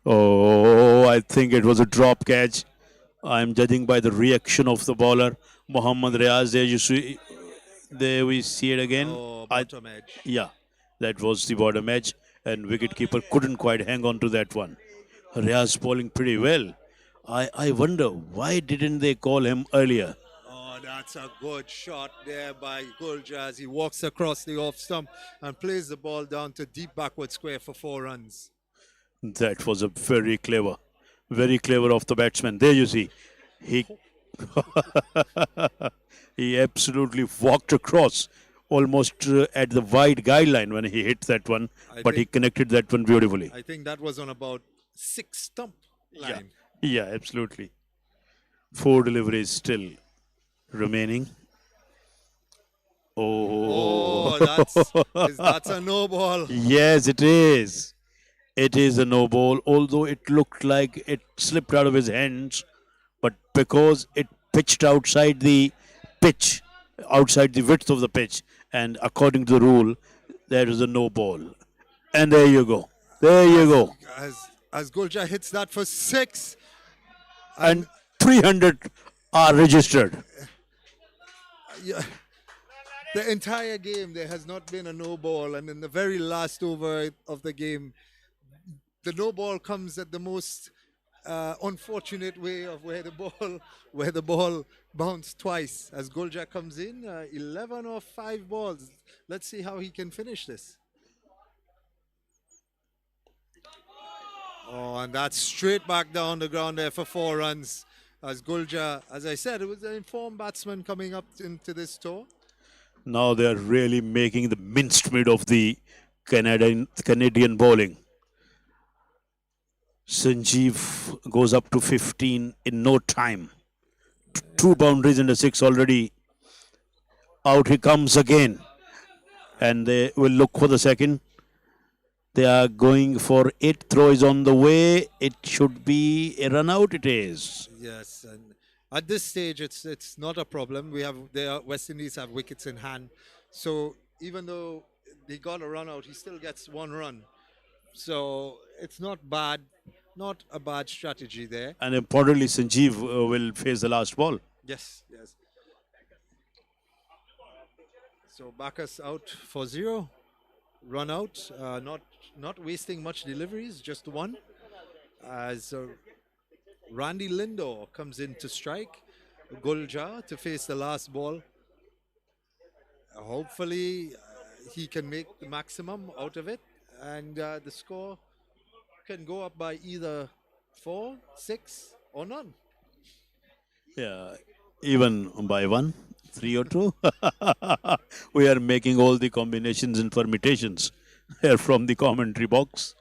Oh, I think it was a drop catch. I'm judging by the reaction of the bowler, Mohammad Riaz. There we see it again. Oh, bottom edge. Yeah, that was the bottom edge, and wicketkeeper couldn't quite hang on to that one. Riaz bowling pretty well. I wonder why didn't they call him earlier? Oh, that's a good shot there by Gulja as he walks across the off stump and plays the ball down to deep backward square for 4 runs. That was a very clever of the batsman. There you see, he he absolutely walked across almost at the wide guideline when he hit that one, but he connected that one beautifully. I think that was on about 6 stump line. Yeah, absolutely. 4 deliveries still remaining. Oh, that's a no ball. Yes, it is. It is a no ball, although it looked like it slipped out of his hands, but because it pitched outside the pitch, outside the width of the pitch, and according to the rule, there is a no ball. And there you go. There you go. As Gulja hits that for 6. And 300 are registered. Yeah. The entire game, there has not been a no ball, and in the very last over of the game, the no ball comes at the most unfortunate way of where the ball bounced twice. As Gulja comes in, 11 or 5 balls. Let's see how he can finish this. Oh, and that's straight back down the ground there for 4 runs. As Gulja, as I said, it was an informed batsman coming up into this tour. Now they're really making the minced meat of the Canadian bowling. Sanjeev goes up to 15 in no time. 2 boundaries and a 6 already. Out he comes again. And they will look for the second. They are going for 8. Throw is on the way. It should be a run out. It is. Yes, and at this stage, it's not a problem. West Indies have wickets in hand, so even though they got a run out, he still gets 1 run. So it's not bad, not a bad strategy there. And importantly, Sanjeev will face the last ball. Yes. So Bacchus out for 0. Run out, not wasting much deliveries, just 1. As Randy Lindor comes in to strike, Gulja to face the last ball. Hopefully he can make the maximum out of it, and the score can go up by either 4, 6 or none. Yeah, even by 1, 3 or 2. We are making all the combinations and permutations here from the commentary box.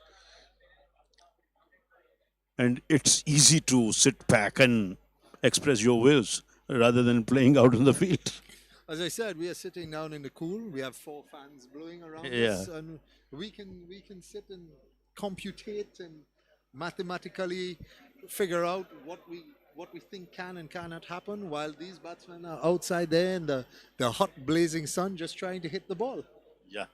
And it's easy to sit back and express your wills rather than playing out in the field. As I said, we are sitting down in the cool. We have 4 fans blowing around us, and we can sit and computate and mathematically figure out what we think can and cannot happen, while these batsmen are outside there in the hot blazing sun just trying to hit the ball. Yeah.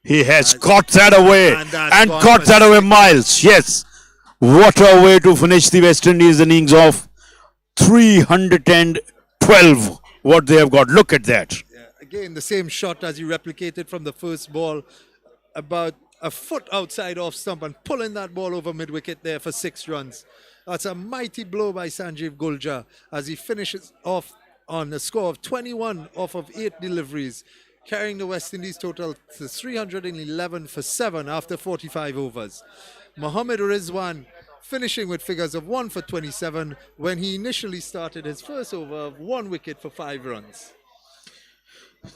He has caught that away and that's and gone caught for that away, six. Miles. Yes. What a way to finish the West Indies innings of 312. What they have got. Look at that. Again, the same shot as he replicated from the first ball, about a foot outside off stump and pulling that ball over mid-wicket there for 6 runs. That's a mighty blow by Sanjeev Guljar as he finishes off on a score of 21 off of 8 deliveries, carrying the West Indies total to 311 for 7 after 45 overs. Mohammad Rizwan finishing with figures of 1 for 27 when he initially started his first over of 1 wicket for 5 runs.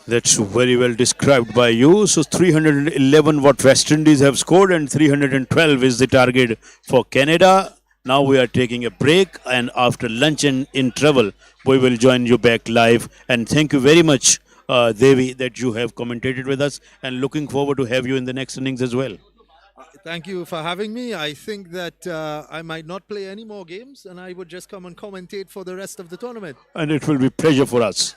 That's very well described by you. So 311 what West Indies have scored and 312 is the target for Canada. Now we are taking a break, and after lunch and in travel, we will join you back live. And thank you very much, Devi, that you have commentated with us, and looking forward to have you in the next innings as well. Thank you for having me. I think that I might not play any more games and I would just come and commentate for the rest of the tournament. And it will be pleasure for us.